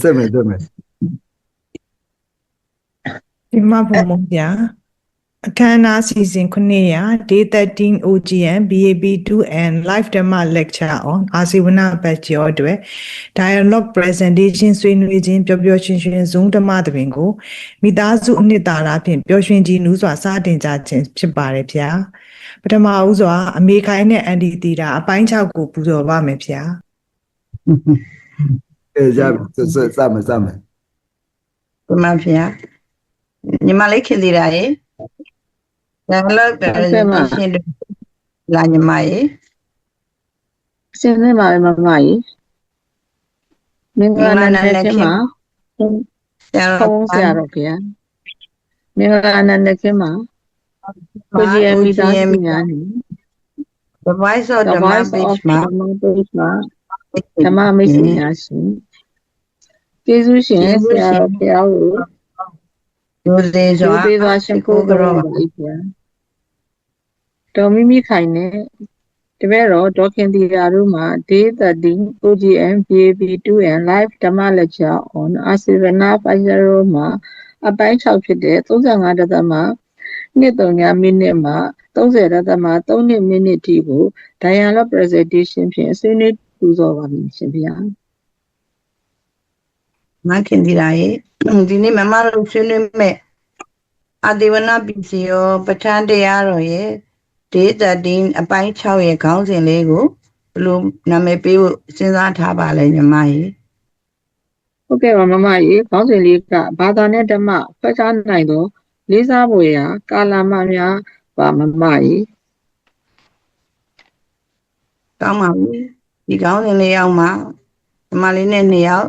ဆက်မယ်ဒီမှာဘုံမပြအခမ်းအနားစီစဉ်900 Day 13 OGM BAB2 and Live Demo Lecture on အာစီဝနဘတ်ကျော်အတွက် Dialogue Presentation ဆွေးနွေးခြင်းပျော်ပျော်ရွှင်ရွှင် Zoom ဓမ္မသဘင်ကိုမိသားစုအနှစ်သာရဖြင့်ပျော်ရွှင်ကြည်နူးစွာစတင်ကြခြင်းဖြစ်ပါတယ်ဗျာပထမဦးစွာအမေခိုင်နဲ့အန်ဒီတီတာအပိုင်း6ကိုပူဇော်ပါမယ်ဗျာကြစမယ်ဒီမှာဗျာညီမလေးခင်သေးတာရေဒါလည်းpresentation လာညီမရေစင်းနေပါမမကြီးမင်္ဂလာနံနက်ခင်းမှာဆရာတော်ခင်ဗျာမင်္ဂလာနံနက်ခင်းမှာကိုကြီးအမိသားစုများနေ The Voice of the Page မှာဓမ္မမိတ်ဆွေများရှင်ကျေးဇူးရှင်ဆရာတော်ဘုရားကိုရိုသေစွာရှင်ကိုကြောပါဗျာတော်မိမိခိုင်နဲ့တပည့်တော်ဒေါခင်တီရာတို့မှာ Day 13 OGM BAB2 and Live Dhamma Lecture on Asivana 50မှာအပိုင်း6ဖြစ်တဲ့35.23မိနစ်မှာ30.3မိနစ်ထိကို Dialogue Presentation ဖြင့်ဆွေးနွေးပူဇော်ပါမယ်ရှင်ဗျာမခင်တီရာရေဒီနေ့မမတို့ဆွေးနွေးမဲ့အာဒီဝနပစ္စည်းရောပဋ္ဌာန်းတရားတော်ရဲ့ Day 13အပိုင်း6ရဲ့ခေါင်းစဉ်လေးကိုဘယ်လိုနာမည်ပေးဖို့စဉ်းစားထားပါလဲညီမရေဟုတ်ကဲ့ပါမမရေခေါင်းစဉ်လေးကဘာသာနဲ့ဓမ္မဖွင့်ထားနိုင်သောလေးစားဖို့ရာကာလမများပါမမရေကောင်းပါပြီဒီခေါင်းစဉ်လေးရောက်မှညီမလေးနဲ့2ယောက်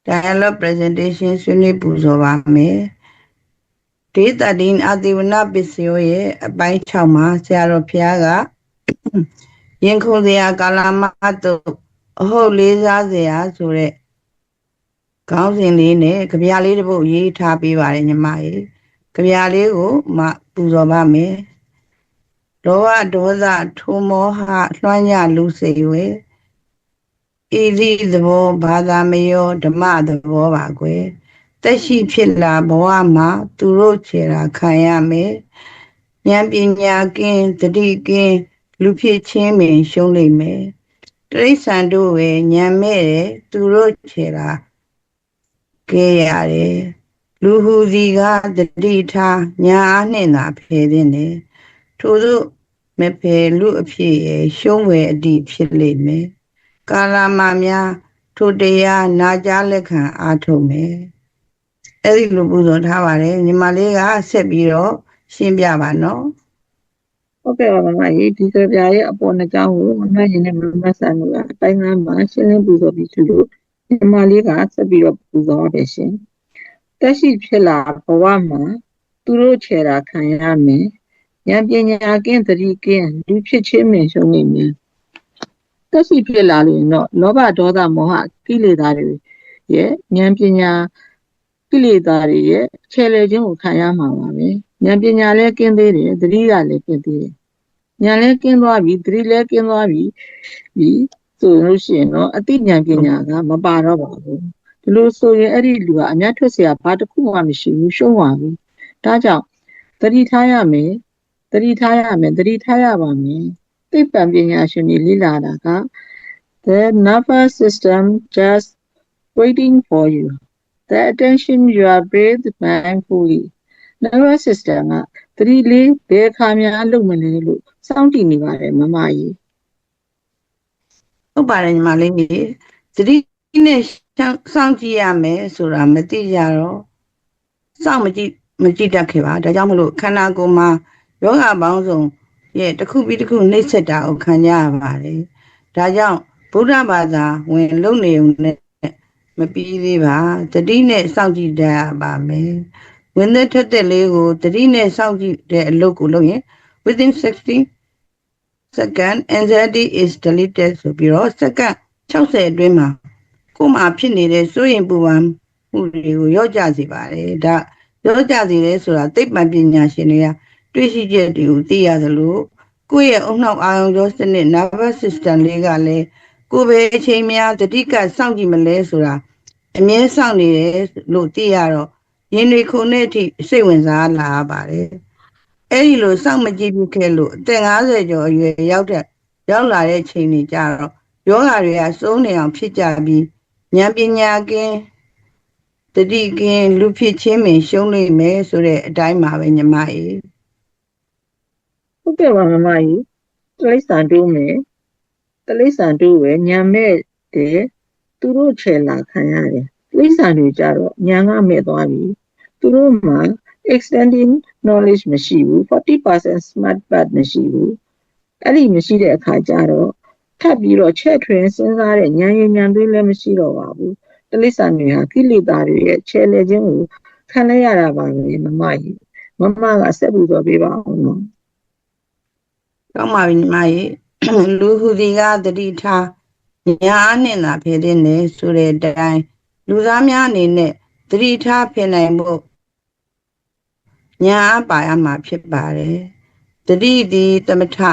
Dialogue Presentation ဆွေးနွေးပူဇော်ပါမယ် Day 13အာတိဝနပစ္စယောရဲ့အပိုင်း6မှာဆရာတော်ဘုရားကရင်ခုန်စရာကာလမတို့အဟုတ်လေးစားစရာဆိုတဲ့ခေါင်းစဉ်လေးနဲ့ကြပြလေးတစ်ပုဒ်ရေးထားပေးပါတယ်ညီမရေကြပြလေးကိုပူဇော်ပါမယ်လောဘဒေါသထိုမောဟလွှမ်းညလူစိတ်ဝေဣတိသဘောဘာသာမယောဓမ္မသဘောပါကွယ်တက်ရှိဖြစ်လာဘဝမှာသူတို့ခြေရာခံရမယ်ဉာဏ်ပညာကင်းတတိကင်းလူဖြစ်ချင်းပင်ရှုံးလိမ့်မယ်တိရစ္ဆာန်တို့ပဲဉာဏ်မဲ့တယ်သူတို့ခြေရာကဲရတယ်လူဟူစီကတတိထားညာအားနှင့်သာဖယ်တဲ့တယ်ထို့သို့မဖယ်လူအဖြစ်ရှုံးဝယ်အတိဖြစ်လိမ့်မယ်ကာလမများထိုတရားနာကြားလက်ခံအားထုတ်မယ်အဲ့ဒီလိုပူဇော်ထားပါတယ်ညီမလေးကဆက်ပြီးတော့ရှင်းပြပါနော်ဟုတ်ကဲ့ပါမမကြီးဒီကြပြရဲ့အပေါ်နှစ်ကြောင်းကိုမမရင်နဲ့မမဆန်တို့ကအတိုင်းသားမှာရှင်းလင်းပူဇော်ပြီးသူတို့ညီမလေးကဆက်ပြီးတော့ပူဇော်ပါရှင်တက်ရှိဖြစ်လာဘဝမှာသူတို့ခြေရာခံရမယ်ဉာဏ်ပညာကင်းတတိကင်းလူဖြစ်ချင်းမင်းရှုံးနေမယ်တက်ရှိဖြစ်လာလို့တော့လောဘဒေါသမောဟကိလေသာတွေရဲ့ဉာဏ်ပညာကိလေသာတွေရဲ့ခြေလေခြင်းကိုခံရမှာပါပဲဉာဏ်ပညာလည်းကင်းသေးတယ်သတိကလည်းကင်းသေးတယ်ဉာဏ်လည်းကင်းသွားပြီသတိလည်းကင်းသွားပြီဆိုလို့ရှိရင်တော့အတိဉာဏ်ပညာကမပါတော့ပါဘူးဒီလိုဆိုရင်အဲ့ဒီလူကအများထွက်เสียဘာတစ်ခုမှမရှိဘူးရှုံးသွားပြီဒါကြောင့်သတိထားရမယ်သတိထားရပါမယ်သိပ္ပံပညာရှင်တွေလေ့လာတာက the nervous system just waiting for you the attention you are breathe mindfully nervous system ကသတိလေးဘယ်ခါများလုပ်မလဲလို့စောင့်ကြည့်နေပါတယ်မမကြီးဟုတ်ပါတယ်ညီမလေးသတိနဲ့စောင့်ကြည့်ရမယ်ဆိုတာမသိကြတော့စောင့်မကြည့်တတ်ခဲ့ပါဒါကြောင့်မလို့ခန္ဓာကိုယ်မှာယောဂပေါင်းစုံရဲ့တစ်ခုပြီးတစ်ခုနှိမ့်ဆက်တာကိုခံကြရပါတယ်ဒါကြောင့်ဗုဒ္ဓဘာသာဝင်လုံနေုံနဲ့မပြီးသေးပါတတိနဲ့စောင့်ကြည့်တတ်ရပါမယ်ဝင်သက်ထွက်သက်လေးကိုတတိနဲ့စောင့်ကြည့်တဲ့အလုပ်ကိုလုပ်ရင် within 60 second anxiety is deleted ဆိုပြီးတော့စက္ကန့်60အတွင်းမှာကိုယ်မှာဖြစ်နေတဲ့စိုးရိမ်ပူပန်မှုတွေကိုရော့ကျစေပါတယ်ဒါရော့ကျစေတယ်ဆိုတာသိပ္ပံပညာရှင်တွေကတွေ့ရှိချက်တွေကိုသိရသလိုကိုယ့်ရဲ့အုံနောက်အာရုံကြောစနစ် nervous system လေးကလည်းကိုယ်ပဲအချိန်များတတိကစောင့်ကြည့်မလဲဆိုတာ အမြဲဆောင်နေတယ်လို့သိရတော့ရင်တွေခုန်တဲ့အထိစိတ်ဝင်စားလာပါတယ်အဲ့ဒီလိုစောင့်မကြည့်ဘူးခဲ့လို့အသက်50ကျော်အရွယ်ရောက်လာတဲ့ချိန်တွေကြတော့ယောဂတွေကစိုးနေအောင်ဖြစ်ကြပြီးဉာဏ်ပညာကင်းတတိကင်းလူဖြစ်ချင်းပင်ရှုံးလိမ့်မယ်ဆိုတဲ့အတိုင်းပါပဲညီမကြီး ဟုတ်ကဲ့ပါမမကြီးတိရစ္ဆာန်တို့မယ်တိရစ္ဆာန်တို့ပဲညံမဲ့တယ်သူတို့ချေလာခံရတယ်တိရစ္ဆာန်တွေကြတော့ညံကမဲ့သွားပြီသူတို့မှာ extending knowledge မရှိဘူး 40% smart part မရှိဘူးအဲ့ဒီမရှိတဲ့အခါကျတော့ထပ်ပြီးတော့ချက်ထွင်စဉ်းစားတဲ့ဉာဏ်ရည်ဉာဏ်သွေးလည်းမရှိတော့ပါဘူးတိရစ္ဆာန်တွေဟာကိလေသာတွေရဲ့ချဲလေခြင်းကိုခံလိုက်ရတာပါပဲမမကြီးမမကစက်ပူတော်ပေးပါအောင်နော် ကောင်းပါပြီညီမကြီးလူဟူဒီကတတိထားညာနဲ့သာဖြစ်တဲ့နေဆိုတဲ့အတိုင်းလူသားများအနေနဲ့တတိထားဖြစ်နိုင်ဖို့ညာပါရမှာဖြစ်ပါတယ်တတိဒီသမထဉာ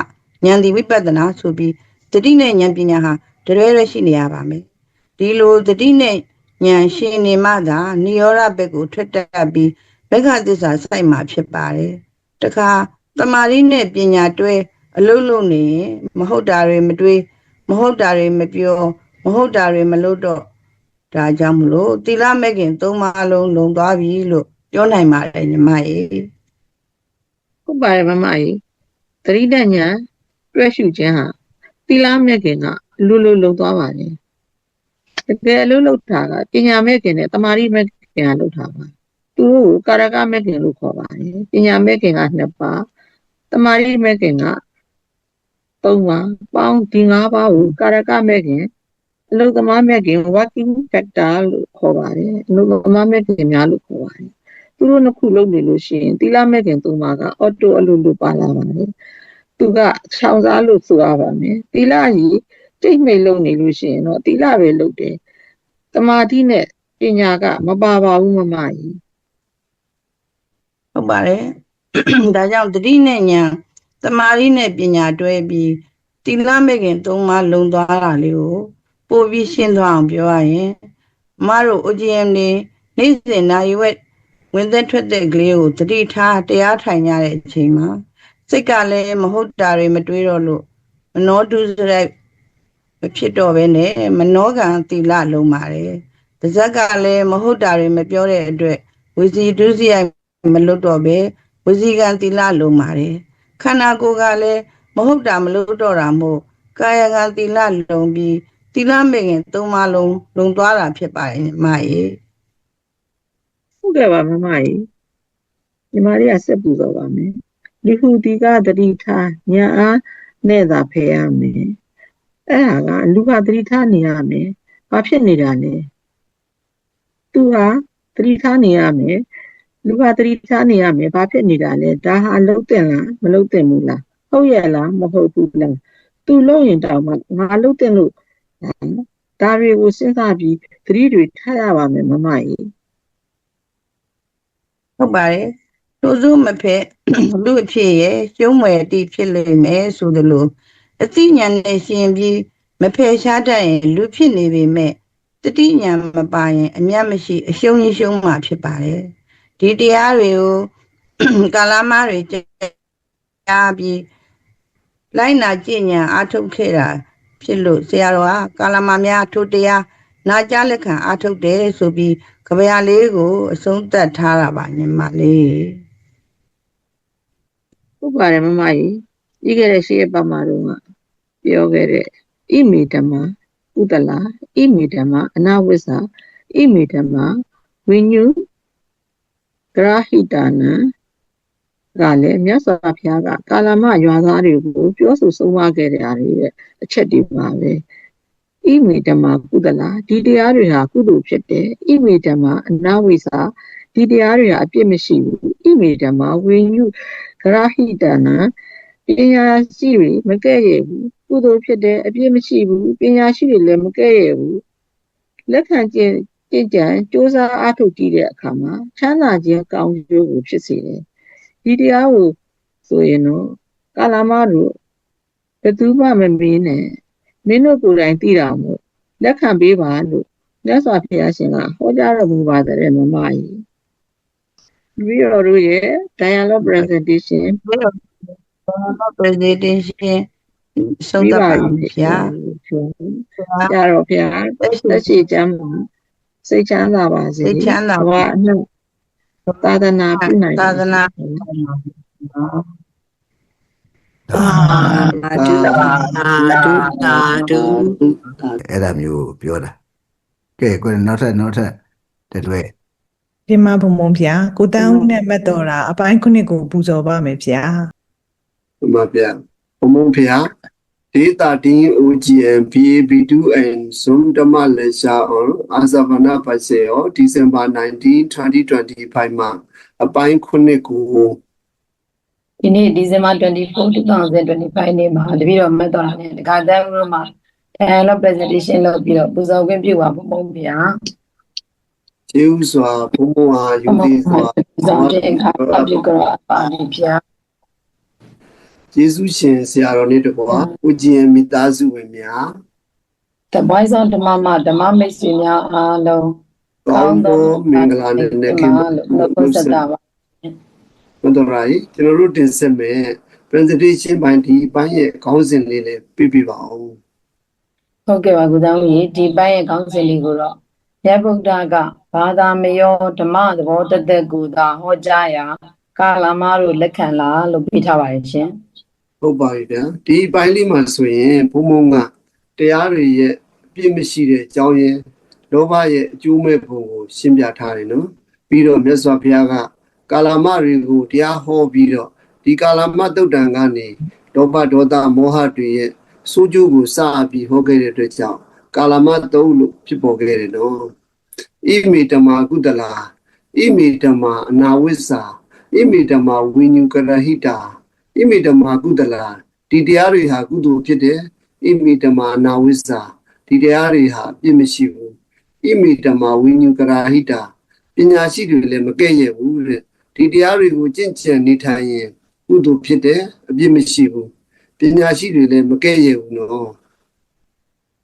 ဏ်ဒီဝိပဿနာဆိုပြီးတတိနဲ့ဉာဏ်ပညာဟာတရွဲရွဲရှိနေရပါမယ်ဒီလိုတတိနဲ့ဉာဏ်ရှင်နေမှသာနိရောဓဘက်ကိုထွက်တတ်ပြီးဘဂ္ဂသစ္စာစိုက်မှာဖြစ်ပါတယ်တခါတမာရီနဲ့ပညာတွဲအလုံးလုံးနေရင်မဟုတ်တာတွေမတွေးမဟုတ်တာတွေမပြောမဟုတ်တာတွေမလုပ်တော့ဒါကြောင့်မလို့သီလမဲ့ခင်သုံးပါးလုံးလုံသွားပြီလို့ပြောနိုင်ပါတယ်ညီမကြီး ဟုတ်ပါတယ်မမကြီးသတိတညာတွဲရှုခြင်းဟာသီလမဲ့ခင်ကလူလုံသွားပါတယ်တကယ်အလုပ်လုပ်တာကပညာမဲ့ခင်နဲ့တမာရီမဲ့ခင်ကလုပ်တာပါသူတို့ကာရကမဲ့ခင်လို့ခေါ်ပါတယ်ပညာမဲ့ခင်က2ပါးတမာရီမဲ့ခင်က3ပါးပေါင်းဒီ5ပါးကိုကာရကမဲ့ခင်အလုပ်သမားမဲ့ခင် working factor လို့ခေါ်ပါတယ်အလုပ်သမားမဲ့ခင်များလို့ခေါ်ပါတယ်သူတို့နှစ်ခုလုံးနေလို့ရှိရင်သီလမဲ့ခင်3ပါးကအော်တိုအလိုလိုပါလာပါတယ်သူကချောင်စားလို့ဆိုရပါမယ်သီလကြီးတိတ်မိတ်လုံးနေလို့ရှိရင်တော့သီလပဲလုပ်တယ်တမာတိနဲ့ပညာကမပါပါဘူးမမကြီး ဟုတ်ပါတယ်ဒါကြောင့်တတိနဲ့ဉာဏ်တမာရီနဲ့ပညာတွဲပြီးသီလမဲ့ခင်သုံးပါးလုံသွားတာလေးကိုပို့ပြီးရှင်းသွားအောင်ပြောရရင်မတို့ OGM နေနေ့စဉ်နိုင်ဝက်ဝင်သက်ထွက်တဲ့ကလေးကိုတတိထားတရားထိုင်ကြတဲ့အချိန်မှာစိတ်ကလည်းမဟုတ်တာတွေမတွေးတော့လို့မနောတုစရိုက်မဖြစ်တော့ဘဲနဲ့မနောကံသီလလုံးပါတယ်ပါဇက်ကလည်းမဟုတ်တာတွေမပြောတဲ့အတွက်ဝစီတုစရိုက်မလွတ်တော့ပဲဝစီကံသီလလုံးပါတယ်ခန္ဓာကိုယ်ကလည်းမဟုတ်တာမလွတ်တော့တာမို့ကာယကံသီလလုံးပြီးသီလမဲ့ခင်သုံးပါးလုံးလုံသွားတာဖြစ်ပါတယ်ညီမကြီး ဟုတ်ကဲ့ပါမမကြီးညီမလေးကစက်ပူတော့ပါမယ်လူဟူဒီကတတိထားညာအားနဲ့သာဖယ်ရမယ်အဲ့ဒါကလူကတတိထားနေရမယ်ဘာဖြစ်နေတာလဲသူဟာတတိထားနေရမယ်လူကတတိထားနေရမယ်ဘာဖြစ်နေတာလဲဒါဟာလုံးတင်လားမလုံးတင်ဘူးလားဟုတ်ရဲ့လားမဟုတ်ဘူးလားသူလုံးရင်တောင်မှငါလုံးတင်လို့ဒါတွေကိုစဉ်းစားပြီးသတိတွေထားရပါမယ်မမကြီး ဟုတ်ပါတယ်တို့စုမဖက်လူအဖြစ်ရဲ့ကျုံးွယ်တိဖြစ်လိမ့်မယ်ဆိုသလိုအသိဉာဏ်နဲ့ရှင်ပြီးမဖယ်ရှားတတ်ရင်လူဖြစ်နေပေမဲ့တတိဉာဏ်မပါရင်အမျက်မရှိအရှုံးကြီးရှုံးမှာဖြစ်ပါတယ်ဒီတရားတွေကိုကာလမတွေကြားပြီးလိုက်နာကြည်ညာအားထုတ်ခဲ့တာဖြစ်လို့ဆရာတော်ကကာလမများထိုတရားနာကြားလက်ခံအားထုတ်တယ်ဆိုပြီးကဗျာလေးကိုအဆုံးသတ်ထားတာပါညီမလေး ဟုတ်ပါတယ်မမကြီးပြီးခဲ့တဲ့ရှေ့အပတ်မှာတော့ပြောခဲ့တဲ့ဣမိဓမ္မဥဒလာဣမိဓမ္မအနာဝိဇ္ဇာဣမိဓမ္မဝိညုဂရဟိတာနံကလည်းမြတ်စွာဘုရားကကာလမရွာသားတွေကိုပြောဆိုဆုံးမခဲ့တဲ့အချက်တွေပါပဲဣမိဓမ္မကုသလာဒီတရားတွေဟာကုသိုလ်ဖြစ်တယ်ဣမိဓမ္မအနာဝိဇ္ဇာဒီတရားတွေဟာအပြစ်မရှိဘူးဣမိဓမ္မဝိညုဂရဟိတနာပညာရှိတွေမကဲ့ရဲ့ဘူးကုသိုလ်ဖြစ်တယ်အပြစ်မရှိဘူးပညာရှိတွေလည်းမကဲ့ရဲ့ဘူးလက်ခံကျင့်ကြံစ조사အားထုတ်ကြည့်တဲ့အခါမှာချမ်းသာခြင်းကောင်းကျိုးကိုဖြစ်စေတယ်ဒီတရားကိုဆိုရင်တော့ကာလမတို့ဘယ်သူမှမမေးနဲ့မင်းတို့ကိုယ်တိုင်သိတာမို့လက်ခံပေးပါလို့ မြတ်စွာဘုရားရှင်ကဟောကြားတော်မူပါတယ်မမကြီးပြီးတော့တို့ရဲ့ dialogue presentation presentation ဆုံး ပြီး သက် ပါ ပါ ပြီ ပြီဗျာ ကြတော့ဘုရားသက်ရှိချမ်းပါစိတ်ချမ်းသာပါစေ စိတ်ချမ်းသာ ဘာအနှုတ်သာသနာပြုနိုင်ပါ သာသနာ အာဒုအာဒု အဲ့ဒါမျိုးပြောတာကဲကိုယ်နောက်ထပ်တဲ့တွေ့ ဒီမှာဘုံဘုံဗျာကိုတန်းဦးနဲ့မတ်တော်တာအပိုင်းခုနှစ်ကိုပူဇော်ပါမယ်ဗျာ ဒီမှာပြဘုံဘုံဖျား Data Team OGM BAB2 and Zoom Dhamma Lecture on Asavana Paseo December 19, 2025 မှာအပိုင်းခုနှစ်ကို ဒီနေ့ December 24, 2025 နေ့မှာတပည့်တော်မတ်တော်နဲ့တခါတည်းမှာ dialogue presentation လုပ်ပြီးတော့ပူဇော်ခွင့်ပြုပါဘုံဘုံဗျာ ကျေးဇူးစွာဘုံဘုံဟာယူသေးစွာ ပူဇော်တဲ့အခါတပ်ပြုကြပါပြီဗျာ ကျေးဇူးရှင်ဆရာတော်နဲ့တကွာ OGM မိသားစုဝင်များ The Voice of Dhamma ဓမ္မမိတ်ဆွေများအားလုံး ကောင်းသောမင်္ဂလာနဲ့ခင်ဗျာ လို့နှုတ်ဆက်တာပါ မတော်ရာကြီးကျွန်တော်တို့တင်ဆက်မယ် presentation ပိုင်းဒီပိုင်းရဲ့ခေါင်းစဉ်လေးလည်းပြပါအောင် ဟုတ်ကဲ့ပါကုသကြီးဒီပိုင်းရဲ့ခေါင်းစဉ်လေးကိုတော့မြတ်ဗုဒ္ဓကဘာသာမယောဓမ္မသဘောတသက်ကိုသာဟောကြားရာကာလမတို့လက်ခံလာလို့ပြထားပါတယ်ရှင် ဟုတ်ပါပြီဗျာဒီပိုင်းလေးမှာဆိုရင်ဘုံဘုံကတရားတွေရဲ့အပြည့်မရှိတဲ့အကြောင်းရင်းလောဘရဲ့အကျိုးမဲ့ပုံကိုရှင်းပြထားတယ်နော်ပြီးတော့မြတ်စွာဘုရားကကာလမတွေကိုတရားဟောပြီးတော့ဒီကာလမတုတ်တန်ကနေလောဘဒေါသမောဟတွေရဲ့စိုးကျိုးကိုစအပြီးဟောခဲ့တဲ့အတွက်ကြောင့်ကာလမတုတ်လို့ဖြစ်ပေါ်ခဲ့တယ်နော်ဣမိတမကုတလာဣမိတမအနာဝိဇ္ဇာဣမိတမဝိညုကရဟိတာဣမိတမကုတလာဒီတရားတွေဟာကုသိုလ်ဖြစ်တယ်ဣမိတမအနာဝိဇ္ဇာဒီတရားတွေဟာပြည့်မရှိဘူးဣမိတမဝိညုကရဟိတာပညာရှိတွေလည်းမကဲ့ရဲ့ဘူးတဲ့ဒီတရားတွေကိုကျင့်ကြံနေထိုင်ရင်ကုသိုလ်ဖြစ်တယ်အပြည့်မရှိဘူးပညာရှိတွေလည်းမကဲ့ရဲ့ဘူးနော်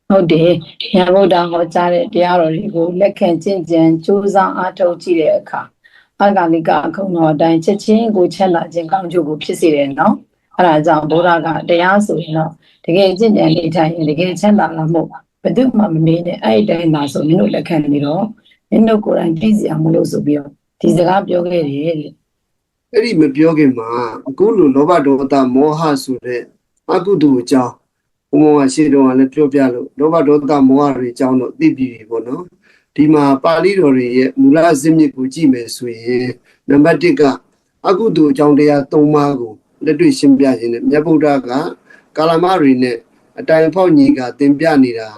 ဟုတ်တယ်မြတ်ဗုဒ္ဓဟောကြားတဲ့တရားတော်တွေကိုလက်ခံကျင့်ကြံကြိုးစားအားထုတ်ကြည့်တဲ့အခါအဂါလိကအခုံတော်အတိုင်းချက်ချင်းကိုချမ်းသာခြင်းကောင်းကျိုးကိုဖြစ်စေတယ်နော်အဲဒါကြောင့်ဘုရားကတရားဆိုရင်တော့တကယ်ကျင့်ကြံနေထိုင်ရင်တကယ်ချမ်းသာလာမှုဘယ်သူမှမမေးနဲ့အဲ့ဒီတိုင်းသာဆိုမင်းတို့လက်ခံနေတော့မင်းတို့ကိုယ်တိုင်သိစီအောင်မလို့ဆိုပြီးတော့ဒီစကားပြောခဲ့တယ်တဲ့ အဲ့ဒီမပြောခင်မှာအခုလိုလောဘဒေါသမောဟဆိုတဲ့အကုသိုလ်အကြောင်းဘုံဘုံကရှေ့တော်ကလည်းပြောပြလို့လောဘဒေါသမောဟတွေအကြောင်းတော့သိပြီပေါ့နော်ဒီမှာပါဠိတော်တွေရဲ့မူလအစစ်မြစ်ကိုကြည့်မယ်ဆိုရင်နံပါတ်1ကအကုသိုလ်အကြောင်းတရား3ပါးကိုလက်တွေ့ရှင်းပြခြင်းနဲ့မြတ်ဗုဒ္ဓကကာလမတွေနဲ့အတိုင်ဖောက်ညီကသင်ပြနေတာ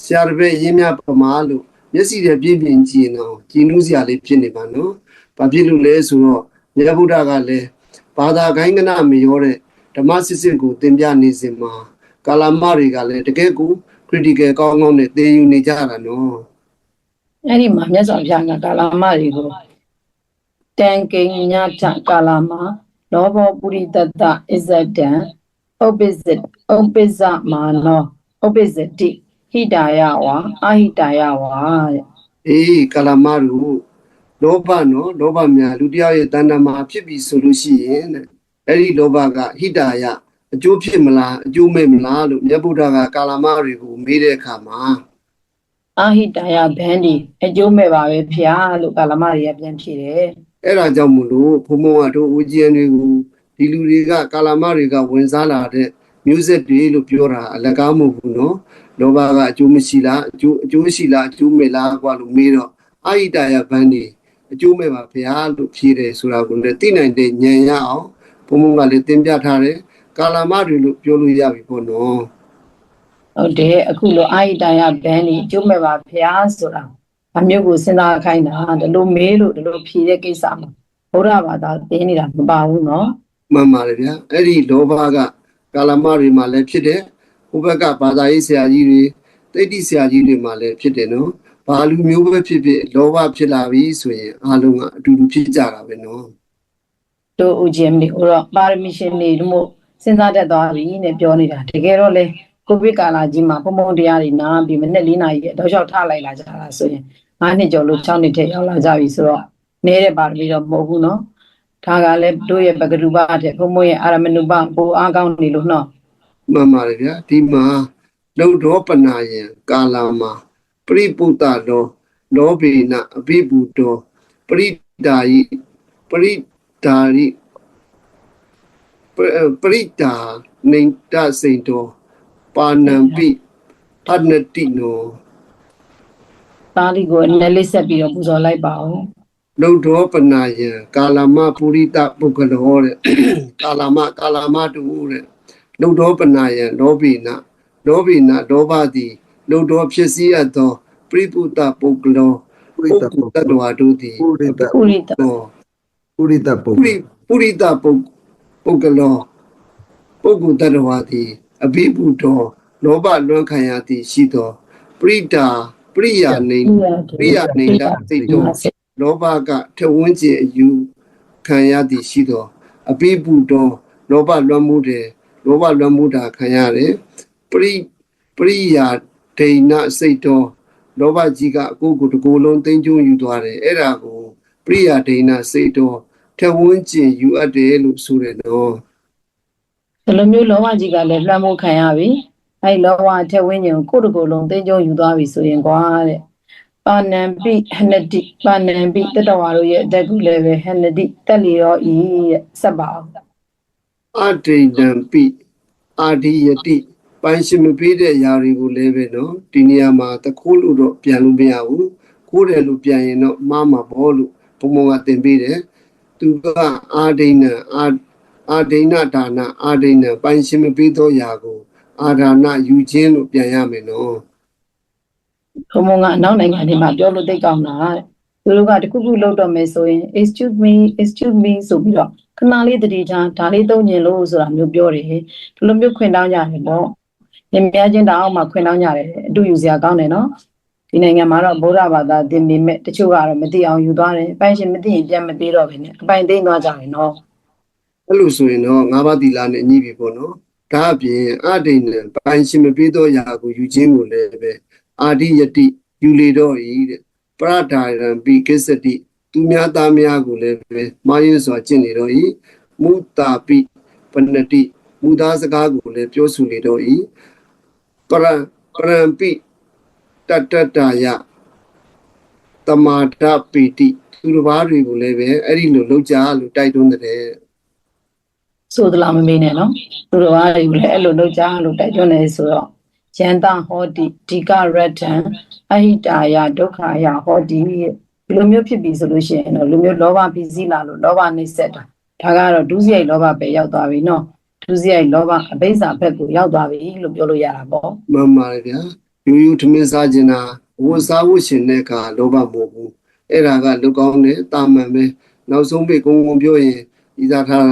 ဆရာတစ်ပည့်ရင်းမြပမာလို့မျက်စိနဲ့ပြင်းပြင်းကြည့်နေအောင်ကြည်နူးစရာလေးဖြစ်နေပါနော်ဘာဖြစ်လို့လဲဆိုတော့မြတ်ဗုဒ္ဓကလည်းဘာသာခိုင်းကနမရောတဲ့ဓမ္မစစ်စစ်ကိုသင်ပြနေစဉ်မှာကာလမတွေကလည်းတကယ်ကို critical ကောင်းကောင်းနဲ့သင်ယူနေကြတာနော် အဲ့ဒီမှာမြတ်စွာဘုရားကကာလမတွေကိုတန်ကိညထကာလမလောဘောပုရိတတအစ္ဆတံဥပ္ပစ္စမာနောဥပ္ပစ္စတိဟိတာယဝါအဟိတာယဝါတဲ့ အေးကာလမတို့လောဘနော်လောဘများလူတရားရဲ့တဏ္ဍာမှာဖြစ်ပြီဆိုလို့ရှိရင်တဲ့အဲ့ဒီလောဘကဟိတာယအကျိုးဖြစ်မလားအကျိုးမဲ့မလားလို့မြတ်ဗုဒ္ဓကကာလမတွေကိုမေးတဲ့အခါမှာ အဟိတာယဘန်းဒီအကျိုးမဲ့ပါပဲဖျားလို့ကာလမတွေကပြန်ဖြေတယ် အဲ့ဒါကြောင့်မို့လို့ဘုံဘုံကတို့ဦးကျင်းတွေကိုဒီလူတွေကကာလမတွေကဝင်စားလာတဲ့မျိုးဆက်တွေလို့ပြောတာအလကားမဟုတ်ဘူးနော်လောဘကအကျိုးမရှိလားအကျိုးရှိလားအကျိုးမဲ့လားကွာလို့မေးတော့အာဟိတယဘန်းဒီအကျိုးမဲ့ပါဗျာလို့ဖြေတယ်ဆိုတာကိုလည်းသိနိုင်တဲ့ဉာဏ်ရအောင်ဘုံဘုံကလည်းသင်ပြထားတယ်ကာလမတွေလို့ပြောလို့ရပြီပေါ့နော် ဟုတ်တယ်အခုလိုအဟိတာယဘန်းဒီအကျိုးမဲ့ပါဖျားဆိုတာအမျိုးကိုစဉ်းစားခိုင်းတာဒီလိုမေးလို့ဒီလိုဖြေတဲ့ကိစ္စမှာဘုရားဘာသာသိနေတာမပါဘူးနော် မှန်ပါတယ်ဗျာအဲ့ဒီလောဘကကာလမတွေမှာလည်းဖြစ်တယ်ဟိုဘက်ကဘာသာရေးဆရာကြီးတွေတိဋ္ဌိဆရာကြီးတွေမှာလည်းဖြစ်တယ်နော်ဘာလူမျိုးပဲဖြစ်ဖြစ်လောဘဖြစ်လာပြီဆိုရင်အားလုံးကအတူတူဖြစ်ကြတာပဲနော် တို့ဦးကျင်းတွေဟိုတော့ပါရမီရှင်တွေလို့မို့စဉ်းစားတတ်သွားပြီနဲ့ပြောနေတာတကယ်တော့လေ ကိုဗစ်ကာလကြီးမှာဘုံဘုံတရားတွေနားပြီးမနေ့4နာရီတောက်လျှောက်ထားလိုက်လာကြတာဆိုရင်9နှစ်ကျော်လို့6နှစ်ထဲရောက်လာကြပြီဆိုတော့နေတဲ့ပါပြီးတော့မဟုတ်ဘူးနော်ဒါကလည်းတို့ရဲ့ပကရုပတဲ့ဘုံဘုံရဲ့အာရမဏုပပိုအားကောင်းနေလို့နော် မှန်ပါတယ်ဗျာဒီမှာလုံတော်ပနာယံကာလမှာပရိပုတ္တလောဘိနအဘိဘူတောပရိဒါယိပရိဒါရိပရိဒါနေတစိန်တောပါဏံပိပဏတိနော ပါဠိကိုအနည်းလေးဆက်ပြီးတော့ပူဇော်လိုက်ပါဦး လုံတော်ပနာယံကာလမပုရိတပုဂ္ဂလောတဲ့ကာလမတူတဲ့လုံတော်ပနာယံလောဘိနလောဘသည်လုံတော်ဖြစ်စည်းအပ်သောပရိပုတ္တပုဂ္ဂလောပုဂ္ဂတ္တဝါတို့သည် ပုရိသ ပုရိသပုဂ္ဂ ပုရိတပုဂ္ဂလောပုဂ္ဂတ္တဝါသည်အဘိဗုတောလောဘလွန်ခံရသည်ရှိသောပရိယာနေတစိတ်တော်လောဘကထဝန်းကျင်အယူခံရသည်ရှိသောအဘိဗုတောလောဘလွန်မှုတာခံရတယ်ပရိယာဒိဏစိတ်တော်လောဘကြီးကအကိုကိုတကိုယ်လုံးသိမ်းကျုံယူသွားတယ်အဲ့ဒါကိုပရိယာဒိဏစိတ်တော်ထဝန်းကျင်ယူအပ်တယ်လို့ဆိုတယ်နော် ဒီလိုမျိုးလောဘကြီးကလည်းလွှမ်းမိုးခံရပြီအဲ့လောဘအထက်ဝင်းကျင်ကိုကိုယ့်တကိုယ်လုံးသိမ်းကျုံယူသွားပြီဆိုရင်ကွာတဲ့ပါဏံပိဟနတိပါဏံပိတတဝါတို့ရဲ့အတက်ကူလည်းပဲဟနတိတက်လျောဤတဲ့ဆက်ပါအောင် အဒိဏံပိအာဒီယတိပိုင်ရှင်မပေးတဲ့ຢာတွေကိုလည်းပဲနော်ဒီနေရာမှာတခိုးလို့တော့ပြန်လို့မရဘူးခိုးတယ်လို့ပြန်ရင်တော့မှားမှာပေါ့လို့ဘုံဘုံကသင်ပေးတယ်သူကအာဒိဏံအာဒိဏဒါနအာဒိဏံပိုင်ရှင်မပေးသောຢာကိုအာဒါနယူခြင်းလို့ပြန်ရမယ်နော် ဘုံဘုံကအနောက်နိုင်ငံတွေမှာပြောလို့သိကောင်းတာတဲ့သူတို့ကတခုခုလုပ်တော့မယ်ဆိုရင် excuse me ဆိုပြီးတော့ခဏလေးတတိထားဒါလေးသုံးညင်လို့ဆိုတာမျိုးပြောတယ်ဒီလိုမျိုးခွင့်တောင်းကြတယ်ပေါ့မြင်များချင်းတောင်းမှခွင့်တောင်းကြတယ်အတူယူစရာကောင်းတယ်နော်ဒီနိုင်ငံမှာတော့ဗုဒ္ဓဘာသာသင်ပေမဲ့တချို့ကတော့မသိအောင်ယူသွားတယ်အပိုင်ရှင်မသိရင်ပြန်မပေးတော့ဘဲနဲ့အပိုင်သိမ်းသွားကြတယ်နော် အဲ့လိုဆိုရင်တော့ငါးပါးသီလနဲ့ညှိပြီပေါ့နော်ဒါအပြင်အဒိဏံပိုင်ရှင်မပေးသောຢာကိုယူခြင်းကိုလည်းပဲအာဒီယတိယူလေတော့ဤတဲ့ပရဒါရံပိကိစ္စတိသူများသားများကိုလည်းပဲမာယင်းစွာကျင့်နေတော့ဤမုတာပိပဏတိမူသားစကားကိုလည်းပြောဆိုလေတော့ဤပရံပိတတတယတမာဒပိတိသူတစ်ပါးတွေကိုလည်းပဲအဲ့ဒီလိုလောက်ကြလို့တိုက်တွန်းတဲ့ ဆိုသလားမမေးနဲ့နော်သူတော်ဘာတွေလည်းအဲ့လိုလုပ်ကြလို့တိုက်တွန်းနေဆိုတော့ယန္တဟောတိဒီကရတံအဟိတာယဒုက္ခယဟောတိဒီလိုမျိုးဖြစ်ပြီဆိုလို့ရှိရင်တော့လူမျိုးလောဘပြီးစည်းလာလို့လောဘနှိမ့်ဆက်တာဒါကတော့ဒုစရိုက်လောဘပဲရောက်သွားပြီနော်ဒုစရိုက်လောဘအဘိဇ္ဇာဘက်ကိုရောက်သွားပြီလို့ပြောလို့ရတာပေါ့ မှန်ပါတယ်ဗျာယူထမင်းစားခြင်းတာဝတ်စားဝတ်ရှင်တဲ့အခါလောဘမဟုတ်ဘူးအဲ့ဒါကလုကောင်းတယ်တာမန်ပဲနောက်ဆုံးပိတ်ကုန်းပြောရင်ဤသာထား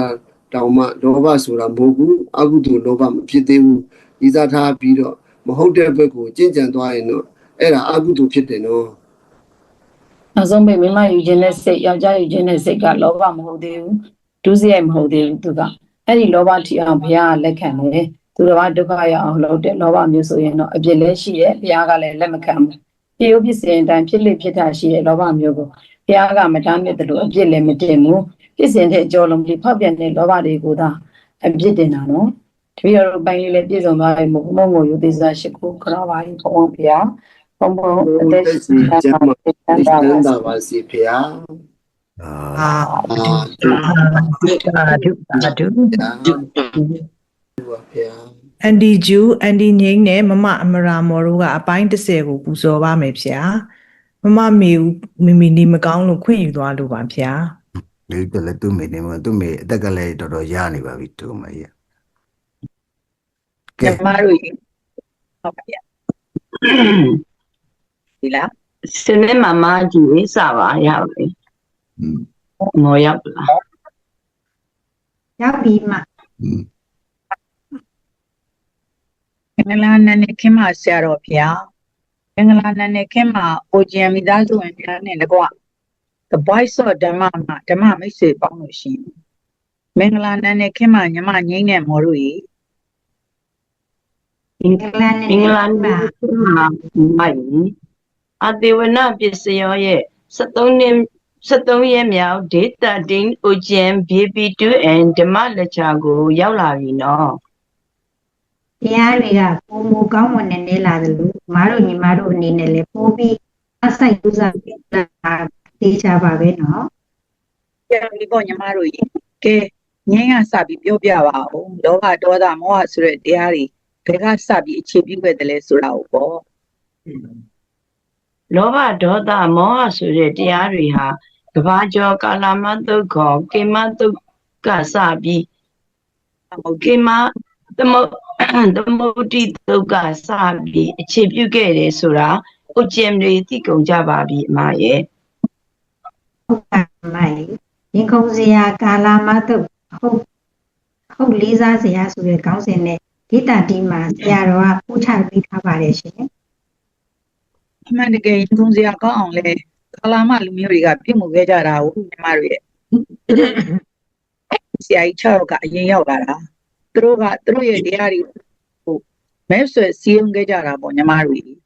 တောင်မှလောဘဆိုတာမဟုတ်ဘူးအကုသိုလ်လောဘမဖြစ်သေးဘူးဤသာထားပြီးတော့မဟုတ်တဲ့ဘက်ကိုကြင်ကြံသွားရင်တော့အဲ့ဒါအကုသိုလ်ဖြစ်တယ်နော် နောက်ဆုံးပိတ်မိမယူခြင်းနဲ့စိတ်ယောက်ျားယူခြင်းနဲ့စိတ်ကလောဘမဟုတ်သေးဘူးဒုစရိုက်မဟုတ်သေးဘူးသူကအဲ့ဒီလောဘထီအောင်ဘုရားကလက်ခံတယ်သူတော်ဘာဒုက္ခရအောင်လုပ်တဲ့လောဘမျိုးဆိုရင်တော့အပြစ်လည်းရှိတယ်ဘုရားကလည်းလက်မခံဘူးပြေဥပစ္စေအတိုင်းဖြစ်လိဖြစ်တာရှိတဲ့လောဘမျိုးကိုဘုရားကမတားမြစ်တယ်လို့အပြစ်လည်းမတင်ဘူးဖြစ်စဉ်တဲ့အကျော်လုံးပြီးဖောက်ပြန်တဲ့လောဘတွေကိုသာအပြစ်တင်တာနော်တပည့်တော်ပိုင်းလေးလည်းပြည့်စုံသွားပြီမို့ဘုံကိုယူသေးစားရှိခိုးခရပါရင်ဘုံဘုရားဘုံဘုံအသက်ရှင် ကျမ်းမှာဒီတန်တာပါစီဖေဟာ အာ အာ ဒုဖေဟာ အန်ဒီဂျူအန်ဒီငိမ့်နဲ့မမအမရာမော်တို့ကအပိုင်း30ကိုပူဇော်ပါမယ်ဗျာမမမေဦးမိနေမကောင်းလို့ခွင့်ယူသွားလို့ပါဗျာ ဒီကလည်းသူ့မေနေမှာသူ့မေအသက်ကလည်းတော်တော်ရနေပါပြီသူ့မေရဲ့ ကျမတို့ဟုတ်ပါဗျာဒီလားစနေမမကြီးစပါရပါပြီမော်ရောက်လား ရောက်ပြီမှ မင်္ဂလာနန်းနဲ့ခင်မဆရာတော်ဗျာမင်္ဂလာနန်းနဲ့ခင်မအိုဂျီယမ်မိသားစုဝင်များနဲ့လည်းကွာ The Voice of ဓမ္မမှာဓမ္မမိတ်ဆွေပေါင်းလို့ရှိရင်မင်္ဂလာနန်းနဲ့ခင်မညီမငိမ့်နဲ့မော်တို့ကြီး င်္ဂလာ နဲ့ မင်္ဂလာနေ့မှာမိုက်အတေဝနာပစ္စယောရဲ့73ရက်မြောက်ဒေတာတင်း OGM BP2N ဓမ္မလက်ချာကိုရောက်လာပြီနော် တရားတွေကပုံမူကောင်းမွန်နေနေလာတယ်လို့မားတို့ညီမတို့အနေနဲ့လည်းပို့ပြီးအဆိုင်ဥစားတာတေးချပါပဲနော် ပြန်ပြီးပေါ့ညီမတို့ကြီးကဲငင်းကစပြီးပြောပြပါဦးလောဘဒေါသမောဟဆိုတဲ့တရားတွေဘယ်ကစပြီးအခြေပြုခဲ့တယ်လဲဆိုတာကိုပေါ့ လောဘဒေါသမောဟဆိုတဲ့တရားတွေဟာကဘာကျော်ကာလမတုတ်ခေါ်ကေမတုတ်ကစပြီးကေမသမုတ်တိတုတ်ကစပြီးအခြေပြုခဲ့တယ်ဆိုတာ OGM တွေသိကုန်ကြပါပြီအမရဲ့ ဟုတ်ပါမိုင်ရင်ခုံစရာကာလာမတုတ်ဟုတ်လေးစားစရာဆိုတဲ့ခေါင်းစဉ်နဲ့ဒေတာတီမှာဆရာတော်ကပို့ချပေးထားပါတယ်ရှင် အမှန်တကယ်ရင်ခုန်စရာကောင်းအောင်လဲကာလာမလူမျိုးတွေကပြစ်မှုခဲ့ကြတာကိုညီမတို့ရဲ့ဆရာကြီး6ယောက်ကအရင်ရောက်လာတာသူတို့ရဲ့တရားတွေကိုမဲဆွယ်စီးအောင်ခဲ့ကြတာပေါ့ညီမတို့ကြီး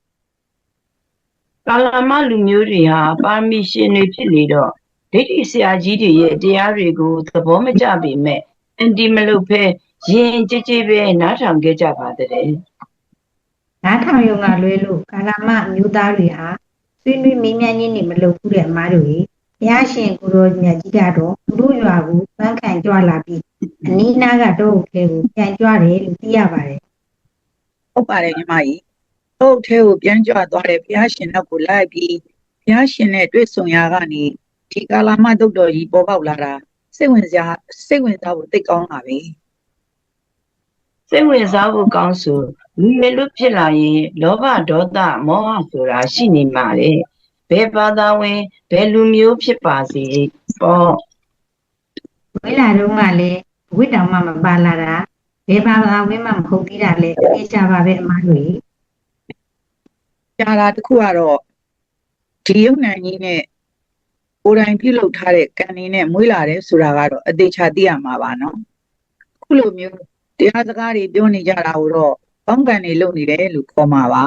ကာလမလူမျိုးတွေဟာပါရမီရှင်တွေဖြစ်နေတော့ဒိဋ္ဌိဆရာကြီးတွေရဲ့တရားတွေကိုသဘောမကျပေမဲ့အန်တီမလုပ်ဖဲရင်ကြည်ကြည်ပဲနားထောင်ခဲ့ကြပါတဲ့ နားထောင်ရုံကလွဲလို့ကာလမအမျိုးသားတွေဟာဆွေးနွေးမင်းမြန်းချင်းတွေမလုပ်ဘူးတဲ့အမားတို့ကြီးဘုရားရှင်ကိုရောမြတ်ကြီးကတော့သူတို့ရွာကိုပန်းခံကြွလာပြီးအနီးနားကတော့ခဲကိုပြန်ကြွတယ်လို့သိရပါတယ် ဟုတ်ပါတယ်ညီမကြီးဟုတ်ထဲကိုပြန်ကြွသွားတယ်ဘုရားရှင်နောက်ကိုလိုက်ပြီးဘုရားရှင်နဲ့တွေ့ဆုံရာကနေဒီကာလာမတုတ်တော်ကြီးပေါ်ပေါက်လာတာစိတ်ဝင်စားဖို့သိကောင်းပါပဲ စိတ်ဝင်စားဖို့ကောင်းဆိုလူရည်လို့ဖြစ်လာရင်လောဘဒေါသမောဟဆိုတာရှိနေမှာလေဘယ်ဘာသာဝင်ဘယ်လူမျိုးဖြစ်ပါစေပေါ့ ဝိလာတော့ကလည်းဝိတောင်မှမပါလာတာဘယ်ဘာသာဝင်မှမဟုတ်သေးတာလေသိကြပါပဲအမားတို့ကြီး ကြားတာတစ်ခုကတော့ဒီယုံနံကြီးနဲ့ကိုယ်တိုင်ပြုလုပ်ထားတဲ့ကံနေနဲ့မွေးလာတယ်ဆိုတာကတော့အသေးချာသိရမှာပါနော်ခုလိုမျိုးတရားစကားတွေပြောနေကြတာကိုတော့ကောင်းကံတွေလုပ်နေတယ်လို့ခေါ်မှာပါ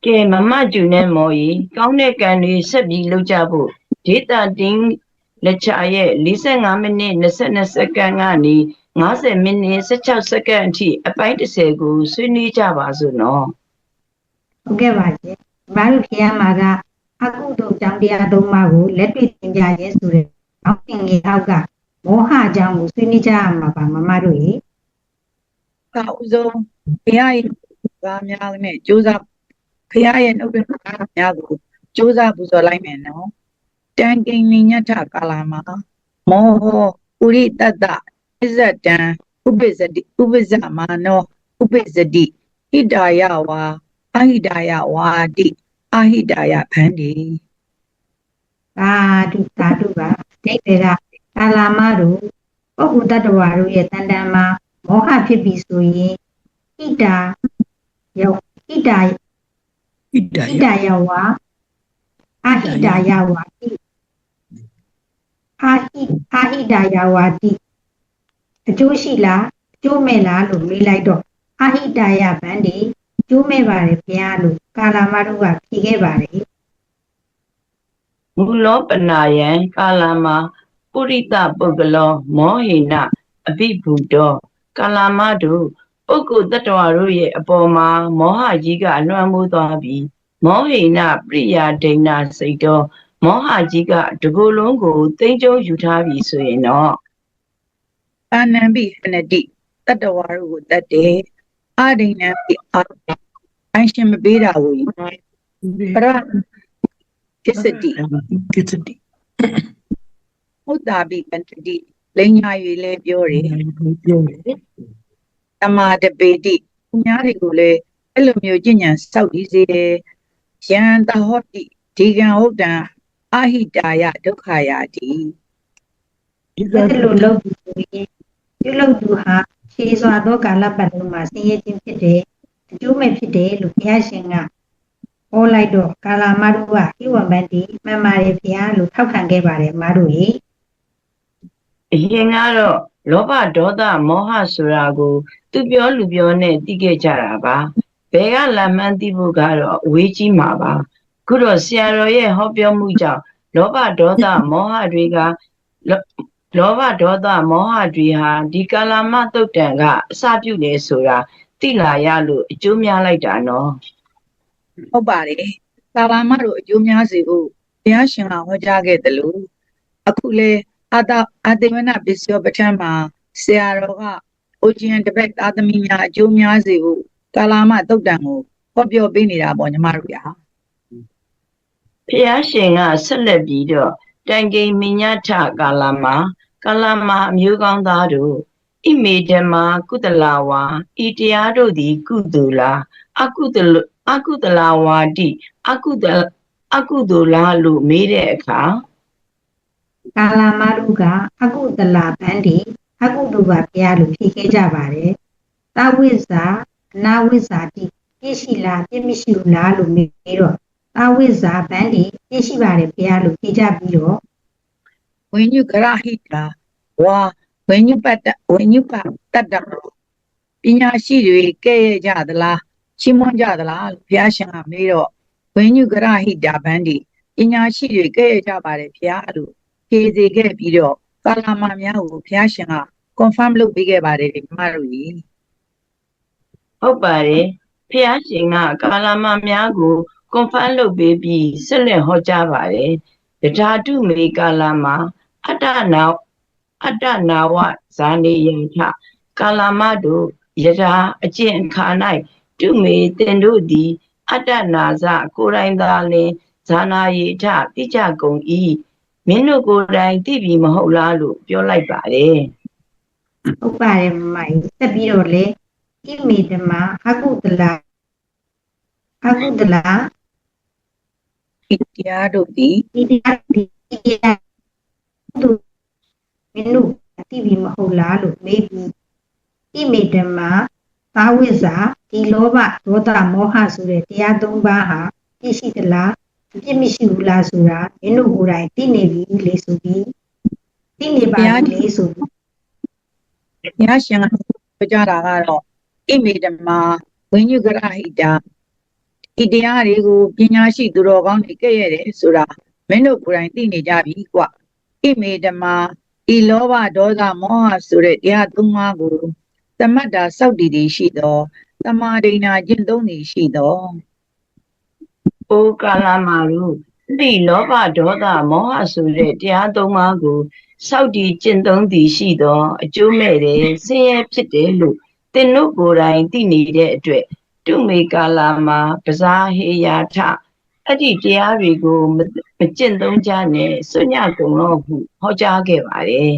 ကဲမမကျူနဲ့မော်ကြီးကောင်းတဲ့ကံတွေဆက်ပြီးလုပ်ကြဖို့ဒေတာတင်းလက်ချာရဲ့45မိနစ်22စက္ကန့်ကနေ50မိနစ်16စက္ကန့်အထိအပိုင်း30ကိုဆွေးနွေးကြပါစို့နော် ဟုတ်ကဲ့ပါရှင်ဘာလို့ဖျားမှာကအကုသိုလ်ကြောင့်တရားသုံးပါးကိုလက်တွေ့သင်ကြားခြင်းဆိုတဲ့အောက်သင်ငယ်အောက်ကမောဟအကြောင်းကိုဆွေးနွေးကြရမှာပါမမတို့ကြီး ဒါဥဆုံးဘုရားရဲ့ဘာများနဲ့ကြိုးစားဘုရားရဲ့နှုတ်ပြန်များကိုကြိုးစားပူဇော်လိုက်မယ်နော်တန်ကိန်ညထကာလာမှာမောဟပုရိတတ္တဣဇတံဥပ္ပဇ္ဇမာနောဥပ္ပဇ္ဇတိဟိတာယဝါအဟိတာယဝါတိအဟိတာယဗန္တိ သာဓုပါဒိဋ္ဌိကကာလာမတို့ပုဂ္ဂိုလ်တ attva တို့ရဲ့တန်တန်မှာမောဟဖြစ်ပြီဆိုရင်ဟိတာယောဝါအဟိတာယဝါတိအဟိတာယဝါတိအကျိုးရှိလားအကျိုးမဲ့လားလို့မေးလိုက်တော့အဟိတာယဗန္တိအကျိုးမဲ့ပါတယ်ဘုရားလို့ကာလာမတို့ကဖြေခဲ့ပါတယ် မူလောပနာယံကာလမပုရိတပုဂ္ဂလောမောဟိနအဘိဘူတောကာလမတို့ပုဂ္ဂိုလ်တ attva တို့ရဲ့အပေါ်မှာမောဟကြီးကလွှမ်းမိုးသွားပြီးမောဟိနပရိယာဒိဏစိတ်တော်မောဟကြီးကတကူလုံးကိုသိမ့်ကျုံယူထားပြီဆိုရင်တော့ အာနံပိဟနတိတတ္တဝါတို့ကိုတတ်တယ်အာဒိဏံပိအာအရှင်မပေးတာကိုပရပစ္စတိဟုတ်တာပိပန္တိလိန်ညာ၍လဲပြောတယ်တမာတပေတိသူများတွေကိုလည်းအဲ့လိုမျိုးကျင့်ကြံစောက်တည်စေတယ်ယံတဟောတိဒီကံဟုတ်တံအဟိတာယဒုက္ခယာတိ အဲ့လိုလုပ်ပြီးဆိုရင်ပြုလုပ်သူဟာရှည်စွာသောကာလပတ်လုံးမှာဆင်းရဲခြင်းဖြစ်တယ်အကျိုးမဲ့ဖြစ်တယ်လို့ဘုရားရှင်ကဟောလိုက်တော့ကာလာမတို့ကဣဝမန္တိမှန်ပါတယ်ဘုရားလို့ထောက်ခံခဲ့ပါတယ်မတို့ကြီး အရင်ကတော့ လောဘဒေါသမောဟဆိုတာကိုသူပြောလူပြောနဲ့သိခဲ့ကြတာပါဘယ်ကလာမှန်းသိဖို့ကတော့အဝေးကြီးမှာပါခုတော့ဆရာတော်ရဲ့ဟောပြောမှုကြောင့်လောဘဒေါသမောဟတွေကလောဘဒေါသမောဟတွေဟာဒီကာလမတုတ်တန်ကအစပြုနေဆိုတာသိလာရလို့အကျိုးများလိုက်တာနော် ဟုတ်ပါတယ်ကာလာမတို့အကျိုးများစေဖို့ဘုရားရှင်ကဟောကြားခဲ့တယ်လို့အခုလေအာတေဝနပစ္စယောပဋ္ဌာန်းမှာဆရာတော်ကအိုဂျီယန်တပက်သားသမီးများအကျိုးများစေဖို့ကာလာမတုတ်တန်ကိုဟောပြောပေးနေတာပေါ့ညီမတို့ရာ ဖျားရှင်ကဆက်လက်ပြီးတော့တိုင်ကိမညထကာလမှာအမျိုးကောင်းသားတို့ဣမေဓမ္မာကုသလဝါဤတရားတို့သည်ကုသိုလ်လားအကုသလဝါတိအကုသိုလ်လားလို့မေးတဲ့အခါ ကာလာမတို့ကအကုသလဗန္ဒီအကုသိုလ်ပါဘုရားလို့ဖြေခဲ့ကြပါတယ်။သဝိဇ္ဇာအနာဝိဇ္ဇာတိပြည့်ရှိလားပြည့်မရှိဘူးလားလို့မေးတော့သဝိဇ္ဇာဗန္ဒီပြည့်ရှိပါတယ်ဘုရားလို့ဖြေကြပြီးတော့ ဝိညုဂရဟိတာဝါဝိညုပတ္တတတ္တပညာရှိတွေကဲ့ရဲ့ကြသလားချီးမွမ်းကြသလားလို့ဘုရားရှင်ကမေးတော့ဝိညုဂရဟိတာဗန္ဒီပညာရှိတွေကဲ့ရဲ့ကြပါတယ်ဘုရားလို့ဖြေစေခဲ့ပြီးတော့ကာလမများကိုဘုရားရှင်က confirm လုပ်ပေးခဲ့ပါတယ်ညီမတို့ကြီး ဟုတ်ပါတယ်ဖျားရှင်ကကာလမများကို confirm လုပ်ပေးပြီးဆက်လက်ဟောကြားပါတယ်ဓာတုမေကာလမအတ္တနာဝဇာနေယထကာလမတို့ယထာအကျင့်အခါ၌တုမေတင်တို့သည်အတ္တနာဇကိုယ်တိုင်သာလင်ဇာနာယေထတိကြကုန်၏မင်းတို့ကိုယ်တိုင်သိပြီမဟုတ်လားလို့ပြောလိုက်ပါတယ် ဟုတ်ပါတယ်မမကြီးဆက်ပြီးတော့လေဣမေဓမ္မာအကုသလ ဒီတရားတို့သည် ဒီတရားဒီတရားသူမင်းတို့သိပြီမဟုတ်လားလို့မေးပြီးဣမေဓမ္မာသာဝိဇ္ဇာဒီလောဘဒေါသမောဟဆိုတဲ့တရား၃ပါးဟာပြည့်ရှိသလားပြည့်မရှိဘူးလားဆိုတာမင်းတို့ကိုယ်တိုင်သိနေပြီလေဆိုပြီးသိနေပါပြီလေဆိုပြီး ဘုရားရှင်ကပြောကြတာကတော့ဣမေဓမ္မာဝိညုဂရဟိတာဒီတရားတွေကိုပညာရှိသူတော်ကောင်းတွေကဲ့ရဲ့တယ်ဆိုတာမင်းတို့ကိုယ်တိုင်သိနေကြပြီကွဣမေဓမ္မာဒီလောဘဒေါသမောဟဆိုတဲ့တရား၃ပါးကိုသမတ္တာစောက်တည်တည်ရှိသောသမာဓိနာကျင့်သုံးတည်ရှိသော အိုကာလမတို့ဒီလောဘဒေါသမောဟဆိုတဲ့တရား၃ပါးကိုစောက်တည်ကျင့်သုံးသည်ရှိသောအကျိုးမဲ့တယ်ဆင်းရဲဖြစ်တယ်လို့သင်တို့ကိုယ်တိုင်သိနေတဲ့အတွက်တုမေကာလမှာပဇာဟေယာထအဲ့ဒီတရားတွေကိုမကျင့်သုံးကြနဲ့စွညကုန်တော့ဟုဟောကြားခဲ့ပါတယ်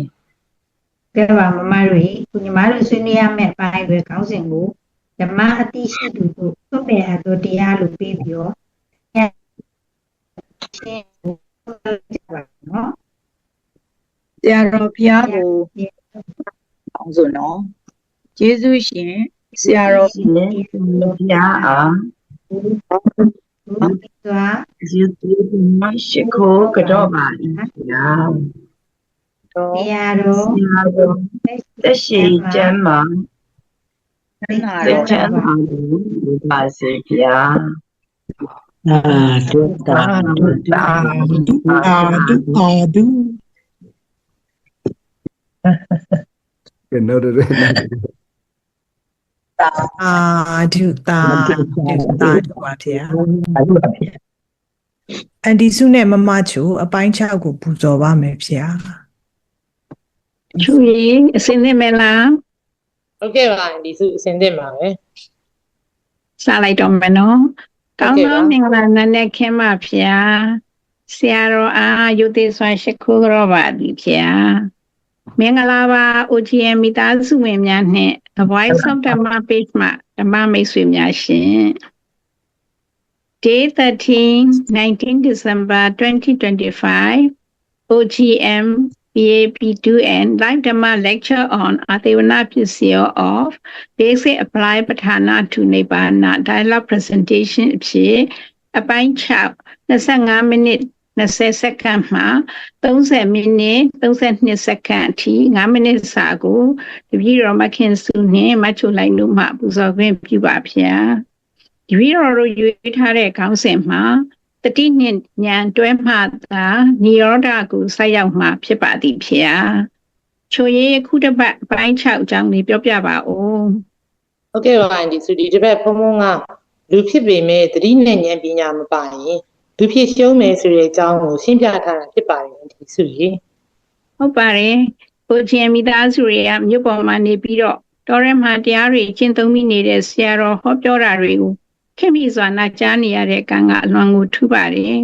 ကဲပါမမတို့ခုညီမတို့ဆွေးနွေးရမယ့်အပိုင်းပဲခေါင်းစဉ်ကိုဓမ္မအတိရှိသူတို့သွတ်ပယ်အပ်သောတရားလို့ပြီးပြီးတော့ရှင်းကြပါနော် ဆရာတော်ဘုရားကိုအောင်ဆိုနော်ကျေးဇူးရှင်ဆရာတော် ရှင်ဘုရားအား ဘုရား ကျေးဇူးမရှိခိုးကြောပါ၏ဗျာ တရားတော် သက်ရှိကျမ်းမှာ သိနာ သက် တော် ချမ်းသာလို့ပါစေဗျာ ဒုတာ ကဲနော်တဲ့ အာဒုတာတို့ပါဗျာအန်ဒီစုနဲ့မမချိုအပိုင်း6ကိုပူဇော်ပါမယ်ဗျာ ချူရင်အစင်းနေမလား ဟုတ်ကဲ့ပါဒီစုအစင်သင့်ပါပဲ စလိုက်တော့မယ်နော်ကောင်းသောမင်္ဂလာနံနက်ခင်းပါဗျာဆရာတော်အားယုတိဆွမ်းရှိခိုးကြောပါသည်ဗျာမင်္ဂလာပါ OGM မိသားစုဝင်များနှင့် The Voice of Dhamma Page မှာဓမ္မမိတ်ဆွေများရှင် Day 13 19 December 2025 OGM BAP2 and Live Dhamma Lecture on Adevana Pisyo of Basic Apply Patana to Nibbana Dialogue Presentation ဖြစ်အပိုင်း6 25မိနစ် 20စက္ကန့်မှ30မိနစ်32စက္ကန့်အထိ9မိနစ်စာကိုတပည့်တော်မခင်စုနှင့်မချိုလိုက်တို့မှပူဇော်ခွင့်ပြုပါဗျာတပည့်တော်တို့ရွေးထားတဲ့ခေါင်းစဉ်မှာတတိနှင့်ဉာဏ်တွဲမှသာနိရောဓကိုဆက်ရောက်မှာဖြစ်ပါသည်ဗျာချိုရေးခုတစ်ပတ်အပိုင်း6အကြောင်းလေးပြောပြပါဦး ဟုတ်ကဲ့ပါအန်ဒီစုဒီတစ်ပတ်ဖုံဖုံကလူဖြစ်ပေမဲ့သတိနဲ့ဉာဏ်ပညာမပါရင်လူဖြစ်ရှုံးမယ်ဆိုတဲ့အကြောင်းကိုရှင်းပြထားတာဖြစ်ပါတယ်အန်ဒီစုရေ ဟုတ်ပါတယ်ကိုချင်းမိသားစုတွေကမြို့ပေါ်မှာနေပြီးတော့တော်ရဲမှာတရားတွေကျင့်သုံးမိနေတဲ့ဆရာတော်ဟောပြောတာတွေကိုခင်မိစွာနာကြားနေရတဲ့ကံကအလွန်ကိုထူးပါတယ်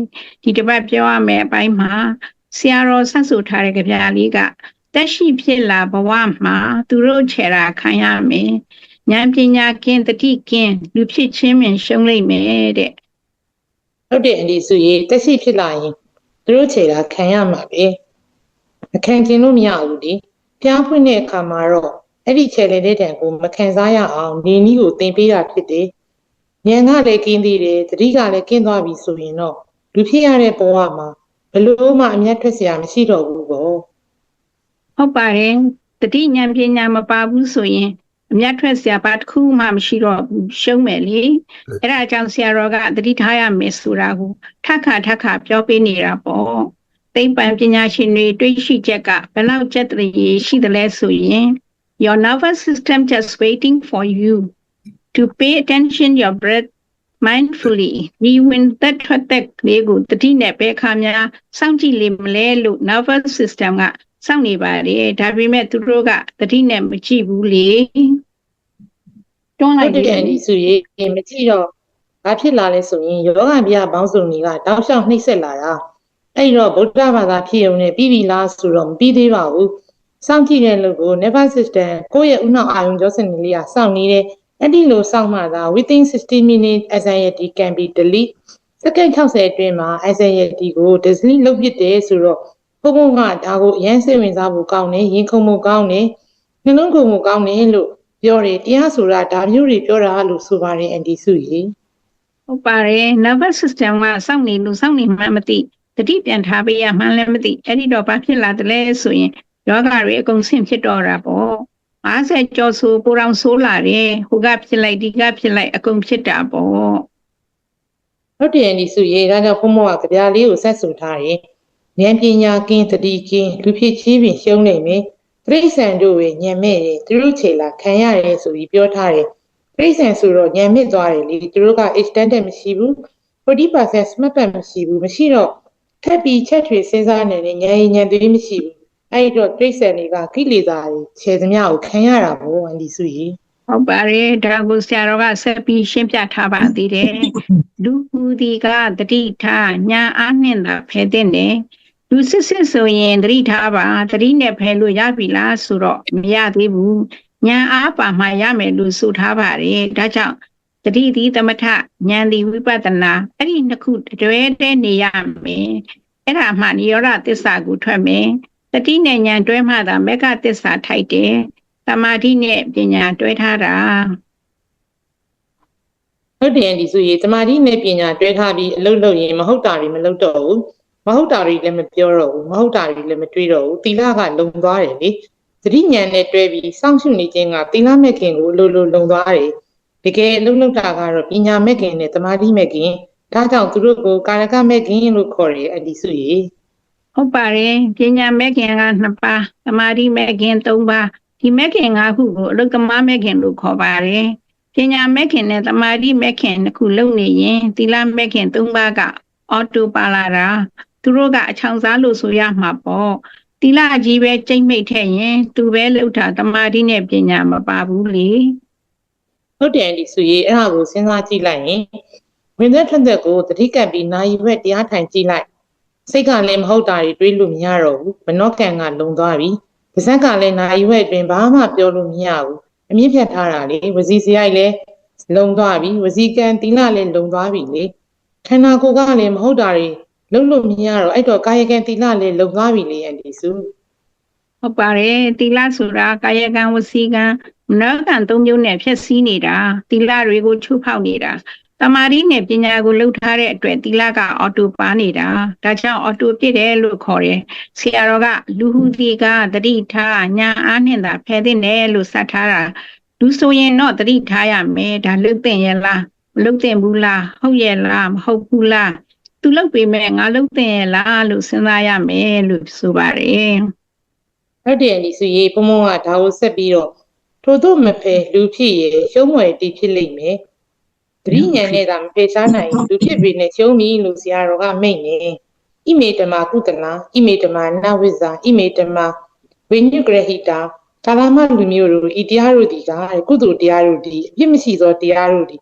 ဒီတစ်ပတ်ပြောရမယ့်အပိုင်းမှာဆရာတော်ဆက်ဆိုထားတဲ့ကြပြလေးကတက်ရှိဖြစ်လာဘဝမှာသူတို့ခြေရာခံရမယ်ဉာဏ်ပညာကင်းတတိကင်းလူဖြစ်ချင်းပင်ရှုံးလိမ့်မယ်တဲ့ ဟုတ်တယ်အန်ဒီစုရေတက်ရှိဖြစ်လာရင်သူတို့ခြေတာခံရမှာပဲမခံကျင်လို့မရဘူးဒီပြားဖွင့်တဲ့အခါမှာတော့အဲ့ဒီခြေလေတဲ့တံကိုမခံစားရအောင်နေနည်းကိုသင်ပေးတာဖြစ်တယ်ဉာဏ်ကလည်းကင်းသေးတယ်တတိကလည်းကင်းသွားပြီဆိုရင်တော့လူဖြစ်ရတဲ့ဘဝမှာဘလို့မှအမျက်ထွက်စရာမရှိတော့ဘူးပေါ့ ဟုတ်ပါတယ်တတိဉာဏ်ပညာမပါဘူးဆိုရင်အမြတ်ထွက်စရာဘာတစ်ခုမှမရှိတော့ဘူးရှုံးမယ်လေအဲ့ဒါကြောင့်ဆရာတော်ကတတိထားရမယ်ဆိုတာကိုထပ်ခါပြောပေးနေတာပေါ့သိပ္ပံပညာရှင်တွေတွေးရှိချက်ကဘယ်လောက်ကျက်တရေရှိသလဲဆိုရင် your nervous system just waiting for you to pay attention your breath mindfully we when that ထွက်တဲ့လေးကိုတတိနဲ့ပဲခါများစောင့်ကြည့်လိမ့်မလဲလို့ nervous system ကစောင့်နေပါတယ်ဒါပေမဲ့သူတို့ကတတိနဲ့မကြည့်ဘူးလေတွန်း ဟု လိုက် တ်တယ်အန်ဒီစုရေမကြည့်တော့ဘာဖြစ်လာလဲဆိုရင်ယောဂဗျာဘောင်းစုံတွေကတောက်လျှောက်နှိမ့်ဆက်လာတာအဲ့တော့ဗုဒ္ဓဘာသာဖြစ်ုံနဲ့ပြီးပြီလားဆိုတော့မပြီးသေးပါဘူးစောင့်ကြည့်တဲ့လူကို nervous system ကိုယ့်ရဲ့ဥနောက်အာရုံကြောစနစ်လေးကစောင့်နေတယ်အဲ့ဒီလိုစောင့်မှသာ within 60 minutes anxiety can be delete စက္ကန့်60အတွင်းမှာ anxiety ကို delete လုပ်ပစ်တယ်ဆိုတော့ဘုံဘုံကဒါကိုအရင်စိတ်ဝင်စားဖို့ကောင်းတယ်ရင်ခုန်ဖို့ကောင်းတယ်နှလုံးခုန်ဖို့ကောင်းတယ်လို့ပြောတယ်တရားဆိုတာဒါမျိုးတွေပြောတာလို့ဆိုပါတယ်အန်ဒီစုရေ ဟုတ်ပါတယ် nervous system ကစောင့်နေလို့စောင့်နေမှမသိတတိပြန်ထားပေးရမှန်းလည်းမသိအဲ့ဒီတော့ဘာဖြစ်လာတယ်လဲဆိုရင်ယောဂတွေအကုန်ဆင့်ဖြစ်တော့တာပေါ့50ကျော်ဆိုပိုတောင်ဆိုးလာတယ်ဟိုကဖြစ်လိုက်ဒီကဖြစ်လိုက်အကုန်ဖြစ်တာပေါ့ ဟုတ်တယ်အန်ဒီစုရေဒါကြောင့်ဘုံမောကကြပြလေးကိုဆက်ဆိုထားတယ်ဉာဏ်ပညာကင်းတတိကင်းလူဖြစ်ချင်းပင်ရှုံးနေမယ်တိရစ္ဆာန်တို့ရဲ့ဉာဏ်မဲ့တယ်သူတို့ခြေလာခံရတယ်ဆိုပြီးပြောထားတယ်တိရစ္ဆာန်ဆိုတော့ဉာဏ်မဲ့သွားတယ်လေသူတို့က extended မရှိဘူး 40% smart မရှိဘူးမရှိတော့ထပ်ပြီးချက်ထွေစဉ်းစားနေတဲ့ဉာဏ်ရည်ဉာဏ်သွေးမရှိဘူးအဲ့တော့တိရစ္ဆာန်တွေကကိလေသာတွေခြေသမျှကိုခံရတာပေါ့အန်ဒီစုရေ ဟုတ်ပါတယ်ဒါကိုဆရာတော်ကဆက်ပြီးရှင်းပြထားပါသေးတယ်လူဟူဒီကတတိထားညာအားနှင့်သာဖယ်တဲ့တယ်လူစစ်ဆိုရင်တတိထားပါတတိနဲ့ဖယ်လို့ရပြီလားဆိုတော့မရသေးဘူးညာအားပါမှရမယ်လို့ဆိုထားပါတယ်ဒါကြောင့်တတိဒီသမထဉာဏ်ဒီဝိပဿနာအဲ့ဒီနှစ်ခုတွဲတဲ့နေရမယ်အဲ့ဒါမှနိရောဓသစ္စာကိုထွက်မယ်တတိနဲ့ဉာဏ်တွဲမှသာမေဃသစ္စာထိုက်တယ်သမာဓိနဲ့ပညာတွဲထားတာ ဟုတ်တယ်အန်ဒီစုရေတမာတိနဲ့ပညာတွဲထားပြီးအလုပ်လုပ်ရင်မဟုတ်တာတွေမလုပ်တော့ဘူးမဟုတ်တာတွေလည်းမပြောတော့ဘူးမဟုတ်တာတွေလည်းမတွေးတော့ဘူးသီလကလုံသွားတယ်လေသတိဉာဏ်နဲ့တွဲပြီးစောင့်ရှုနေခြင်းကသီလမဲ့ခင်ကိုလုံသွားတယ်တကယ်အလုပ်လုပ်တာကတော့ပညာမဲ့ခင်နဲ့တမာတိမဲ့ခင်ဒါကြောင့်သူတို့ကိုကာရကမဲ့ခင်လို့ခေါ်တယ်အန်ဒီစုရေ ဟုတ်ပါတယ်ပညာမဲ့ခင်က2ပါးသမာဓိမဲ့ခင်3ပါးဒီမဲ့ခင်5ခုကိုအလုတ္တမမဲ့ခင်လို့ခေါ်ပါတယ်ပညာမဲ့ခင်နဲ့သမာဓိမဲ့ခင်2ခုလုံးနေရင်သီလမဲ့ခင်3ပါးကအော်တိုပါလာတာသူတို့ကအချောင်စားလို့ဆိုရမှာပေါ့သီလကြီးပဲကျိမ့်မိတ်ထက်ရင်သူပဲလှုပ်တာသမာဓိနဲ့ပညာမပါဘူးလေ ဟုတ်တယ်အန်ဒီစုရေအဲ့ဒါကိုစဉ်းစားကြည့်လိုက်ရင်ဝင်သက်ထွက်သက်ကိုသတိကပ်ပြီးနာယီဘက်တရားထိုင်ကြည့်လိုက်စိတ်ကလည်းမဟုတ်တာတွေတွေးလို့မရတော့ဘူးမနောကံကလုံသွားပြီပါဇက်ကလည်းနာယီဘက်အတွင်းဘာမှပြောလို့မရဘူးအမြင့်ဖြတ်ထားတာလေဝစီစရိုက်လည်းလုံသွားပြီဝစီကံသီလလည်းလုံသွားပြီလေခန္ဓာကိုယ်ကလည်းမဟုတ်တာတွေလုံလို့မရတော့အဲ့တော့ကာယကံသီလလည်းလုံသွားပြီလေအန်ဒီစု ဟုတ်ပါတယ်သီလဆိုတာကာယကံဝစီကံမနောကံ3မျိုးနဲ့ဖြည့်ဆည်းနေတာသီလတွေကိုချိုးဖောက်နေတာ တမာရီနဲ့ပညာကိုလှုပ်ထားတဲ့အတွက်သီလကအော်တိုပါနေတာဒါကြောင့်အော်တိုပြည့်တယ်လို့ခေါ်တယ်ဆရာတော်ကလူဟုဒီကသတိထားညာအားနဲ့သာဖယ်တဲ့နယ်လို့စတ်ထားတာလူဆိုရင်တော့သတိထားရမယ်ဒါလှုပ်တဲ့ရဲ့လားမလှုပ်တဲ့ဘူးလားဟုတ်ရဲ့လားမဟုတ်ဘူးလားသူလှုပ်ပေမဲ့ငါလှုပ်တဲ့ရဲ့လားလို့စဉ်းစားရမယ်လို့ဆိုပါတယ် ဟုတ်တယ်ဒီဆိုရေဘုံဘုံကဒါကိုဆက်ပြီးတော့ထို့သောမဖယ်လူဖြစ်ရရှုံးမွယ်တည်ဖြစ်လိမ့်မယ်တတိညာနဲ့သာမဖယ်ရှားနိုင်လူဖြစ်ပေနဲ့ရှုံးပြီလို့ဆရာတော်ကမိန့်နေဣမေတမကုသနာဣမေတမနဝိဇာဣမေတမဝိညုဂရဟိတာကာလမလူမျိုးတို့ဤတရားတို့ဒီကကုသိုလ်တရားတို့ဒီအပြစ်မရှိသောတရားတို့ဒီ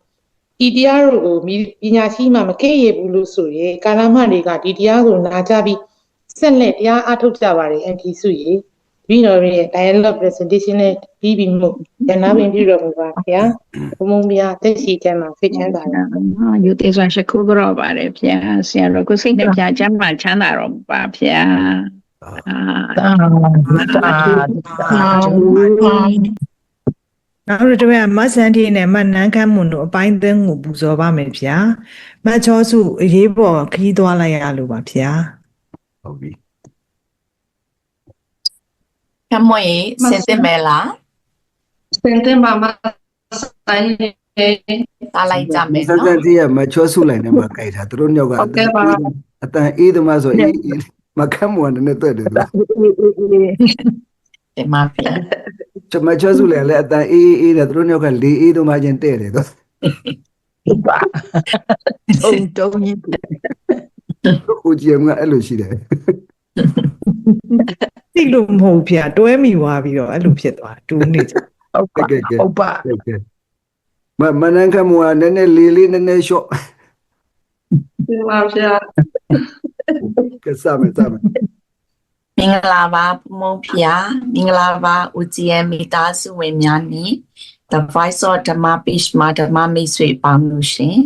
ဤတရားတို့ကိုပညာရှိမှမကဲ့ရဲ့ဘူးလို့ဆိုရင်ကာလမတွေကဒီတရားကိုနာကြပြီးဆက်လက်တရားအားထုတ်ကြပါတယ်အန်တီစုရေပြီးတော့ရဲ့ dialogue presentation နဲ့ပြီးပြီးမှုညနာပင်ပြုတော်မူပါဗျာဘုံဘုံဗျာတက်ရှိချမ်းမှာဖိတ်ချမ်းသာတာ ယူသေးစွာရှိခိုးကြောပါတယ်ဗျာဆရာတော်ကိုစိတ်နဲ့ပြချမ်းမှချမ်းသာတော့ပါဗျာနောက်တော့မဆန်တီနဲ့မနန်းခမ်းမွန်တို့အပိုင်းသင်းကိုပူဇော်ပါမယ်ဗျာမချောစုအရေးပေါ်ခီးသွားလိုက်ရလို့ပါဗျာ ဟုတ်ပြီ ခမွေစင်တင်မဲလား စင်တင်ပါမဆိုင် တားလိုက်ကြမယ် စက် နော် စက်ကြီးကမချောစုလိုက်နေမှာကြိုက်တာသူတို့ညောက်ကအတန်အေးသမားဆိုအေးမခမ်းမွန်နဲ့တွေ့တယ်သူ ဒီမှာပြ ချမချောစုလိုက်လည်းအတန်အေးအေးတယ်သူတို့ညောက်ကလေအေးသမားချင်းတဲ့တယ်သူ တုံညင်း ကိုကြီးကအဲ့လိုရှိတယ် သိလို့မဟုတ်ဗျာတွဲမိသွားပြီးတော့အဲ့လိုဖြစ်သွားတူနေကြ ဟုတ်ပါမနန်းခမွာနည်းနည်းလေးလေးနည်းနည်းရှော့ ဒီမှာဗျာ ကစားမယ်စားမယ် မင်္ဂလာပါမုံဖျာမင်္ဂလာပါဦးကြီးရဲ့မိသားစုဝင်များနီ The Voice of Dhamma Page မှာဓမ္မမိတ်ဆွေပေါင်းလို့ရှင်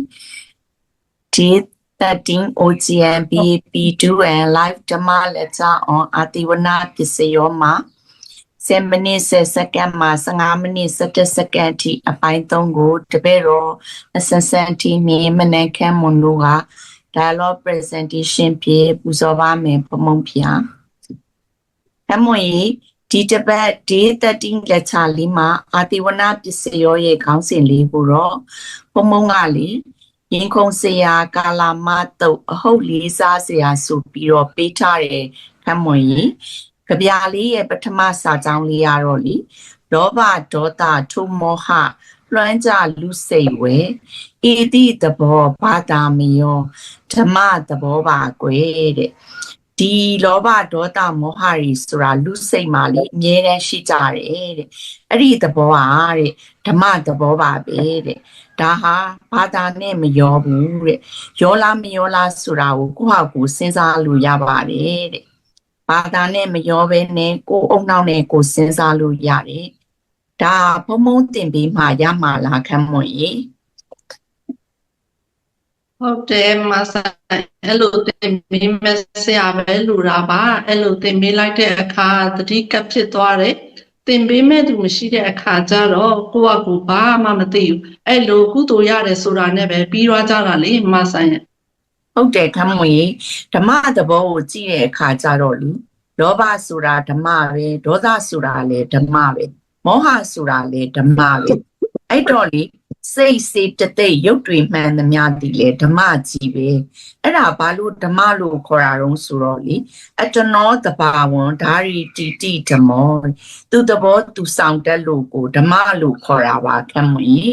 ဒီ13 OGM BAP2 and live Dhamma lecture on Atiwana Pisayo 10 minutes 10 second မှာ15 minutes 17 second အထိအပိုင်း3ကိုတပည့်တော်အစစအထိနေမနက်ခမ်းမွန်တို့က dialogue presentation ပြေပူဇော်ပါမယ်ဘုံဘုံဖျာအမွေဒီတပတ် day 13 lecture လေးမှာအာတိဝနာပစ္စယောရဲ့ခေါင်းစဉ်လေးကိုတော့ဘုံဘုံကလေရင်ခုန်စရာကာလာမတုတ်အဟုတ်လေးစားစရာဆိုပြီးတော့ပေးထားတယ်အမွေကဗျာလေးရဲ့ပထမစာကြောင်းလေးရတော့လေလောဘဒေါသထုံမောဟလွှမ်းကြလူစိတ်ဝဲဧတိတဘောဘာတာမယောဓမ္မတဘောပါကွယ်တဲ့ဒီလောဘဒေါသမောဟတွေဆိုတာလူစိတ်မှာလေအမြဲတမ်းရှိကြတယ်တဲ့အဲ့ဒီတဘောဟာတဲ့ဓမ္မတဘောပါပဲတဲ့ဒါဟာဘာသာနဲ့မရောဘူးတဲ့ရောလားမရောလားဆိုတာကိုကိုယ့်ဟာကိုယ်စဉ်းစားလို့ရပါတယ်တဲ့ဘာသာနဲ့မရောဘဲနဲ့ကိုယ်အုံနောက်နဲ့ကိုယ်စဉ်းစားလို့ရတယ်ဒါဘုံဘုံတင်ပြီးမှရမှာလားခမ်းမွန်ရေ ဟုတ်တယ်မဆိုင်အဲ့လိုတင်ပေးမယ်ဆရာပဲလူတာပါအဲ့လိုတင်ပေးလိုက်တဲ့အခါတတိကပ်ဖြစ်သွားတယ်တင်ပေးမဲ့သူမရှိတဲ့အခါကျတော့ကိုယ့်အကူဘာမှမသိဘူးအဲ့လိုကုသိုလ်ရတယ်ဆိုတာနဲ့ပဲပြီးသွားကြတာလေမဆိုင် ဟုတ်တယ်ခမ်းမွန်ရေဓမ္မသဘောကိုကြည့်တဲ့အခါကျတော့လူလောဘဆိုတာဓမ္မပဲဒေါသဆိုတာလည်းဓမ္မပဲမောဟဆိုတာလည်းဓမ္မပဲအဲ့တော့လေစိတ်စေတသိက်ရုပ်တွေမှန်သမျှတည်လေဓမ္မကြီးပဲအဲ့ဒါဘာလို့ဓမ္မလို့ခေါ်တာတုံးဆိုတော့လေအတနောတဘာဝံဓာရီတိတိဓမ္မောသူသဘောသူဆောင်တက်လို့ကိုဓမ္မလို့ခေါ်တာပါခမ်းမွန်ရေ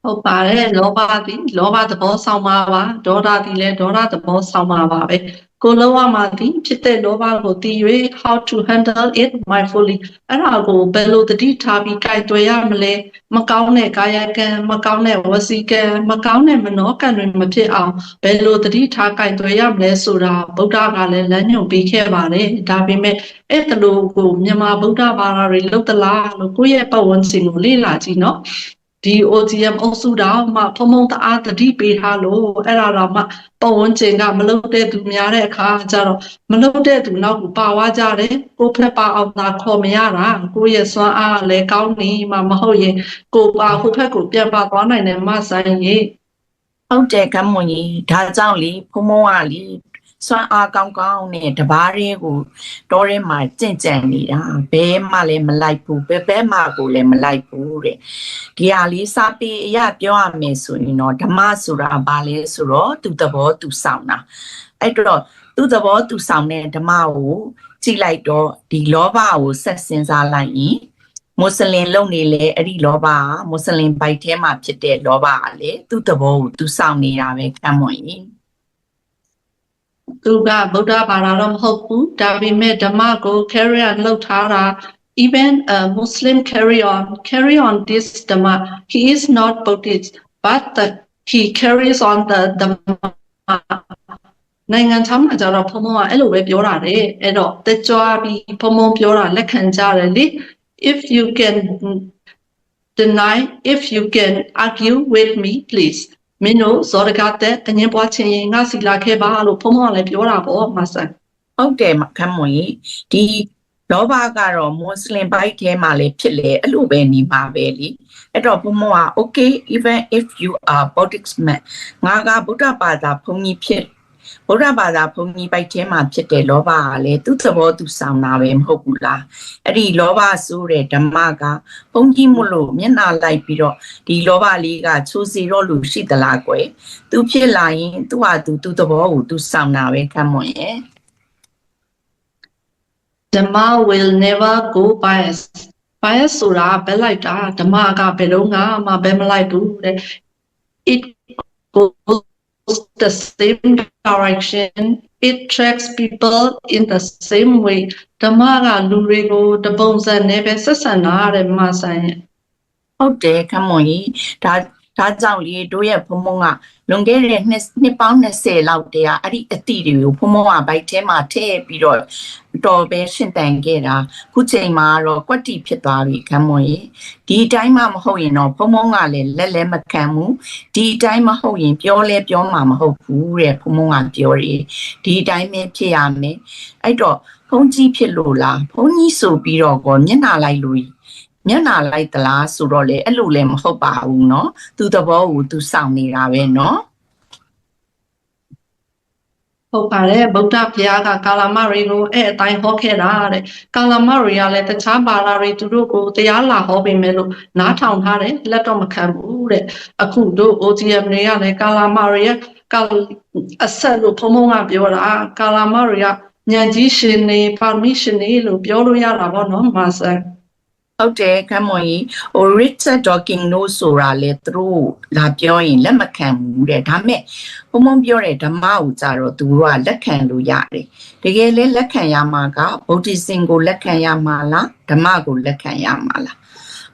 ဟုတ်ပါတယ်လောဘသည်လောဘသဘောဆောင်ပါပါဒေါသသည်လည်းဒေါသသဘောဆောင်ပါပါပဲကိုလောဘမှာသည်ဖြစ်တဲ့လောဘကိုသိ၍ how to handle it mindfully အဲ့ဒါကိုဘယ်လိုသတိထားပြီးကြိုက်တွေ့ရမလဲမကောင်းတဲ့ကာယကံမကောင်းတဲ့ဝစီကံမကောင်းတဲ့မနောကံတွေမဖြစ်အောင်ဘယ်လိုသတိထားကြိုက်တွေ့ရမလဲဆိုတာဗုဒ္ဓကလည်းလမ်းညွှန်ပေးခဲ့ပါတယ်ဒါပေမဲ့အဲ့တလူကိုမြန်မာဗုဒ္ဓဘာသာတွေလုတ်တလားလို့ကိုယ့်ရဲ့ပတ်ဝန်းကျင်ကိုလေ့လာကြည့်နော် ဒီ OGM အုပ်စုတောင်မှဖုံဖုံတအားတတိပေးထားလို့အဲ့ဒါတော့မှပတ်ဝန်းကျင်ကမလုပ်တဲ့သူများတဲ့အခါကျတော့မလုပ်တဲ့သူနောက်ကိုပါဝါကြတယ်ကိုဖက်ပါအောင်သာခေါ်မရတာကိုရဲ့စွမ်းအားလည်းကောင်းနေမှမဟုတ်ရင်ကိုပါဟိုဖက်ကိုပြန်ပါသွားနိုင်တယ်မဆိုင်ရေ ဟုတ်တယ်ကမ္မွန်ကြီးဒါကြောင့်လေဖုံဖုံကလေစွမ်းအားကောင်းကောင်းနဲ့တပားတွေကိုတော်ရဲမှာကြင့်ကြံနေတာဘဲမှလည်းမလိုက်ဘူးဘဲမှကိုလည်းမလိုက်ဘူးတဲ့ဒီဟာလေးစာပေအရပြောရမယ်ဆိုရင်တော့ဓမ္မဆိုတာဘာလဲဆိုတော့သူသဘောသူဆောင်တာအဲ့တော့သူသဘောသူဆောင်တဲ့ဓမ္မကိုကြည့်လိုက်တော့ဒီလောဘကိုဆက်စဉ်းစားလိုက်ရင်မွတ်စလင်လုံနေလေအဲ့ဒီလောဘကမွတ်စလင်ဘိုက်ထဲမှာဖြစ်တဲ့လောဘကလေသူသဘောကိုသူဆောင်နေတာပဲကမ္မွန်ကြီးသူကဗုဒ္ဓဘာသာတော့မဟုတ်ဘူးဒါပေမဲ့ဓမ္မကို carry on လုပ်ထားတာ even a Muslim carry on this Dhamma he is not Buddhist but he carries on the Dhamma နိုင်ငံခြားမှာကျတော့ဖုံဖုံကအဲ့လိုပဲပြောတာတဲ့အဲ့တော့တကြွပြီးဖုံဖုံပြောတာလက်ခံကြတယ်လေ if you can deny if you can argue with me please မင်းတို့ဇော်ရကတဲ့အငင်းပွားခြင်းရင်ငါစီလာခဲ့ပါလို့ဖုံဖုံကလည်းပြောတာပေါ့မဆန်ဟုတ်တယ်ခမ်းမွန်ကြီးဒီလောဘကတော့မွတ်စလင်ဘိုက်ထဲမှာလည်းဖြစ်လေအဲ့လိုပဲနေမှာပဲလीအဲ့တော့ဖုံဖုံက okay even if you are Buddhist man ငါကဗုဒ္ဓဘာသာဘုန်းကြီးဖြစ်ဗုဒ္ဓဘာသာဘုန်းကြီးဘိုက်ထဲမှာဖြစ်တဲ့လောဘကလည်းသူ့သဘောသူဆောင်တာပဲမဟုတ်ဘူးလားအဲ့ဒီလောဘဆိုတဲ့ဓမ္မကဘုန်းကြီးမလို့မျက်နှာလိုက်ပြီးတော့ဒီလောဘလေးကချိုးစီတော့လို့ရှိသလားကွယ်သူဖြစ်လာရင်သူ့ဟာသူသဘောကိုသူဆောင်တာပဲခမ်းမွန်ရဲ့ Dhamma will never go bias bias ဆိုတာဘယ်လိုက်တာဓမ္မကဘယ်တော့မှဘယ်မလိုက်ဘူးတဲ့ it goes the same direction it tracks people in the same way ဓမ္မကလူတွေကိုတပုံစံနဲ့ပဲဆက်ဆံတာတဲ့မဆိုင်ရဲ့ဟုတ်တယ်ခမ်းမွန်ကြီးဒါကြောင့်လေတို့ရဲ့ဖုံဖုံကလွန်ခဲ့တဲ့နှစ်ပေါင်း20လောက်တည်းအဲ့ဒီအတိတွေကိုဖုံဖုံကဘိုက်ထဲမှာထည့်ပြီးတော့တော်ပဲရှင်းတန်ခဲ့တာခုချိန်မှာတော့ကွက်တီဖြစ်သွားပြီခမ်းမွန်ကြီးဒီအတိုင်းမှမဟုတ်ရင်တော့ဖုံဖုံကလည်းလက်မခံဘူးဒီအတိုင်းမဟုတ်ရင်ပြောမှာမဟုတ်ဘူးတဲ့ဖုံဖုံကပြောတယ်ဒီအတိုင်းပဲဖြစ်ရမယ်အဲ့တော့ဖုံကြီးဖြစ်လို့လားဖုံကြီးဆိုပြီးတော့ကောမျက်နှာလိုက်လို့မျက်နှာလိုက်သလားဆိုတော့လေအဲ့လိုလည်းမဟုတ်ပါဘူးเนาะသူသဘောကိုသူစောင့်နေတာပဲเนาะဟုတ်ပါတယ်ဗုဒ္ဓဘုရားကကာလမတွေကိုအဲ့အတိုင်းဟောခဲ့တာတဲ့ကာလမတွေကလည်းတခြားဘာသာတွေသူတို့ကိုတရားလာဟောပေးမယ်လို့နားထောင်ထားတယ်လက်တော့မခံဘူးတဲ့အခုတို့ OGM တွေကလည်းကာလမတွေရဲ့အဆက်လို့ဖုံဖုံကပြောတာကာလမတွေကဉာဏ်ကြီးရှင်နေပါမီရှင်နေလို့ပြောလို့ရတာပေါ့နော်မာဆန်ဟုတ်တယ်ခမ်းမွန်ကြီးRichard Dawkins တို့ဆိုတာလေသူတို့လာပြောရင်လက်မခံဘူးတဲ့ဒါမဲ့ဘုံဘုံပြောတဲ့ဓမ္မကိုကြတော့သူတို့ကလက်ခံလို့ရတယ်တကယ်လဲလက်ခံရမှာကဗုဒ္ဓဆင်ကိုလက်ခံရမှာလားဓမ္မကိုလက်ခံရမှာလား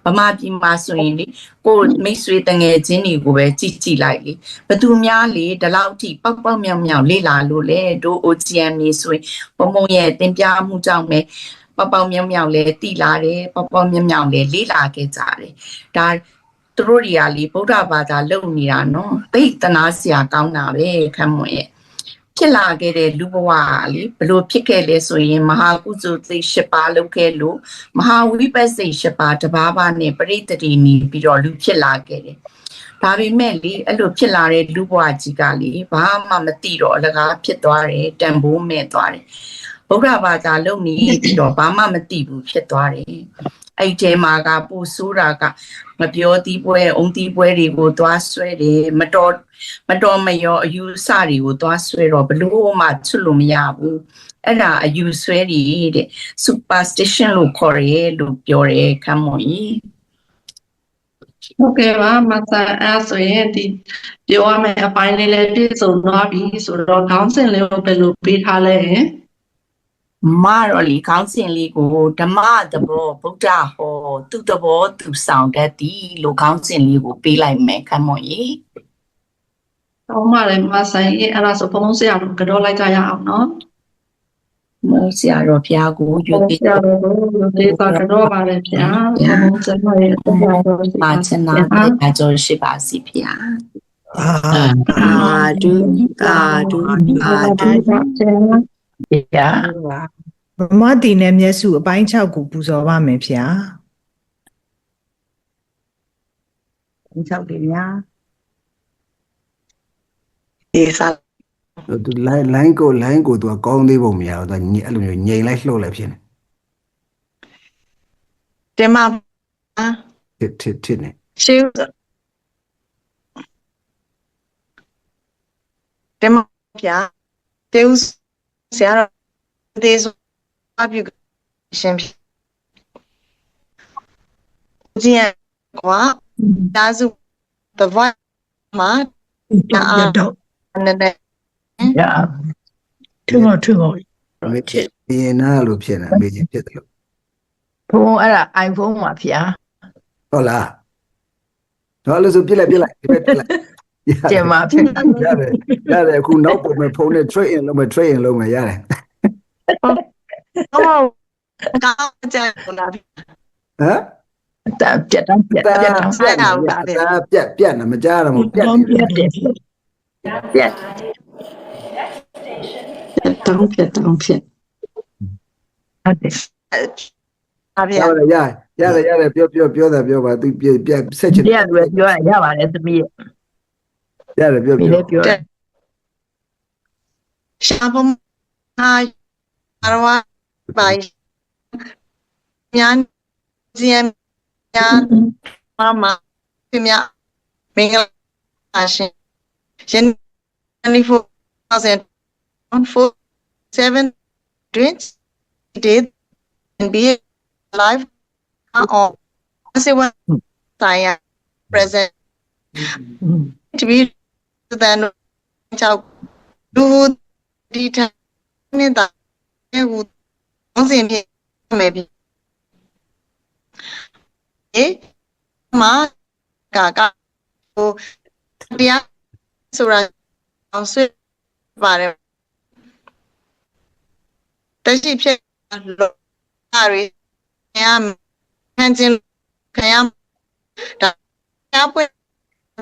ဗမာပြည်မှာဆိုရင်လေကိုမိတ်ဆွေတငယ်ချင်းတွေကိုပဲကြည့်လိုက်လေဘသူများလေဒီလောက်ထိပေါက်မြောက်လေ့လာလို့လေတို့ OGM နေဆိုရင်ဘုံဘုံရဲ့တင်ပြမှုကြောင့်ပဲပေါက်မြောက်လဲတိလာတယ်ပေါက်မြောက်လဲလေးလာခဲ့ကြတယ်ဒါသူတို့တွေကလေဗုဒ္ဓဘာသာလုံနေတာနော်သိတနာစရာကောင်းတာပဲခမ်းမွန်ရဲ့ဖြစ်လာခဲ့တဲ့လူဘဝလေဘလို့ဖြစ်ခဲ့လဲဆိုရင်မဟာကုသိုလ်စိတ်၈ပါးလုပ်ခဲ့လို့မဟာဝိပဿနာ၈ပါးတပါးပါးနဲ့ပရိတ္တိနေပြီးတော့လူဖြစ်လာခဲ့တယ်ဒါပေမဲ့လေအဲ့လိုဖြစ်လာတဲ့လူဘဝကြီးကလေဘာမှမသိတော့အလကားဖြစ်သွားတယ်တန်ဖိုးမဲ့သွားတယ်ဗုဒ္ဓဘာသာလုံနေပြီးတော့ဘာမှမသိဘူးဖြစ်သွားတယ်အဲ့ဒီမှာကပို့ဆိုးတာကမပြောသီးပွဲအုံသီးပွဲတွေကိုသွားဆွဲတယ်မတော်မရောအယူအဆတွေကိုသွားဆွဲတော့ဘလို့မှချွတ်လို့မရဘူးအဲ့ဒါအယူဆွဲတွေတဲ့ superstition လို့ခေါ်ရဲလို့ပြောတယ်ခမ်းမွန်ကြီးဟုတ်ကဲ့ပါမဆန်အဲ့ဆိုရင်ဒီပြောရမယ့်အပိုင်းလေးလည်းပြည့်စုံသွားပြီဆိုတော့ခေါင်းစဉ်လေးကိုဘယ်လိုပေးထားလဲမတော်လီခေါင်းစဉ်လေးကိုဓမ္မသဘောဗုဒ္ဓဟောသူသဘောသူဆောင်တတ်သည်လို့ခေါင်းစဉ်လေးကိုပေးလိုက်မယ်ခမ်းမွန်ကြီးဟုတ်ပါတယ်မဆိုင်အဲ့ဒါဆိုဖုန်းဆရာတို့ကတော့လိုက်ကြရအောင်နော် မောဆရာတော်ဘုရားကိုယူပြီး ဆရာတော်ကိုဒေသတော်ပါတယ်ဗျာဘုံကျမရဲ့တရားတော်ရှိ ပါချနာတရားကျော်ရှိပါစီဘုရား အာဒု အာဒုအာဒု ဗျာ ဗမာတီနဲ့မျက်စုအပိုင်း6ကိုပူဇော်ပါမယ်ဗျာ 6တယ်များ ဒီစား သူ line ကိုသူကကောင်းသေးပုံမရဘူးသူကအဲ့လိုမျိုးငြိမ်လိုက်လှုပ်လိုက်ဖြစ်နေ တင်မ ထစ်နေ ရှင်းတင်မဗျာတေဦးဆရာတော်ဒေဇအပြုရှင်ကြည့်ရကွာဒါစုတဝတ်မှာအာတော့နဲ့ ရထွန်းထွန်း ဘယ်နာလို့ဖြစ်နေအမေကြီးဖြစ်တယ်လို့ ဘုံအဲ့ဒါ iPhone မှာဖျား ဟုတ်လားတော့လို့ဆိုပြစ်လိုက်ဒီဘက်ပြစ်လိုက် ကျင်မှာဖြစ် ရတယ်အခုနောက်ပုံမဲ့ဖုန်းနဲ့ trade in လုပ်မယ် trade in လုပ်မယ်ရတယ် ဟုတ်ကောင်းကြလား ဟမ် ပြတ်တော့ပြတ်တော့ ပြတ်နေမကြားရမို့ပြတ် တော့ပြတ်တယ်ပြတ် တောင်းဖြစ်ဟုတ်တယ် အဗျာ ရတယ်ပြောတာပြောပါသူပြတ်ဆက်ချင် ပြတ်တယ်ပြောရပါတယ်သမီး ရတယ်ပြော ဒီလည်းပြော ရှာပုံဟာအရဝပိုင်ညာဇီယညာမပြမြမင်္ဂလာရှင်ရှင်24,7 drinks did and be alive on everyone time present to be then chào du đi theo nên ta nghe vụ không gì thì mẹ bị ấy mà cả cô đi á sau đó ông suy và rồi tới khi phía lộ ra rồi em hành trình em đã áp với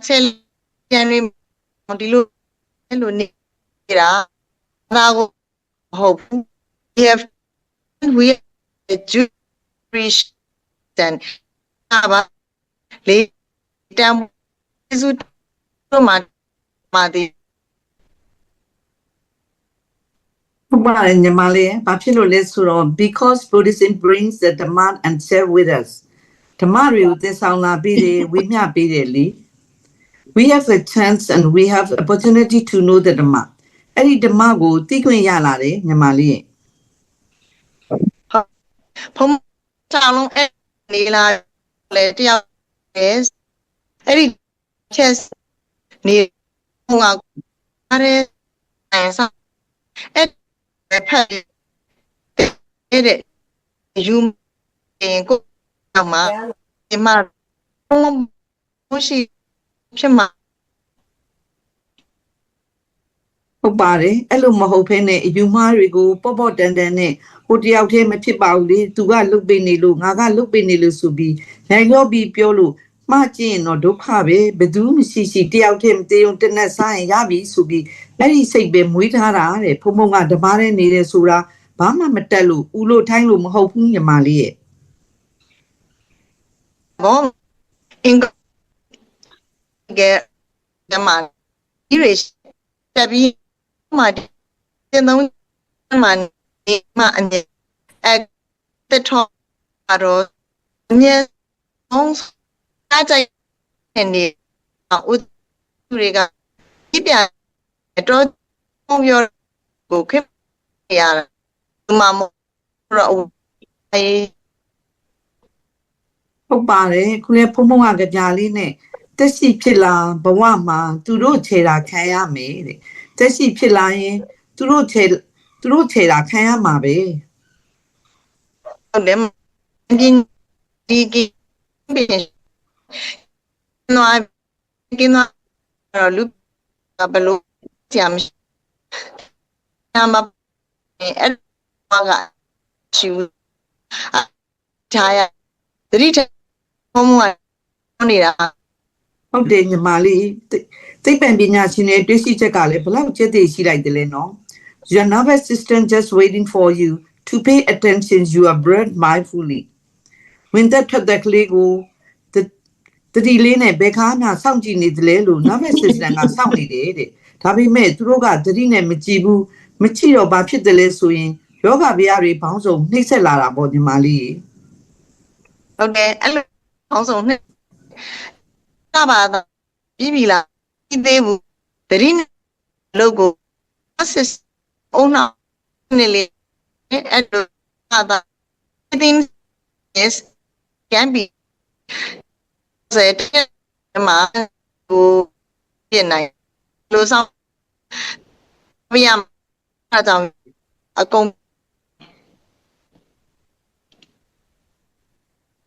xe January một đi luôn luôn nè ra go hope we Jewish then aba le tam isu ma di ဟုတ်ပါတယ်ညီမလေးဘာဖြစ်လို့လဲဆိုတော့ because Buddhism brings the Dhamma and share with us ဓမ္မတွေကိုသင်ဆောင်လာပြီးတယ်ဝေမျှပေးတယ်လေ we have a chance and we have opportunity to know the Dhamma အဲ့ဒီဓမ္မကိုသိခွင့်ရလာတယ်ညီမလေး ผมชาวลงนี่ล่ะเลยတယောက်အဲ့ဒီချက်နေဟိုကအားရအဲ့စားအဲ့ဖက်အဲ့တဲ့ယူရင်ကိုအမဒီမှာမရှိဖြစ်မှာ ဟုတ်ပါတယ်အဲ့လိုမဟုတ်ဘဲနဲ့အယူမှားတွေကိုပေါ့ပေါ့တန်တန်နဲ့ဟိုတယောက်တည်းမဖြစ်ပါဘူးလေသူကလုတ်ပိနေလို့ငါကလုတ်ပိနေလို့ဆိုပြီးနိုင်တော့ပြီးပြောလို့မှားကျင်တော့ဒုက္ခပဲဘယ်သူမှရှိတယောက်တည်းမသေးုံတနက်စားရင်ရပြီဆိုပြီးအဲ့ဒီစိတ်ပဲမွေးထားတာတဲ့ဖုံဖုံကဓမ္မနဲ့နေတယ်ဆိုတာဘာမှမတက်လို့ဦးလို့ထိုင်းလို့မဟုတ်ဘူးညီမလေးရဲ့ bon inga ge dama irish tabi ma tin dong ma ni ma anye at the top aro nye ong sa chai ni u ri ga ki pya to ong yo ko khip ya ma mo ro ai ဟုတ်ပါတယ်ခုလေဖုံဖုံကကြာလေးနဲ့တက်ရှိဖြစ်လာဘဝမှာသူတို့ခြေတာခံရမယ်တဲ့တက်ရှိဖြစ်လာရင်သူတို့ခြေတာခံရမှာပဲ ဟုတ်တယ်ဒီကင်းနော်ကင်းနော်လူဘလို့ကြမ်းနမအဲ့ ရှိဘူးထားရတတိထဘုံကနေတာ ဟုတ်တယ်ညီမလေးသိပ္ပံပညာရှင်တွေတွေ့ရှိချက်ကလည်းဘယ်လောက်ကျက်သိရှိလိုက်တယ်လဲနော် Your nervous system just waiting for you to pay attention you are breath mindfully ဝင်သက်ထွက်သက်ကလေးကိုတတိလေးနဲ့ဘယ်ခါမှစောင့်ကြည့်နေတယ်လေလို့ nervous system ကစောင့်နေတယ်တဲ့ဒါပေမဲ့သူတို့ကတတိနဲ့မကြည့်ဘူးမကြည့်တော့ဘာဖြစ်တယ်လဲဆိုရင်ယောဂဗျာတွေဘောင်းစုံနှိမ့်ဆက်လာတာပေါ့ညီမလေး ဟုတ်တယ်အဲ့လိုဘောင်းစုံနှစ်ကပါတော့ပြီးပြီလားပြီးသေးဘူးတတိနဲ့လို့ကို assist အောင်နာနေလေအဲ့လိုသာ within yes can be said မှာကိုပြင်နိုင်လို့ဆောင်ပြရမှာကြောင့်အကုန်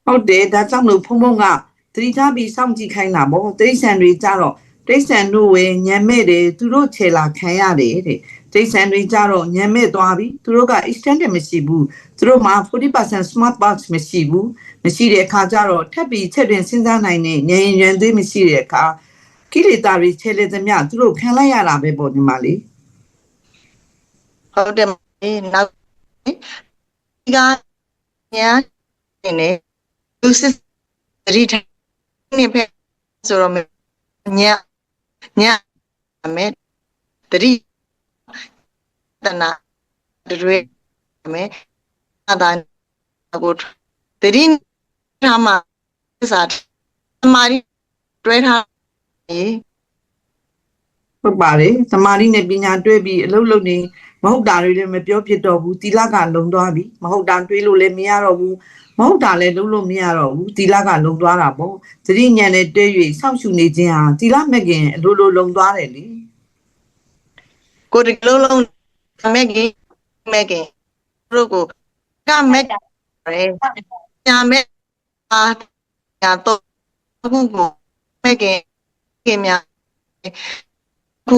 ဟုတ်တယ်ဒါကြောင့်လို့ဖုံဖုံကသတိထားပြီးစောင့်ကြည့်ခိုင်းတာပေါ့တိရစ္ဆာန်တွေကြတော့တိရစ္ဆာန်တို့ဝယ်ညံမဲ့တယ်သူတို့ခြေလာခံရတယ်တဲ့တိရစ္ဆာန်တွေကြတော့ညံမဲ့သွားပြီသူတို့က extended မရှိဘူးသူတို့မှာ 40% smart box မရှိဘူးမရှိတဲ့အခါကျတော့ထပ်ပြီးချက်တွင်စဉ်းစားနိုင်တဲ့ဉာဏ်ရည်သွေးမရှိတဲ့အခါကိလေသာတွေခြေလေသမျှသူတို့ခံလိုက်ရတာပဲပေါ့ညီမလေး ဟုတ်တယ်နောက်ဒီကညာနေလူစစ်ရီထိုင်နေဖက်ဆိုတော့ညာမဲတတိတနာတွေမဲအတန်ကိုတတိနာမစားအမာရီတွဲထားရေ ဟုတ်ပါတယ်သမာဓိနဲ့ပညာတွဲပြီးအလုပ်လုပ်နေမဟုတ်တာတွေလည်းမပြောဖြစ်တော့ဘူးသီလကလုံသွားပြီမဟုတ်တာတွေးလို့လည်းမရတော့ဘူးမဟုတ်တာလည်းလုပ်လို့မရတော့ဘူးသီလကလုံသွားတာပေါ့သတိဉာဏ်နဲ့တွဲ၍စောင့်ရှုနေခြင်းဟာသီလမဲ့ခင်အလိုလိုလုံသွားတယ်လေ ကိုဒီလုံးလုံးမဲ့ခင်တို့ကိုကမဲ့ရဲညာမဲ့အားညာတော့ခုကိုမဲ့ခင်များခု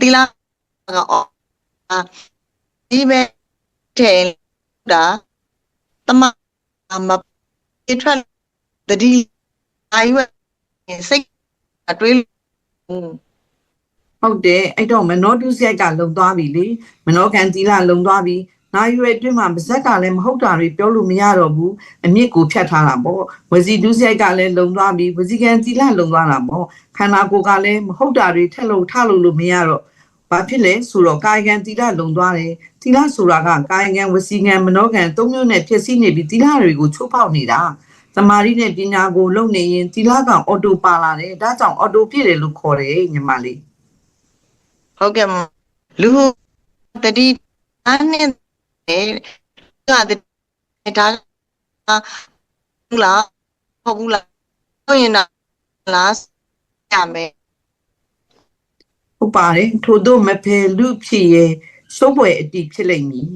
တီလာကောဒီပဲထဲတာတမမပြထွက်တတိအာယုစိတ်အတွေး ဟုတ်တယ်အဲ့တော့မနောတုစရိုက်ကလုံသွားပြီလေမနောကံသီလလုံသွားပြီနာရွယ်အတွင်းမှာပါဇက်ကလည်းမဟုတ်တာတွေပြောလို့မရတော့ဘူးအမြင့်ကိုဖြတ်ထားတာပေါ့ဝစီတုစရိုက်ကလည်းလုံသွားပြီဝစီကံသီလလုံသွားတာပေါ့ခန္ဓာကိုယ်ကလည်းမဟုတ်တာတွေထက်လို့ထလို့မရတော့ဘာဖြစ်လဲဆိုတော့ကာယကံသီလလုံသွားတယ်သီလဆိုတာကကာယကံဝစီကံမနောကံသုံးမျိုးနဲ့ဖြစ်စည်းနေပြီးသီလတွေကိုချိုးဖောက်နေတာသမာဓိနဲ့ပညာကိုလုံနေရင်သီလကအော်တိုပါလာတယ်ဒါကြောင့်အော်တိုပြည့်တယ်လို့ခေါ်တယ်ညီမလေး ဟုတ်ကဲ့လူတတိအနဲ့ကဒါဘူးလားဟုတ်ဘူးလားဟုတ်ရင်လားရမယ် ဟုတ်ပါတယ်ထို့သောမဖယ်လူဖြစ်ရဲ့စိုးပွဲအတိဖြစ်လိမ့်မည်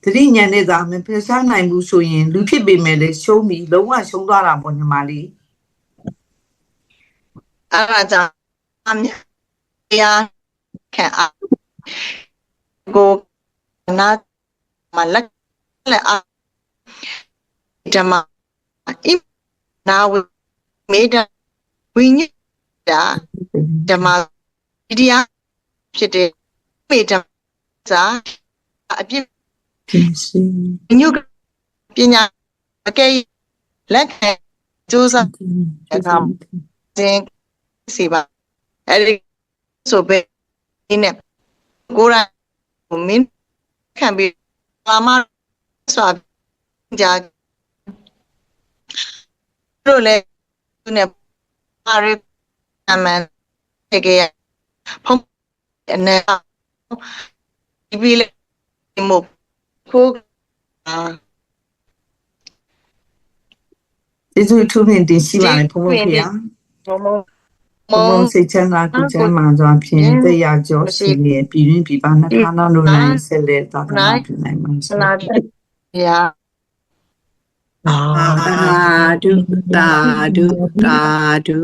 သတိဉာဏ်နဲ့သာမဖယ်ရှားနိုင်ဘူးဆိုရင်လူဖြစ်ပေမဲ့လည်းရှုံးပြီလုံးဝရှုံးသွားတာပေါ့ညီမလေး အဲ့ဒါကြောင့်အမြတရားခံအကိုနာမလက်လက်အဓမ္မဣနာဝမေဒဝိညာဓမ္မတရားဖြစ်တဲ့မေဓမ္မစာအပြည့်ညုပညာအကဲလက်ခံစူးစမ်းအခါစဉ်စီပါအဲ့ဒီဆိုပဲဒီနဲ့ကိုရာမင်းခံပြီးလာမဆွာကြတို့လည်းသူနဲ့ပါရအမန်တကယ်ဖုံးအနေဒီပြီးလေမို့ခိုးကျေးဇူးထူးမြင့်တင်ရှိပါတယ်ဖုန်းဖေရဘုံစိတ်ချမ်းသာကိုချမ်းသာစွာဖြင့်တရားကြောရှိနေပြည်တွင်းပြည်ပနှစ်ခါနောက်လိုနိုင်ဆက်လက်သာသနာပြုနိုင်မှာဆိုပါဗျာသာဓုသာဓုသာဓု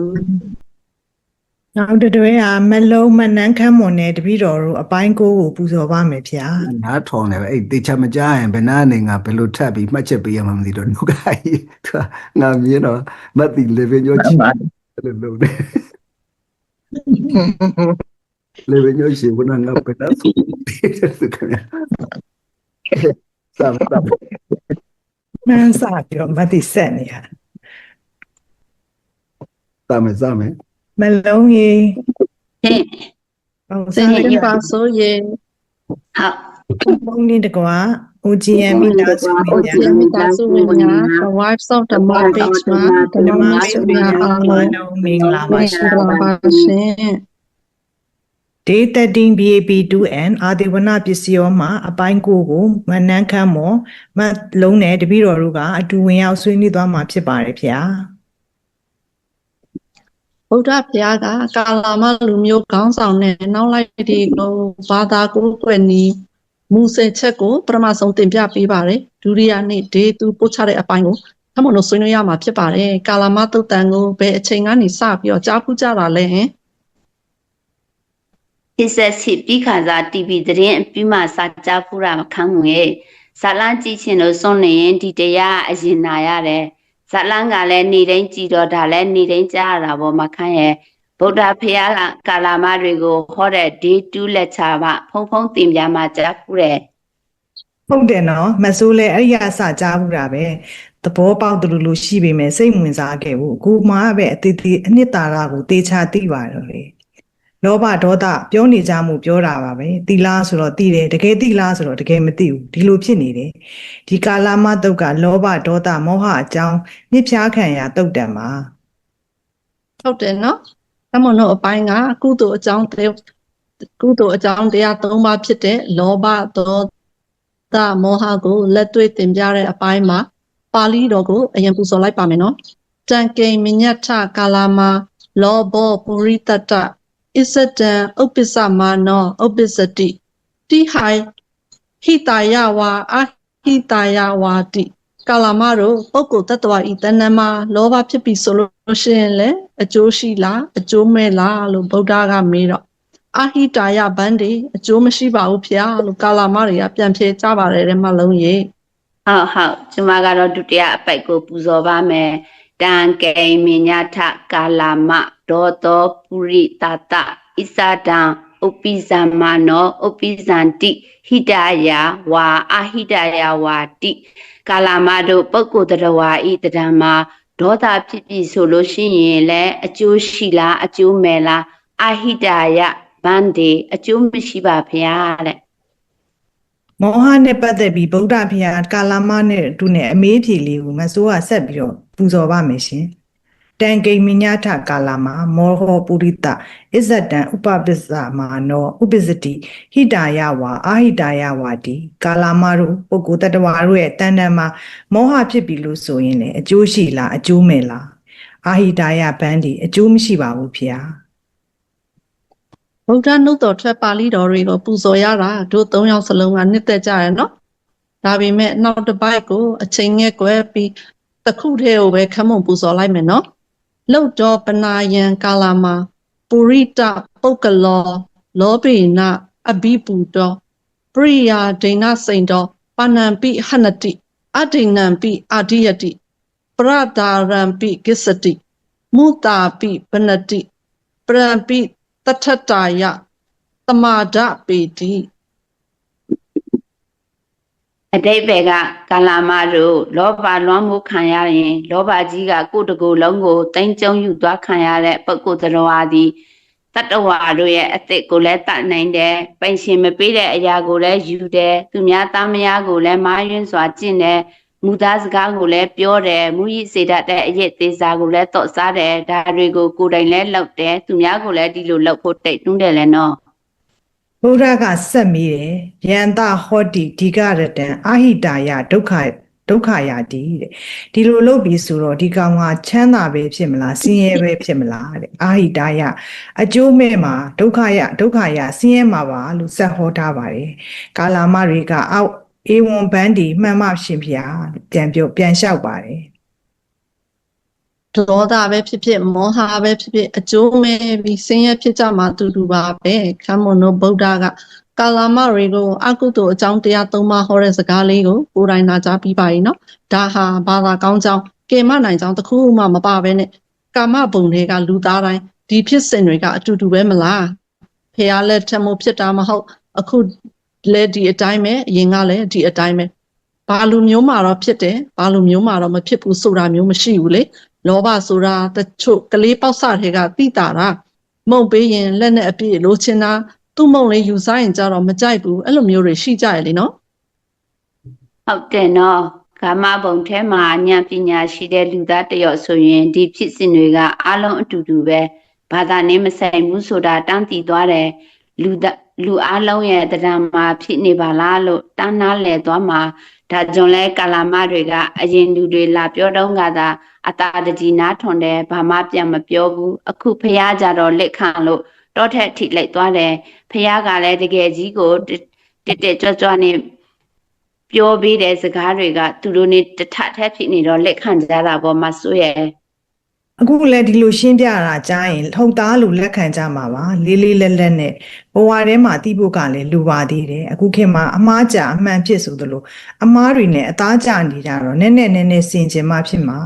နောက်တစ်တွဲကမလုံးမနှန်းခမ်းမွန်နဲ့တပည့်တော်တို့အပိုင်းကိုပူဇော်ပါမယ်ဗျာ နားထောင်တယ်ပဲအဲ့တေချာမကြားရင်ဘယ်နာနေငါဘယ်လိုထပ်ပြီးမှတ်ချက်ပေးရမှမသိတော့ဒုက္ခကြီးသူကငါမြင်တော့မတ်တီလေဗင်ညိုချီအဲ့လိုလုပ်တယ်လေဗင်ညိုချီဘုနာငါပတာစုသူကစာမတာ မန်းစားပြီးတော့မတိဆက်နေရ စာမယ် မလုံးကြီး ဟဲ့ ဟုတ် စ စား င် လိုက် ကြီးပါဆိုရင်ဟုတ် ပုံနေတကွာ OGM မိသားစုဝင် OGM မိသားစုဝင်များ The Wives of the Page မှာဓမ္မစုများအားလုံး မင်္ဂလာပါရှင် မင်္ဂလာပါရှင် Day 13 BAP2N အာဒီဝနပစ္စည်းရောမှာအပိုင်းကိုမနှန်းခမ်းမောမလုံးနဲ့တပည့်တော်တို့ကအတူဝင်ရောက်ဆွေးနွေးသွားမှာဖြစ်ပါတယ်ဗျာ ဗုဒ္ဓဘုရားကကာလာမလူမျိုးခေါင်းဆောင်နဲ့နောက်လိုက်တွေကိုဘာသာကိုယ်ွယ်နီးမူဆယ်ချက်ကိုပထမဆုံးတင်ပြပေးပါတယ်ဒုတိယနေ့ဒေသူပို့ချတဲ့အပိုင်းကိုထပ်မလို့ဆွေးနွေးရမှာဖြစ်ပါတယ်ကာလာမသုတ်တန်ကိုဘယ်အချိန်ကနေစပြီးတော့ကြားဖူးကြတာလဲဟင် SS ပြီးခါစား TV သတင်းအပြီးမှစာကြားဖူးတာမခံဘူးရဲ့ဇာလန်းကြည့်ချင်လို့စွန့်နေရင်ဒီတရားအရင်နာရတယ်ဇာလန်းကလည်းနေတိုင်းကြည်တော့ဒါလည်းနေတိုင်းကြားရတာပေါ့မခံရဲ့ဗုဒ္ဓဖရာကကာလာမတွေကိုဟောတဲ့ Day 2 lecture မှာဖုံတင်ပြမှာကြားဖူးတယ် ဟုတ်တယ်နော်မဆိုးလဲအဲ့ဒီအစကြားဘူးတာပဲသဘောပေါက်တယ်လို့ရှိပေမဲ့စိတ်ဝင်စားခဲ့ဘူးအခုမှပဲအသေးသေးအနှစ်သာရကိုတေချာသိပါတော့လေလောဘဒေါသပြောနေကြမှုပြောတာပါပဲတိလားဆိုတော့တိတယ်တကယ်တိလားဆိုတော့တကယ်မသိဘူးဒီလိုဖြစ်နေတယ်ဒီကာလမတုတ်ကလောဘဒေါသမောဟအကြောင်းမြစ်ဖြားခံရတုတ်တံမှာ ဟုတ်တယ်နော်ထပ်မလို့အပိုင်းကကုသိုလ်အကြောင်းတရား၃ပါးဖြစ်တဲ့လောဘဒေါသမောဟကိုလက်တွေ့သင်ပြတဲ့အပိုင်းမှာပါဠိတော်ကိုအရင်ပူဇော်လိုက်ပါမယ်နော်တံကိမညထကာလာမလောဘောပုရိတတဣစတံဥပ္ပစ္စမနောဥပ္ပစ္စတိတိဟိုင်ဟိတာယဝါအဟိတာယဝါတိကာလမတို့ပုဂ္ဂိုလ်တ attva ဤတဏ္ဍမှာလောဘဖြစ်ပြီဆိုလို့ရှိရင်လေအကျိုးရှိလားအကျိုးမဲ့လားလို့ဗုဒ္ဓကမေးတော့အဟိတာယဗန္တိအကျိုးမရှိပါဘူးဖေလို့ကာလမတွေကပြန်ဖြေကြပါတယ်တဲ့မလုံးရေ ဟုတ်ကျွန်မကတော့ဒုတိယအပိုက်ကိုပူဇော်ပါမယ်တံကေမိညထကာလာမဒေါသောပုရိတတဣသဒံဥပ္ပိဇမ္မာနောဥပ္ပိဇန္တိဟိတယဝါအဟိတယဝါတိကာလာမတို့ပုဂ္ဂိုလ်တ attva ဤတံမှာဒေါသဖြစ်ပြီဆိုလို့ရှိရင်လည်းအကျိုးရှိလားအကျိုးမဲ့လားအဟိတယဗန္တိအကျိုးမရှိပါဗျာတဲ့ မောဟနဲ့ပတ်သက်ပြီးဗုဒ္ဓဘုရားကာလမနဲ့အတူနဲ့အမေးဖြေလေးကိုမဆိုးကဆက်ပြီးတော့ပူဇော်ပါမယ်ရှင်တံကိမညထကာလမမောဟပုရိတဣဇတံဥပပစ္စမာနောဥပ္ပစ္စတိဟိတာယဝါအာဟိတာယဝါတိကာလမတို့ပုဂ္ဂိုလ်တ attva တို့ရဲ့တဏ္ဍာမှာမောဟဖြစ်ပြီလို့ဆိုရင်လေအကျိုးရှိလားအကျိုးမဲ့လားအာဟိတာယဗန္တိအကျိုးမရှိပါဘူးဖေ။ ဗုဒ္ဓနှုတ်တော်ထွက်ပါဠိတော်တွေကိုပူဇော်ရတာတို့၃ယောက်စလုံးကနှစ်သက်ကြရနော်ဒါပေမဲ့နောက်တစ်ပိုက်ကိုအချိန်ငယ်ကွယ်ပြီးတစ်ခုတည်းကိုပဲခမွန်ပူဇော်လိုက်မယ်နော်လှုပ်တော်ပနာယံကာလမှာပုရိတပုဂ္ဂလောလောဘိနအဘိပူတော်ပရိယာဒိဏစိန်တော်ပါဏံပိဟနတိအဒိဏံပိအာဒိယတိပရဒါရံပိကိစ္စတိမုတာပိဘနတိပရံပိတထတာယသမာဒပေတိ အတိတ်ဘယ်ကကာလာမတို့လောဘလွှမ်းမိုးခံရရင်လောဘကြီးကကိုယ်တကူလုံးကိုတိမ်ကျုံယူသွားခံရတဲ့ပုဂ္ဂိုလ်တော်သည်တတ္တဝါတို့ရဲ့အသက်ကိုလည်းတတ်နိုင်တယ်ပိုင်ရှင်မပေးတဲ့အရာကိုလည်းယူတယ်သူများသားမယားကိုလည်းမာယွန်းစွာကျင့်တယ်မူသားစကားကိုလည်းပြောတယ်မူရည်စေတတ်တဲ့အရေးသေးစားကိုလည်းတော့စားတယ်ဒါတွေကိုကိုယ်တိုင်လည်းလုပ်တယ်သူများကိုလည်းဒီလိုလုပ်ဖို့တိတ်တွန်းတယ်လည်းနော် ဘုရားကဆက်မိတယ်ယန္တဟောတိဒီကရတံအာဟိတာယဒုက္ခယာတိတဲ့ဒီလိုလုပ်ပြီးဆိုတော့ဒီကောင်ကချမ်းသာပဲဖြစ်မလားဆင်းရဲပဲဖြစ်မလားတဲ့အာဟိတာယအကျိုးမဲ့မှာဒုက္ခယဆင်းရဲမှာပါလို့ဆက်ဟောထားပါတယ်ကာလမတွေကအောက်ဧဝံဗန္ဒီမှန်မှရှင်ဖျားပြန်လျှောက်ပါတယ် ဒေါသပဲဖြစ်ဖြစ်မောဟပဲဖြစ်ဖြစ်အကျိုးမဲ့ပြီးဆင်းရဲဖြစ်ကြမှာတူတူပါပဲခမွန်တို့ဗုဒ္ဓကကာလမတွေကိုအကုသိုလ်အကြောင်းတရားသုံးပါးဟောတဲ့စကားလေးကိုကိုယ်တိုင်နာကြားပြီးပါရင်နော်ဒါဟာဘာသာကောင်းကြောင်းကေမနိုင်ကြောင်းတစ်ခုမှမပါဘဲနဲ့ကာမဘုံတွေကလူသားတိုင်းဒီဖြစ်စဉ်တွေကအတူတူပဲမလားဖះလက်ထက်မှုဖြစ်တာမဟုတ်အခုလည်းဒီအတိုင်းပဲအရင်ကလည်းဒီအတိုင်းပဲဘာလူမျိုးမှာတော့ဖြစ်တယ်ဘာလူမျိုးမှာတော့မဖြစ်ဘူးဆိုတာမျိုးမရှိဘူးလေလောဘဆိုတာတချို့ကလေးပေါက်စတွေကတိတာတာမုံပေးရင်လက်နဲ့အပြည့်လိုချင်တာသူ့မုံလေးယူစားရင်ကြတော့မကြိုက်ဘူးအဲ့လိုမျိုးတွေရှိကြရလေနော် ဟုတ်တယ်နော်ကာမဘုံထဲမှာဉာဏ်ပညာရှိတဲ့လူသားတစ်ယောက်ဆိုရင်ဒီဖြစ်စဉ်တွေကအလုံးအတူတူပဲဘာသာနဲ့မဆိုင်ဘူးဆိုတာတန်းတည်သွားတယ်လူအလုံးရဲ့တရားမှာဖြစ်နေပါလားလို့တန်းနာလဲသွားမှာဒါကြောင့်လဲကာလမတွေကအရင်လူတွေလာပြောတော့ကသာအတာတကြီးနားထွန်တယ်ဘာမှပြန်မပြောဘူးအခုဖះကြတော့လက်ခံလို့တောထက်ထိလိုက်သွားတယ်ဖះကလည်းတကယ်ကြီးကိုတက်ကြွကြွနဲ့ပြောပေးတဲ့စကားတွေကသူတို့နေတထထက်ဖြစ်နေတော့လက်ခံကြတာပေါ့မဆိုးရဲ့ အခုလည်းဒီလိုရှင်းပြတာကြားရင်ထုံသားလို့လက်ခံကြမှာပါလေးလေးလက်လက်နဲ့ဘဝထဲမှာတီးဖို့ကလည်းလူပါသေးတယ်အခုခေတ်မှာအမားကြအမှန်ဖြစ်ဆိုသလိုအမားတွေနဲ့အသားကြနေကြတော့နည်းနည်းစင်ကျင်မှဖြစ်မှာ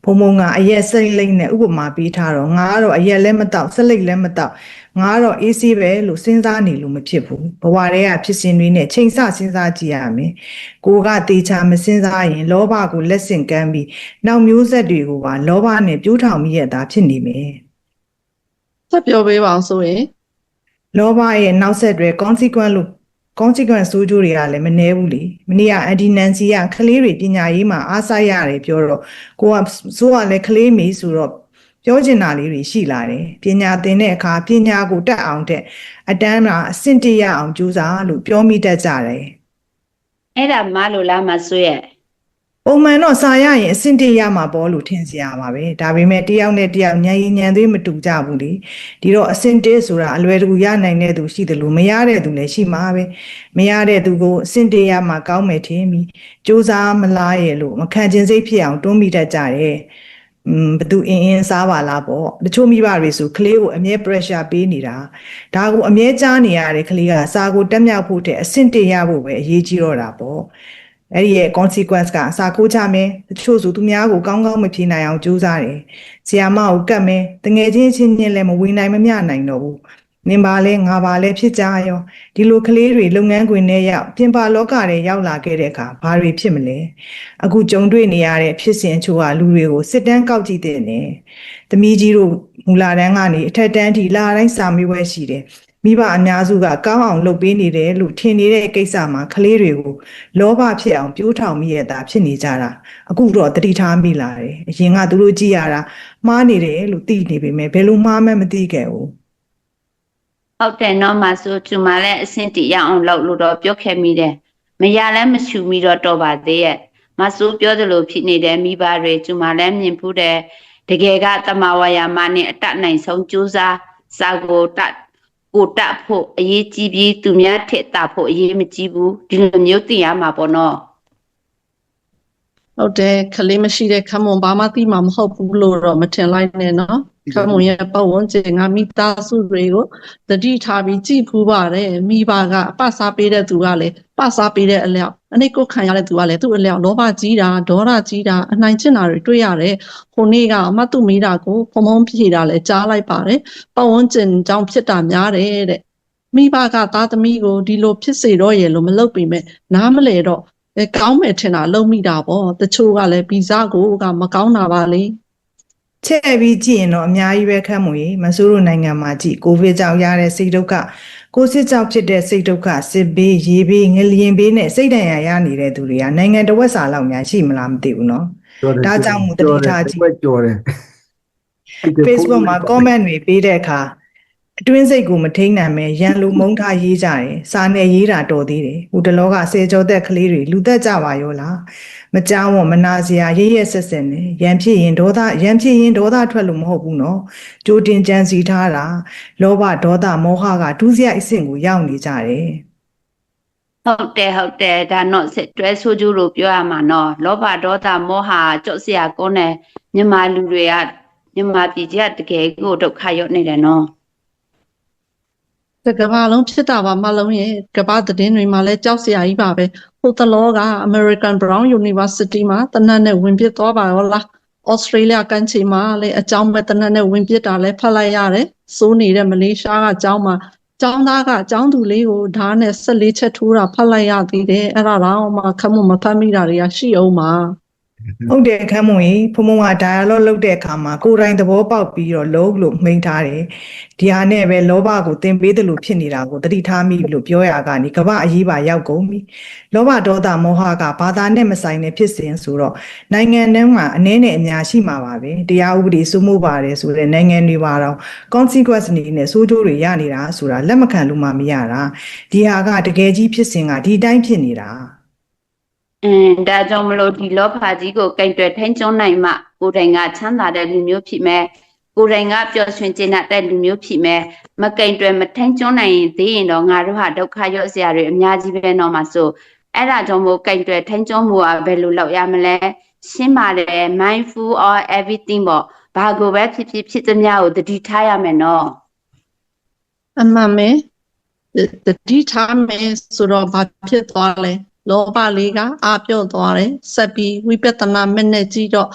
ဘုံကအရက်စိတ်လိမ့်နဲ့ဥပမာပေးထားတော့ငါကတော့အရက်လည်းမတောက်စလိတ်လည်းမတောက်ငါကတော့အေးဆေးပဲလို့စဉ်းစားနေလို့မဖြစ်ဘူးဘဝထဲကဖြစ်စဉ်တွေနဲ့ချိန်ဆစဉ်းစားကြည့်ရမယ်ကိုကတေချာမစဉ်းစားရင်လောဘကိုလက်ဆင့်ကမ်းပြီးနောက်မျိုးဆက်တွေကိုပါလောဘနဲ့ပြိုးထောင်မိရတာဖြစ်နေမယ်ဆက်ပြောပေးပါအောင်ဆိုရင် လောဘရဲ့နောက်ဆက်တွဲ consequence ဆိုးကျိုးတွေကလည်းမနှဲဘူးလေမနေ့ကအန်ဒီနန်စီကကလေးတွေပညာရေးမှာအားစိုက်ရတယ်ပြောတော့ကိုကစိုးကလည်းကလေးမေးဆိုတော့ပြောချင်တာလေးတွေရှိလာတယ်ပညာသင်တဲ့အခါပညာကိုတတ်အောင်တဲ့အတန်းမှာအဆင့်တရအောင်ကြိုးစားလို့ပြောမိတတ်ကြတယ်အဲ့ဒါမလို့လားမဆိုးရဲ့ပုံမှန်တော့စာရရင်အဆင့်တရမှာပေါ့လို့ထင်စရာပါပဲဒါပေမဲ့တယောက်နဲ့တယောက်ဉာဏ်ရည်ဉာဏ်သွေးမတူကြဘူးလေဒီတော့အဆင့်တဆိုတာအလွယ်တကူရနိုင်တဲ့သူရှိတယ်လို့မရတဲ့သူလည်းရှိမှာပဲမရတဲ့သူကိုအဆင့်တရမှာကောင်းမယ်ထင်ပြီးစူးစမ်းမလားရဲ့လို့မခံကျင်စိတ်ဖြစ်အောင်တွန်းမိတတ်ကြတယ်ဘသူအင်းစားပါလားပေါ့တချို့မိဘတွေဆိုကလေးကိုအမြဲ pressure ပေးနေတာဒါကိုအမြဲကြားနေရတဲ့ကလေးကစာကိုတက်မြောက်ဖို့တဲ့အဆင့်တရဖို့ပဲအရေးကြီးတော့တာပေါ့အဲ့ဒီရဲ့ consequence ကစာခိုးချမယ်တချို့ဆိုသူများကိုကောင်းကောင်းမဖြေနိုင်အောင်ကြိုးစားတယ်ဆရာမကိုကတ်မယ်တငယ်ချင်းချင်းလည်းမဝင်နိုင်မမျှနိုင်တော့ဘူးနင်ပါလဲငါပါလဲဖြစ်ကြရောဒီလိုကလေးတွေလုပ်ငန်းခွင်ထဲရောက်ပြင်ပလောကထဲရောက်လာခဲ့တဲ့အခါဘာတွေဖြစ်မလဲအခုကြုံတွေ့နေရတဲ့ဖြစ်စဉ်အချို့ကလူတွေကိုစစ်တမ်းကောက်ကြည့်တဲ့နေသမီးကြီးတို့မူလာတန်းကနေအထက်တန်းထိလာတိုင်းစာမေးပွဲရှိတယ်မိဘအများစုကကောင်းအောင်လုပ်ပေးနေတယ်လို့ထင်နေတဲ့ကိစ္စမှာကလေးတွေကိုလောဘဖြစ်အောင်ပြိုးထောင်မိရတာဖြစ်နေကြတာအခုတော့တတိထားမိလာတယ်အရင်ကသူတို့ကြည့်ရတာမှားနေတယ်လို့သိနေပေမဲ့ဘယ်လိုမှားမှမသိခဲ့ဘူးဟုတ်တယ်နော်မဆိုးသူမလည်းအဆင့်တရအောင်လုပ်လို့တော့ပြောခဲ့မိတယ်မရလည်းမချူမိတော့တော့ပါသေးရဲ့မဆိုးပြောသလိုဖြစ်နေတဲ့မိဘတွေသူမလည်းမြင်ဖူးတယ်တကယ်ကတမဝါယာမနဲ့အတတ်နိုင်ဆုံးကြိုးစားစာကိုတတ်ဖို့အရေးကြီးပြီးသူများထက်တာဖို့အရေးမကြီးဘူးဒီလိုမျိုးသိရမှာပေါ့နော်ဟုတ်တယ်ခလေးမရှိတဲ့ခမွန်ဘာမှသိမှာမဟုတ်ဘူးလို့တော့မထင်လိုက်နဲ့နော်ခမွန်ရဲ့ပတ်ဝန်းကျင်ကမိသားစုတွေကိုတတိထားပြီးကြည့်ဖူးပါတယ်မိဘကအပစားပေးတဲ့သူကလည်းပစားပေးတဲ့အလျောက်အနိကိုခံရတဲ့သူကလည်းသူ့အလျောက်လောဘကြီးတာဒေါသကြီးတာအနိုင်ကျင့်တာတွေတွေ့ရတယ်ခုနေ့ကအမတ်သူမိတာကိုဖုံဖြေတာလည်းကြားလိုက်ပါတယ်ပတ်ဝန်းကျင်ကြောင့်ဖြစ်တာများတယ်တဲ့မိဘကသားသမီးကိုဒီလိုဖြစ်စေတော့ရလို့မလုပ်ပေမဲ့နားမလဲတော့ကောင်းမယ်ထင်တာလုံးမိတာပေါ့တချို့ကလည်းဗီဇကိုကမကောင်းတာပါလေချဲ့ပြီးကြည့်ရင်တော့အများကြီးပဲခန့်မှုရေမဆိုးတို့နိုင်ငံမှာကြည့်ကိုဗစ်ကြောင့်ရတဲ့စိတ်ဒုက္ခကိုစစ်ကြောင့်ဖြစ်တဲ့စိတ်ဒုက္ခစစ်ဘေးရေဘေးငလျင်ဘေးနဲ့စိတ်ဒဏ်ရာရနေတဲ့သူတွေကနိုင်ငံတစ်ဝက်စာလောက်များရှိမလားမသိဘူးနော်ဒါကြောင့်မို့တတိထားကြည့်ကြော်တယ် Facebook မှာ comment တွေပေးတဲ့အခါအတွင်းစိတ်ကိုမထိန်နိုင်မဲ့ရန်လိုမုန်းထားရေးကြတယ်စာနဲ့ရေးတာတော်သေးတယ်ဟိုတလောကဆယ်ကျော်သက်ကလေးတွေလူသက်ကြပါရောလားမကြောက်ဝမနာစရာရေးရဆက်ဆက်နဲ့ရန်ဖြစ်ရင်ဒေါသထွက်လို့မဟုတ်ဘူးနော်ကြိုတင်ကြံစီထားတာလောဘဒေါသမောဟကဒုစရိုက်အဆင့်ကိုရောက်နေကြတယ်ဟုတ်တယ်ဒါတော့စစ်တွဲဆိုးကျိုးလို့ပြောရမှာနော်လောဘဒေါသမောဟကြောက်စရာကောင်းတယ် မြန်မာလူတွေကမြန်မာပြည်ကြီးကတကယ်ကိုဒုက္ခရောက်နေတယ်နော် တကဘာလုံးဖြစ်တာပါမလုံးရဲ့ကဘာသတင်းတွေမှာလည်းကြောက်စရာကြီးပါပဲဟိုတလောက American Brown University မှာတနတ်နဲ့ဝင်ပစ်သွားပါရောလား Australia ကန်ချီမှာလည်းအကြောင်းမဲ့တနတ်နဲ့ဝင်ပစ်တာလည်းဖတ်လိုက်ရတယ်စိုးနေတဲ့မလေးရှားကအကြောင်းမှာကျောင်းသားကအကြောင်းသူလေးကိုဓာတ်နဲ့14ချက်ထိုးတာဖတ်လိုက်ရသေးတယ်အဲ့ဒါတော့မှခမမဖတ်မိတာတွေကရှိအောင်ပါ ဟုတ်တယ်ခမ်းမွေဖုံဖုံက dialogue လုပ်တဲ့အခါမှာကိုယ်တိုင်သဘောပေါက်ပြီးတော့လုံးလို့မိန်ထားတယ်ဒီဟာနဲ့ပဲလောဘကိုသင်ပေးတယ်လို့ဖြစ်နေတာကိုသတိထားမိလို့ပြောရကနေကမ္ဘာအရေးပါရောက်ကုန်ပြီလောဘဒေါသမောဟကဘာသာနဲ့မဆိုင်တဲ့ဖြစ်စဉ်ဆိုတော့နိုင်ငံထဲမှာအနည်းနဲ့အများရှိမှာပါပဲတရားဥပဒေစိုးမိုးပါတယ်ဆိုတဲ့နိုင်ငံတွေပါတော့ consequence အနေနဲ့စိုးကျိုးတွေရနေတာဆိုတာလက်မခံလို့မှမရတာဒီဟာကတကယ်ကြီးဖြစ်စဉ်ကဒီတိုင်းဖြစ်နေတာ ဒါကြောင့်မလို့ဒီလောဘကြီးကိုကင်တွယ်ထိန်းချုပ်နိုင်မှကိုယ်တိုင်ကချမ်းသာတဲ့လူမျိုးဖြစ်မယ်ကိုယ်တိုင်ကပျော်ရွှင်ကျေနပ်တဲ့လူမျိုးဖြစ်မယ်မကင်တွယ်မထိန်းချုပ်နိုင်ရင်သေးရင်တော့ငါတို့ဟာဒုက္ခရောက်စရာတွေအများကြီးပဲတော့မှာဆိုအဲ့ဒါကြောင့်မို့ကင်တွယ်ထိန်းချုပ်မှုကဘယ်လိုလုပ်ရမလဲရှင်းပါတယ် mindful or everything ပေါ့ဘာကိုပဲဖြစ်သမျှကိုတတိထားရမယ်နော် အမှန်ပဲတတိထားမယ်ဆိုတော့ဘာဖြစ်သွားလဲလောဘလေးကအာပြော့သွားတယ်ဆက်ပြီးဝိပဿနာမဲ့နဲ့ကြည့်တော့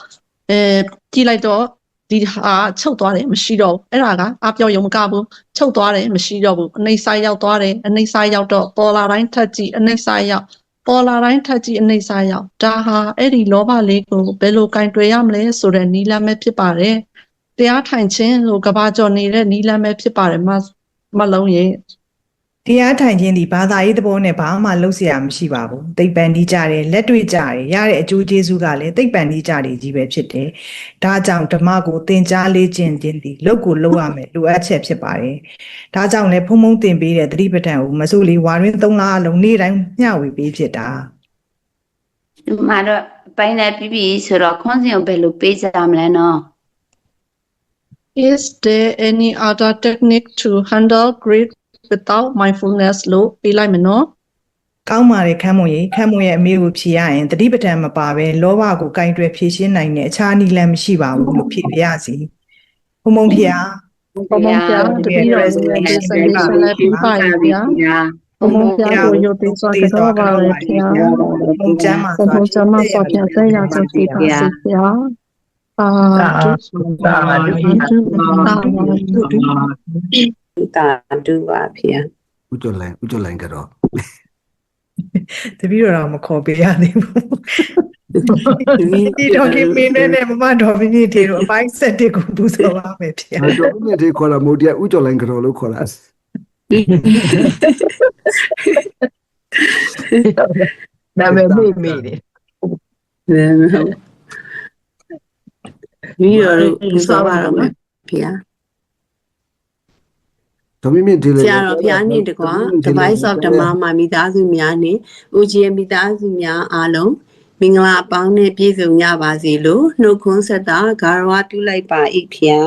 ကြည့်လိုက်တော့ဒီဟာချုပ်သွားတယ်မရှိတော့ဘူးအဲ့ဒါကအပြော့ရုံမကဘူးချုပ်သွားတယ်မရှိတော့ဘူးအနှိမ့်ဆိုင်ရောက်သွားတယ်အနှိမ့်ဆိုင်ရောက်တော့ပေါ်လာတိုင်းထက်ကြည့်အနှိမ့်ဆိုင်ရောက်ပေါ်လာတိုင်းထက်ကြည့်အနှိမ့်ဆိုင်ရောက်ဒါဟာအဲ့ဒီလောဘလေးကိုဘယ်လိုကင်တွယ်ရမလဲဆိုတဲ့နီလမ်းပဲဖြစ်ပါတယ်တရားထိုင်ခြင်းလို့ကဘာကျော်နေတဲ့နီလမ်းပဲဖြစ်ပါတယ်မလုံးရဲ့ တရားထိုင်ခြင်းဒီဘာသာရေးသဘောနဲ့ဘာမှလုပ်เสียမရှိပါဘူးသိပ္ပံဒီကြတယ်လက်တွေ့ကြတယ်ရတဲ့အကျိုးကျေးဇူးကလည်းသိပ္ပံဒီကြတယ်ကြီးပဲဖြစ်တယ်ဒါကြောင့်ဓမ္မကိုသင်ကြားလေ့ကျင့်ခြင်းဒီလုပ်ကိုလုပ်ရမယ်လိုအပ်ချက်ဖြစ်ပါတယ်ဒါကြောင့်လည်းဖုံဖုံသင်ပေးတဲ့သတိပဋ္ဌာန်ကိုမစိုးလီဝါရင်း3လအလုံးနေ့တိုင်းမျှဝေပေးဖြစ်တာ ဒီမှာတော့ပိုင်းနဲ့ပြီးဆိုတော့ခွန်စင်ကိုဘယ်လိုပေးကြမလဲနော် Is there any other technique to handle grief without mindfulness လို့ပြလိုက်မယ်နော် ကောင်းပါတယ်ခမ်းမွန်ရဲ့အမေကိုဖြေရရင်သတိပဋ္ဌာန်မပါပဲလောဘကိုကင်တွယ်ဖြေရှင်းနိုင်တဲ့အခြားနည်းလမ်းမရှိပါဘူးလို့ဖြေပြရစီဘုံဘုံဖျား ဘုံဘုံဖျားတပည့်တော်ရဲ့ဆက်လက်ပြီးပါရဗျာဘုံဘုံဖျားကိုရုပ်သိမ်းစွာကတော့ပါရဖျားဘုံကျမ်းမှာစွာဖြတ်တဲ့ရာဇဝင်ပါစီဖျားတာတူပါဖျား ဥကြလိုင်းကတော့ တပည့်တော်မခေါ်ပေးရသေးဘူးဒီတော့ကိမင်းနဲ့မမတော်မင်းတွေတော့အပိုင်းဆက်တစ်ကိုပူဇော်ပါမယ်ဗျာ တော်မင်းတွေခေါ်လာမို့တရားဥကြလိုင်းကတော့လို့ခေါ်လာနာမည်မေ့တယ်ပြီးတော့ပူဇော်ပါတော့မယ်ဗျာ တော်မင်းဒီလေ ဆရာတော်ဘုရားနှင့်တကွာ Device of ဓမ္မမှာမိသားစုများနှင့် OGM မိသားစုများအားလုံးမင်္ဂလာအပေါင်းနဲ့ပြည့်စုံကြပါစေလို့နှုတ်ခွန်းဆက်တာဂါရဝပြုလိုက်ပါ၏ဗျာ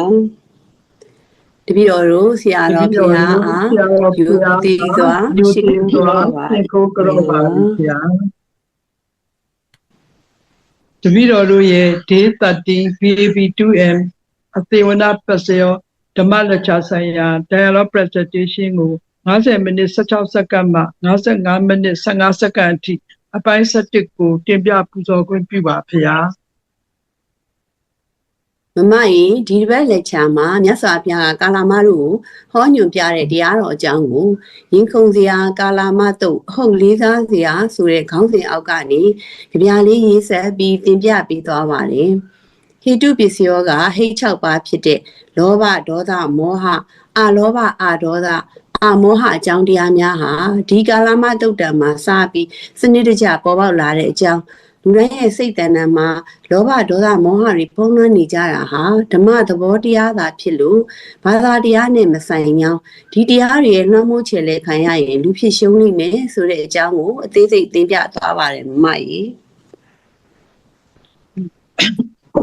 တပည့်တော်တို့ဆရာတော်ဘုရားအားယူတည်စွာရှိခိုးကြပါဗျာ တပည့်တော်တို့ရဲ့ Day 13 BAB2M အသေဝနာပတ်စရောဓမ္မလက်ချဆိုင်ရာ Dialogue Presentation ကို50မိနစ်16စက္ကန့်မှ55မိနစ်15စက္ကန့်အထိအပိုင်း7ကိုတင်ပြပူဇော်ခွင့်ပြုပါဖျား မမရင်ဒီတစ်ပတ်လက်ချာမှာမြတ်စွာဘုရားကကာလာမတို့ဟောညွှန်ပြတဲ့တရားတော်အကြောင်းကိုရင်ခုန်စရာကာလာမတို့အဟုတ်လေးစားစရာဆိုတဲ့ခေါင်းစဉ်အောက်ကနေကြပြလေးရေးဆက်ပြီးတင်ပြပေးသွားပါတယ်ဟိတုပစ္စယောကဟိတ်6ပါးဖြစ်တဲ့လောဘဒေါသမောဟအာလောဘအာဒေါသအာမောဟအကြောင်းတရားများဟာဒီကာလမတုတ်တံမှာစပြီးစနစ်တကျပေါ်ပေါက်လာတဲ့အကြောင်းလူတိုင်းရဲ့စိတ်တဏ္ဍာမှာလောဘဒေါသမောဟတွေပုံနှံနေကြတာဟာဓမ္မသဘောတရားသာဖြစ်လို့ဘာသာတရားနဲ့မဆိုင်ကြောင်းဒီတရားတွေရဲ့နှောင်းမိုးချေလဲခံရရင်လူဖြစ်ရှုံးနေမယ်ဆိုတဲ့အကြောင်းကိုအသေးစိတ်သင်ပြသွားပါတယ်မမကြီး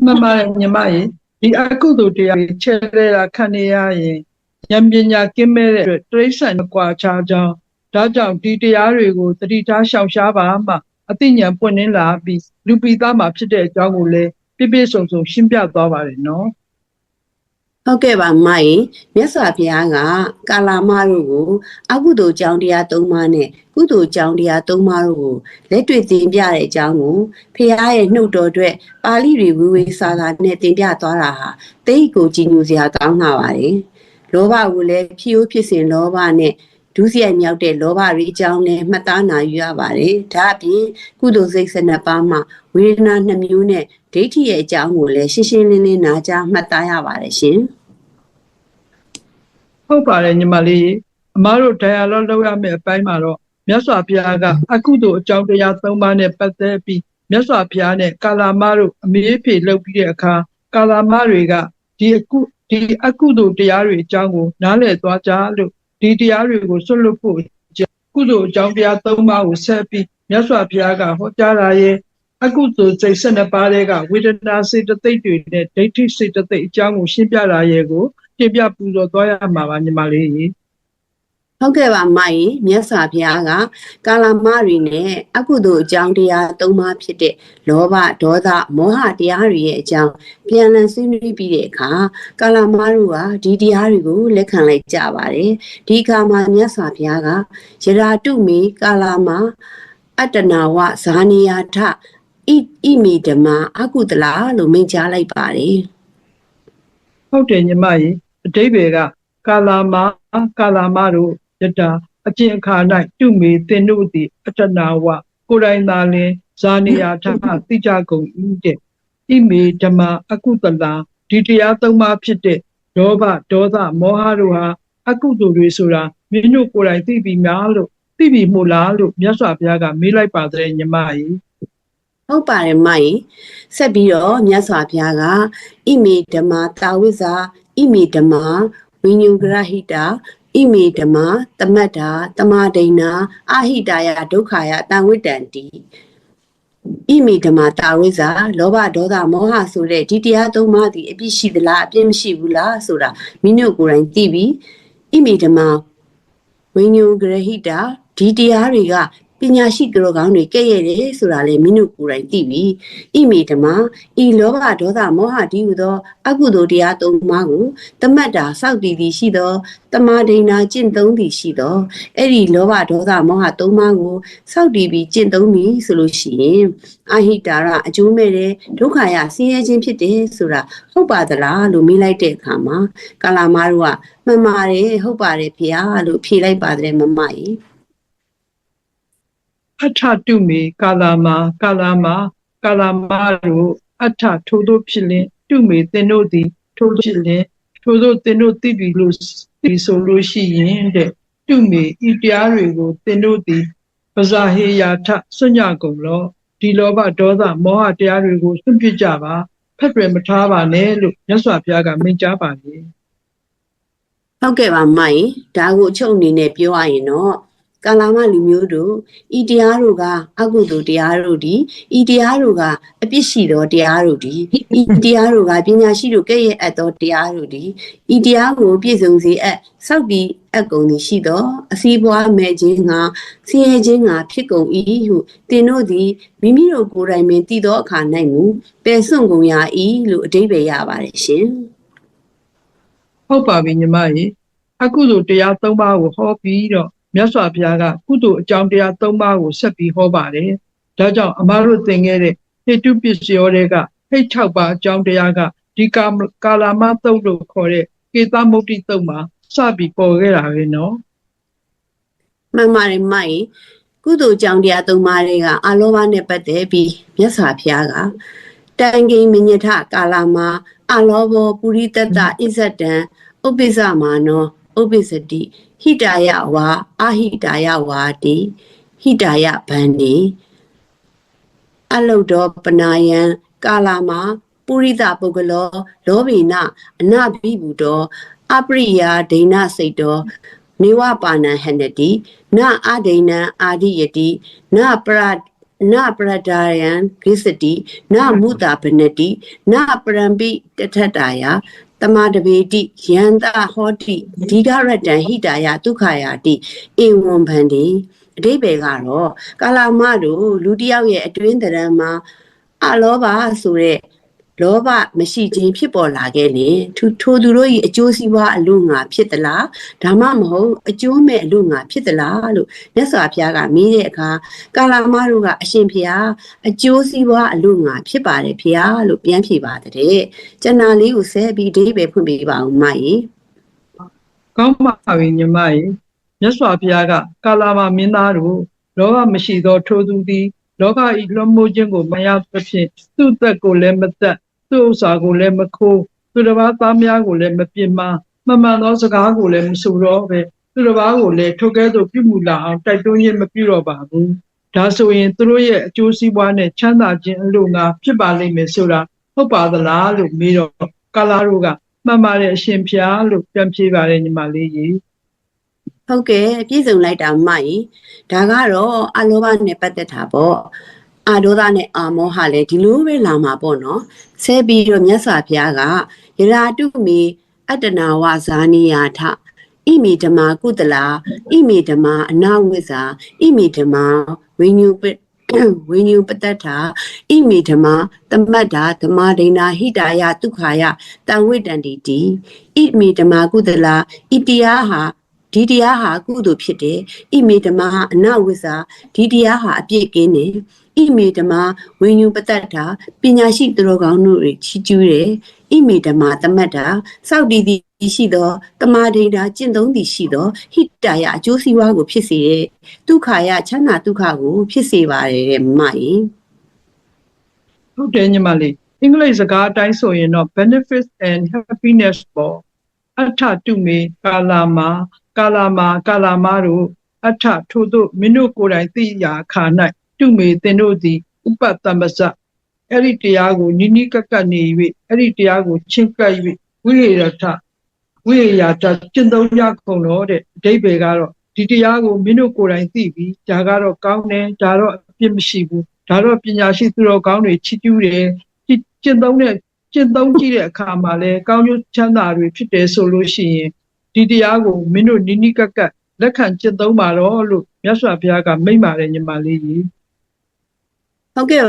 မမရဲ့ညီမရဲ့ဒီအကုသိုလ်တရားချဲလဲတာခံနေရရင်ဉာဏ်ပညာကင်းမဲ့တဲ့အတွက်တိရစ္ဆာန်ကွာခြားကြောင်းဒါကြောင့်ဒီတရားတွေကိုသတိထားရှောင်ရှားပါမှအသိဉာဏ်ပွင့်လင်းလာပြီးလူပိသားမှာဖြစ်တဲ့အကြောင်းကိုလည်း ပြည့်ပြည့်စုံစုံရှင်းပြသွားပါတယ်နော် ဟုတ်ကဲ့ပါမိုင်မြတ်စွာဘုရားကကာလာမတို့ကိုအကုသိုလ်ကြောင့်တရား၃ပါးနဲ့ကုသိုလ်ကြောင့်တရား၃ပါးတို့ကိုလက်တွေ့သင်ပြတဲ့အကြောင်းကိုဘုရားရဲ့နှုတ်တော်အတွက်ပါဠိတွေဝေဝေစာစာနဲ့သင်ပြသွားတာဟာတိတ်ကိုကြည်ညိုစရာကောင်းလာပါတယ်လောဘကိုလည်းဖြစ်ရိုးဖြစ်စဉ်လောဘနဲ့ဒုစရိုက်မြောက်တဲ့လောဘတွေအကြောင်းနဲ့မှတ်သားနိုင်ရပါတယ်ဒါအပြင်ကုသိုလ်စိတ်12ပါးမှာဝေဒနာ2မျိုးနဲ့ဒိဋ္ဌိရဲ့အကြောင်းကိုလည်းရှင်းရှင်းလင်းလင်းနာကြားမှတ်သားရပါတယ်ရှင်ဟုတ်ပါတယ်ညီမလေးအမားတို့ dialogue လုပ်ရမယ့်အပိုင်းမှာတော့မြတ်စွာဘုရားကအကုသိုလ်အကြောင်းတရား၃ပါးနဲ့ပတ်သက်ပြီးမြတ်စွာဘုရားနဲ့ကာလာမတို့အမေးဖြေလုပ်ပြီးတဲ့အခါကာလာမတွေကဒီအကုသိုလ်တရားတွေအကြောင်းကိုနားလည်သွားကြလို့ဒီတရားတွေကိုဆွတ်လွတ်ဖို့ကုသိုလ်အကြောင်းတရား၃ပါးကိုဆက်ပြီးမြတ်စွာဘုရားကဟောကြားတာရဲ့အကုသိုလ်စိတ်12ပါးတွေကဝေဒနာစေတသိက်တွေနဲ့ဒိဋ္ဌိစေတသိက်အကြောင်းကိုရှင်းပြတာရဲ့ကိုတင်ပြပူဇော်သွားရမှာပါညီမလေးဟုတ်ကဲ့ပါမိုင်မြတ်စွာဘုရားကကာလမတွေနဲ့အကုသိုလ်အကြောင်းတရား၃ပါးဖြစ်တဲ့လောဘဒေါသမောဟတရားတွေရဲ့အကြောင်းပြန်လည်ဆွေးနွေးပြီးတဲ့အခါကာလမတို့ကဒီတရားတွေကိုလက်ခံလိုက်ကြပါတယ်ဒီအခါမှာမြတ်စွာဘုရားကယရာတုမေကာလမအတ္တနာဝဇာနိယာထဣမိဓမ္မအကုသလာလို့မိန့်ကြားလိုက်ပါတယ်ဟုတ်တယ်ညီမကြီးအတိပ္ပယ်ကကာလာမတို့ယတာအကျင့်အခါ၌တုမေသင်တို့သည်အတ္တနာဝကိုယ်တိုင်သာလင်ဇာနိယာထသိကြကုန်၏တဲ့ဣမေဓမ္မအကုသလာဒီတရား၃ပါးဖြစ်တဲ့လောဘဒေါသမောဟတို့ဟာအကုသိုလ်တွေဆိုတာမင်းတို့ကိုယ်တိုင်သိပြီးများလို့သိပြီးမို့လားလို့မြတ်စွာဘုရားကမေးလိုက်ပါတယ်ညီမကြီးဟုတ်ပါတယ်မိုင်ဆက်ပြီးတော့မြတ်စွာဘုရားကဣမေဓမ္မတာဝိဇာဣမေဓမ္မဝိညုဂရဟိတာဣမေဓမ္မသမတ္တာတမဒိဏအာဟိတာယဒုက္ခယတံဝိတ္တံတိဣမေဓမ္မတာဝိဇာလောဘဒေါသမောဟဆိုတဲ့ဒီတရား၃ပါးဒီအပြစ်ရှိသလားအပြစ်မရှိဘူးလားဆိုတာမိနုကိုယ်တိုင်သိပြီးဣမေဓမ္မဝိညုဂရဟိတာဒီတရားတွေကပညာရှိသူတော်ကောင်းတွေကဲ့ရဲ့တယ်ဆိုတာလေမိနုကိုယ်တိုင်သိပြီဣမေဓမ္မဤလောဘဒေါသမောဟဒီဟုသောအကုသိုလ်တရား၃ပါးကိုတမတ္တာစောက်တည်သည်ရှိသောတမာဒိဏကျင့်သုံးသည်ရှိသောအဲ့ဒီလောဘဒေါသမောဟ၃ပါးကိုစောက်တည်ပြီးကျင့်သုံးပြီဆိုလို့ရှိရင်အာဟိတာရအကျိုးမဲ့တဲ့ဒုက္ခရဆင်းရဲခြင်းဖြစ်တယ်ဆိုတာဟုတ်ပါသလားလို့မေးလိုက်တဲ့အခါမှာကာလာမတို့ကမှန်ပါတယ်ဟုတ်ပါတယ်ဖေဟာလို့ဖြေလိုက်ပါတယ်မမကြီးအထတုမေကာလာမတို့အထထိုတို့ဖြစ်လင်တုမေသင်တို့သည်ထိုဖြစ်လင်ထိုတို့သင်တို့သိပြီလို့ဒီဆိုလို့ရှိရင်တဲ့တုမေဤတရားတွေကိုသင်တို့သည်ပဇာဟေယာထစွညကုန်လောဒီလောဘဒေါသမောဟတရားတွေကိုစွန့်ပစ်ကြပါဖက်တွယ်မထားပါနဲ့လို့မြတ်စွာဘုရားကမိန့်ကြားပါလေဟုတ်ကဲ့ပါမိုင်ဒါကိုအချုပ်အနေနဲ့ပြောရရင်တော့ကာလာမလူမျိုးတို့ဤတရားတို့ကအကုသိုလ်တရားတို့ဒီဤတရားတို့ကအပြစ်ရှိသောတရားတို့ဒီဤတရားတို့ကပညာရှိတို့ကဲ့ရဲ့အပ်သောတရားတို့ဒီဤတရားကိုပြည့်စုံစေအပ်စောက်တည်အပ်ကုန်သည်ရှိသောအစည်းပွားမဲ့ခြင်းငါဆင်းရဲခြင်းငါဖြစ်ကုန်၏ဟုသင်တို့သည်မိမိတို့ကိုယ်တိုင်ပင်တည်သောအခါ၌မူပယ်စွန့်ကုန်ရ၏လို့အဓိပ္ပာယ်ရပါတယ်ရှင်ဟုတ်ပါပြီညီမကြီးအကုသိုလ်တရား၃ပါးကိုဟောပြီးတော့မြတ်စွာဘုရားကကုသိုလ်အကြောင်းတရား၃ပါးကိုဆက်ပြီးဟောပါတယ်။ဒါကြောင့်အမားတို့သင်ခဲ့တဲ့ဟိတုပစ္စယောတွေကဟိတ်6ပါးအကြောင်းတရားကဒီကာလာမသုတ်လို့ခေါ်တဲ့ကေသမုဒ္ဒိသုတ်မှာစပြီးပေါ်ခဲ့တာပဲနော်။မှန်ပါတယ်မိုင်ကုသိုလ်အကြောင်းတရား၃ပါးတွေကအာလောဘနဲ့ပတ်သက်ပြီးမြတ်စွာဘုရားကတန်ကိမညထကာလာမအာလောဘောပုရိတတဣဇတံဥပ္ပိစမာနောဥပ္ပိစတိဟိတာယဝါအာဟိတာယဝါတိဟိတာယဗန္တိအလုဒောပနာယံကာလာမပုရိသပုဂ္ဂလောလောဘိနအနဘိဘူတောအပရိယာဒိဏစိတ်တောနေဝပါဏံဟနတိနအဒိဏံအာဒိယတိနပရဒါယံဂိစတိနမုတာပနတိနပရံပိတထတာယတမတပေတိယန္တာဟောတိဒီဂရတံဟိတာယဒုက္ခယာတိဧဝံဗန္တိအဓိပ္ပာယ်ကတော့ကာလာမတို့လူတယောက်ရဲ့အတွင်းတရံမှာအလောဘဆိုတဲ့ လောဘမရှိခြင်းဖြစ်ပေါ်လာခဲ့လင်ထိုသူတို့၏အကျိုးစီးပွားအလို့ငါဖြစ်သလားဒါမှမဟုတ်အကျိုးမဲ့အလို့ငါဖြစ်သလားလို့မြတ်စွာဘုရားကမေးတဲ့အခါကာလမတို့ကအရှင်ဘုရားအကျိုးစီးပွားအလို့ငါဖြစ်ပါတယ်ဘုရားလို့ပြန်ဖြေပါတယ်ကျန်တာလေးကိုဆက်ပြီးအဓိပ္ပာယ်ဖွင့်ပေးပါဦးမကြီး ကောင်းပါပြီညီမကြီးမြတ်စွာဘုရားကကာလမမင်းသားတို့လောဘမရှိသောထိုသူသည်လောကဤလွှမ်းမိုးခြင်းကိုမရသဖြင့်သူ့သက်ကိုလည်းမသက်သူ့ဥစ္စာကိုလည်းမခိုးသူတစ်ပါးသားများကိုလည်းမပြစ်မှားမှန်မှန်သောစကားကိုလည်းမဆိုတော့ပဲသူတစ်ပါးကိုလည်းထိုကဲ့သို့ပြုမှုလာအောင်တိုက်တွန်းခြင်းမပြုတော့ပါဘူးဒါဆိုရင်သူတို့ရဲ့အကျိုးစီးပွားနဲ့ချမ်းသာခြင်းအလို့ငါဖြစ်ပါလိမ့်မယ်ဆိုတာဟုတ်ပါသလားလို့မေးတော့ကာလာတို့ကမှန်ပါတယ်အရှင်ဘုရားလို့ပြန်ဖြေပါတယ်ညီမလေးကြီးဟုတ်ကဲ့ပြည့်စုံလိုက်တာမကြီးဒါကတော့အလောဘနဲ့ပတ်သက်တာပေါ့အာဒေါသနဲ့အာမောဟလည်းဒီလိုပဲလာမှာပေါ့နော်ဆဲပြီးတော့မြတ်စွာဘုရားကယရာတုမီအတ္တနာဝဇာနိယာထဣမိဓမ္မာကုတလာဣမိဓမ္မာအနာဝိဇ္ဇာဣမိဓမ္မာဝိညုပတ္တထာဣမိဓမ္မာသမတ္တာဓမ္မာဒိနာဟိတာယဒုက္ခယတံဝိတ္တန္တိတိဣမိဓမ္မာကုတလာဣတရားဟာဒီတရားဟာကုသိုလ်ဖြစ်တယ်ဣမိဓမ္မာအနဝိဇ္ဇာဒီတရားဟာအပြည့်ကင်းတယ်ဣမိဓမ္မာဝိညုပတ္တထာပညာရှိသူတော်ကောင်းတို့ချီးကျူးတယ်ဣမိဓမ္မာသမတ္တာစောက်တည်သည်ရှိသောတမာဒိတာကျင့်သုံးသည်ရှိသောဟိတာယအကျိုးစီးပွားကိုဖြစ်စေတဲ့ဒုက္ခယချမ်းသာဒုက္ခကိုဖြစ်စေပါတယ်တဲ့မကြီး ဟုတ်တယ်ညီမလေးအင်္ဂလိပ်စကားအတိုင်းဆိုရင်တော့ benefits and happiness ပေါ့အထတုမေကာလာမတို့အထထို့သို့မင်းတို့ကိုယ်တိုင်သိရာခါ၌တုမေသင်တို့သည်ဥပတ္တမဇအဲ့ဒီတရားကိုနိနိကကနေ၍အဲ့ဒီတရားကိုချင်းကပ်၍ဝိရိယထကျင့်သုံးကြကုန်တော့တဲ့အဓိပ္ပာယ်ကတော့ဒီတရားကိုမင်းတို့ကိုယ်တိုင်သိပြီးဒါကတော့ကောင်းတယ်ဒါတော့အပြစ်မရှိဘူးဒါတော့ပညာရှိသူတော်ကောင်းတွေချီးကျူးတယ်ကျင့်သုံးကြည့်တဲ့အခါမှာလဲကောင်းကျိုးချမ်းသာတွေဖြစ်တယ်ဆိုလို့ရှိရင်ဒီတရားကိုမင်းတို့နိနိကကလက်ခံကျင့်သုံးပါတော့လို့မြတ်စွာဘုရားကမိန့်ပါတယ်ညီမလေးကြီးဟုတ်ကဲ့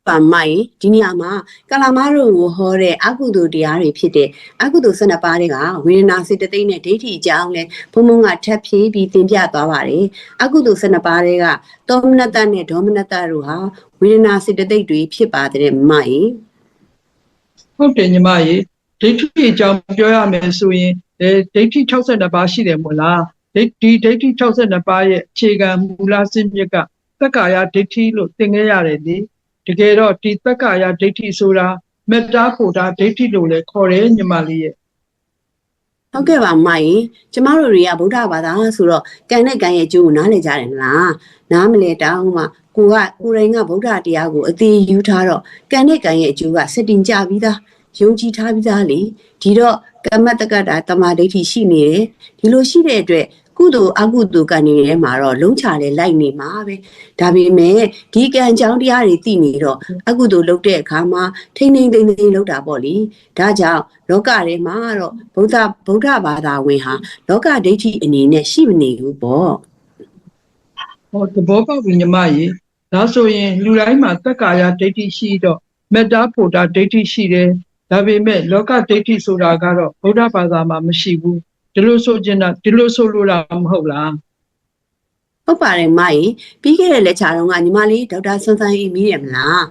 ပါမိုင်ဒီနေရာမှာကာလမတို့ကိုဟောတဲ့အကုသိုလ်တရားတွေဖြစ်တဲ့အကုသိုလ်12ပါးတွေကဝေဒနာစေတသိက်နဲ့ဒိဋ္ဌိအကြောင်းလဲဘုံဘုံကထပ်ဖြည့်ပြီးသင်ပြသွားပါတယ်အကုသိုလ်12ပါးတွေကသောမနတနဲ့ဒေါမနတတို့ဟာဝေဒနာစေတသိက်တွေဖြစ်ပါတယ်မိုင်ဟုတ်တယ်ညီမကြီးဒိဋ္ဌိအကြောင်းပြောရမယ်ဆိုရင်ဒိဋ္ဌိ62ပါးရှိတယ်မို့လားဒီဒိဋ္ဌိ62ပါးရဲ့အခြေခံမူလစင်မြစ်ကသက္ကာယဒိဋ္ဌိလို့သင်ခဲ့ရတယ်လေတကယ်တော့ဒီသက္ကာယဒိဋ္ဌိဆိုတာမေတ္တာဖို့တာဒိဋ္ဌိလို့လည်းခေါ်တယ်ညီမလေးရဲ့ဟုတ်ကဲ့ပါမိုင်ကျမတို့တွေကဗုဒ္ဓဘာသာဆိုတော့ကံနဲ့ကံရဲ့အကျိုးကိုနားလည်ကြတယ်မလားနားမလဲတောင်းမှကိုယ်တိုင်ကဗုဒ္ဓတရားကိုအသေးယူထားတော့ကံနဲ့ကံရဲ့အကျိုးကစတင်ကြပြီးသားယုံကြည်ထားပြီးသားလေဒီတော့ကမ္မတက္ကတာတမာဒိဋ္ဌိရှိနေတယ်ဒီလိုရှိတဲ့အတွက်ကုသိုလ်အကုသိုလ်ကနေထဲမှာတော့လုံးချလေလိုက်နေမှာပဲဒါပေမဲ့ဒီကံကြောင့်တရားတွေသိနေတော့အကုသိုလ်လုပ်တဲ့အခါမှာထိမ့်သိမ့်လုပ်တာပေါ့လေဒါကြောင့်လောကထဲမှာတော့ဗုဒ္ဓဘာသာဝင်ဟာလောကဒိဋ္ဌိအနေနဲ့ရှိမနေဘူးပေါ့ဟောသဘောပေါက်ပြီညီမကြီးဒါဆိုရင်လူတိုင်းမှာသက္ကာယဒိဋ္ဌိရှိတော့မေတ္တာဖို့တာဒိဋ္ဌိရှိတယ်ဒါပေမဲ့လောကဒိဋ္ဌိဆိုတာကတော့ဗုဒ္ဓဘာသာမှာမရှိဘူးဒီလိုဆိုလိုတာမဟုတ်လားဟုတ်ပါတယ်မကြီးပြီးခဲ့တဲ့လက်ချာတော့ကညီမလေးဒေါက်တာဆွန်းဆန်းအေးမိတယ်မလား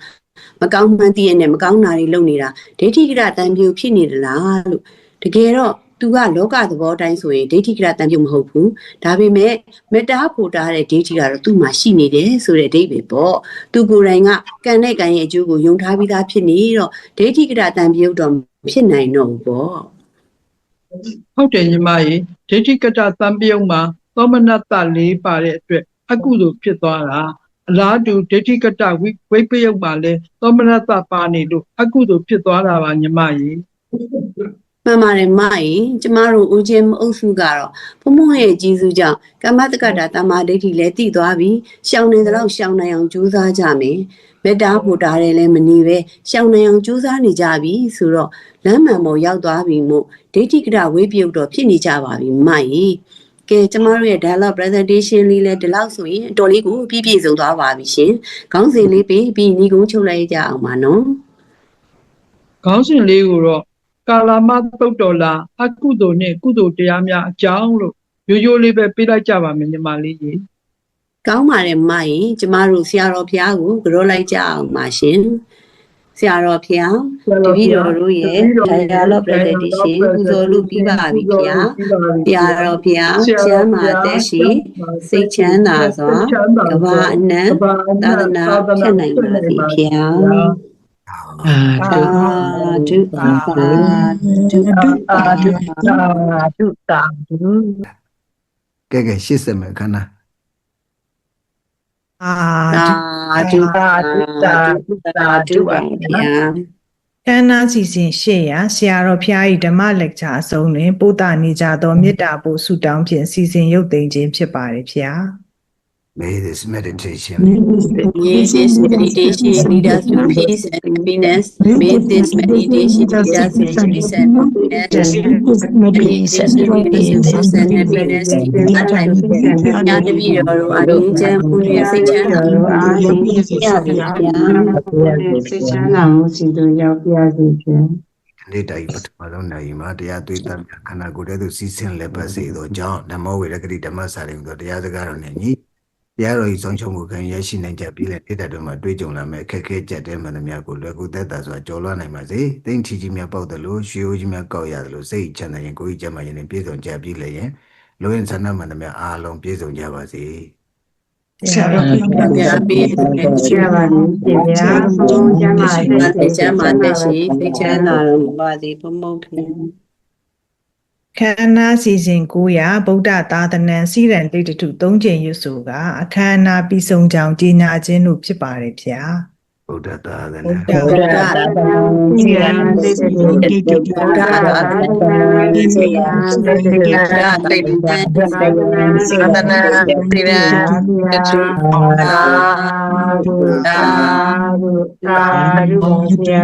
မကောင်းမှန်းသိရနဲ့မကောင်းတာတွေလုပ်နေတာဒိဋ္ဌိကရတန်ပြိုဖြစ်နေသလားလို့တကယ်တော့သူကလောကသဘောတိုင်းဆိုရင်ဒိဋ္ဌိကရတန်ပြိုမဟုတ်ဘူးဒါပေမဲ့မေတ္တာဖို့တာတဲ့ဒိဋ္ဌိကတော့သူ့မှာရှိနေတယ်ဆိုတဲ့အဓိပ္ပာယ်ပေါ့သူကိုယ်တိုင်ကကံနဲ့ကံရဲ့အကျိုးကိုယုံထားပြီးသားဖြစ်နေတော့ဒိဋ္ဌိကရတန်ပြိုတော့ဖြစ်နိုင်တော့ဘူးပေါ့ဟုတ်တယ်ညီမကြီးဒိဋ္ဌိကတသံပြုံးမှာသောမနတ္တ၄ပါတဲ့အတွက်အကုသိုလ်ဖြစ်သွားတာအလားတူဒိဋ္ဌိကတဝိပယုတ်မှာလဲသောမနတ္တပါနေလို့အကုသိုလ်ဖြစ်သွားတာပါညီမကြီးမှန်ပါတယ်မကြီးကျမတို့ဦးချင်းအုပ်စုကတော့ဘုံဘုံရဲ့ကြီးစုကြောင့်ကမ္မတက္ကတာတမာဒိဋ္ဌိလည်းတည်သွားပြီးရှောင်နေသလောက်ရှောင်နိုင်အောင်ကြိုးစားကြမယ်မေတ္တာဖို့တာလည်းမနေပဲရှောင်နိုင်အောင်ကြိုးစားနေကြပြီဆိုတော့လမ်းမှန်ပေါ်ရောက်သွားပြီမို့ဒိဋ္ဌိကတဝိပယုတ်တော့ဖြစ်နေကြပါပြီမကြီးကဲကျမတို့ရဲ့ dialogue presentation လေးလည်းဒီလောက်ဆိုရင်အတော်လေးကိုပြည့်စုံသွားပါပြီရှင်ခေါင်းစဉ်လေးပြီးညီကုန်းချုပ်လိုက်ကြအောင်ပါနော် ခေါင်းစဉ်လေးကိုတော့ကာလာမသုတ်တော်လာအကုသိုလ်နဲ့ကုသိုလ်တရားများအကြောင်းလို့ရိုးရိုးလေးပဲပေးလိုက်ကြပါမယ်ညီမလေးကြီး ကောင်းပါတယ်မရင်ကျမတို့ဆရာတော်ဘုရားကိုကြောလိုက်ကြအောင်ပါရှင်ဆရာတော်ဘုရားတပည့်တော်တို့ရဲ့ dialogue presentation ပူဇော်လို့ပြီးပါပြီဗျာဆရာတော်ဘုရားကျမ်းမာသက်ရှိစိတ်ချမ်းသာစွာကဘာအနံသာသနာဖြစ်နိုင်ပါစေဗျာဒုတာဒုတာဒုတာဒုတာဒု ကဲရှစ်ဆက်မယ်ခဏ ဒုပါခန္ဓာစီစဉ်ရှေ့ရဆရာတော်ဖျားဤဓမ္မလက်ချာအဆုံးတွင်ပို့တာနေကြသောမေတ္တာပို့ဆုတောင်းဖြင့်စီစဉ်ရုပ်သိမ်းခြင်းဖြစ်ပါတယ်ဖျား May this meditation lead us to peace and happiness. May this meditation lead us to peace and happiness. Meditation lead us to happiness. Now the video are in Puri Sechana. Sechana Musido Yapia Sechana. နေ့တိုင်းပထမဆုံးနိုင်မှာတရားသွေးတမ်းခန္ဓာကိုယ်တည်းသို့စီးဆင်းလက်ပတ်စေသောကြောင့်ဓမ္မဝေရကတိဓမ္မစာရင်သောတရားစကားတော်နဲ့ညီတရားတော်ဤဆုံးချုံမှုခံရရှိနိုင်ကြပြီးလက်တဲ့တော်မှာတွေ့ကြုံလာမဲ့အခက်အခဲကြက်တဲ့မှန်သမျှကိုလွယ်ကူသက်သာစွာကြော်လွှမ်းနိုင်ပါစေ။သိမ့်ထီကြီးများပေါက်တယ်လို့ရွှေအိုးကြီးများကောက်ရတယ်လို့စိတ်ချမ်းသာရင်ကိုယ်ကြီးကျမ်းမာရင်ပြည့်စုံကြပြီးလည်းရင်လူရင်ဆန္ဒမှန်သမျှအားလုံးပြည့်စုံကြပါစေ။ ဆရာတော်ဘုရားပေးဆရာပါနေဗျာဘုရားကျမ်းမာတဲ့ရှိစိတ်ချမ်းသာတော်ပါစေဘုံဘုံခင် ခန္ဓာစီစဉ်900ဗုဒ္ဓသာသနာစီရန်တိတ္တု3ကြိမ်ရွတ်ဆိုကအခမ်းအနားပြီးဆုံးကြောင်းကြီးညာခြင်းတို့ဖြစ်ပါတယ်ဗျာ ဗုဒ္ဓသာသနာ ဗုဒ္ဓသာသနာစီရန်တိတ္တုဗုဒ္ဓသာသနာစီရန်တိတ္တုသာသနာစီရန်တိတ္တုသာသနာ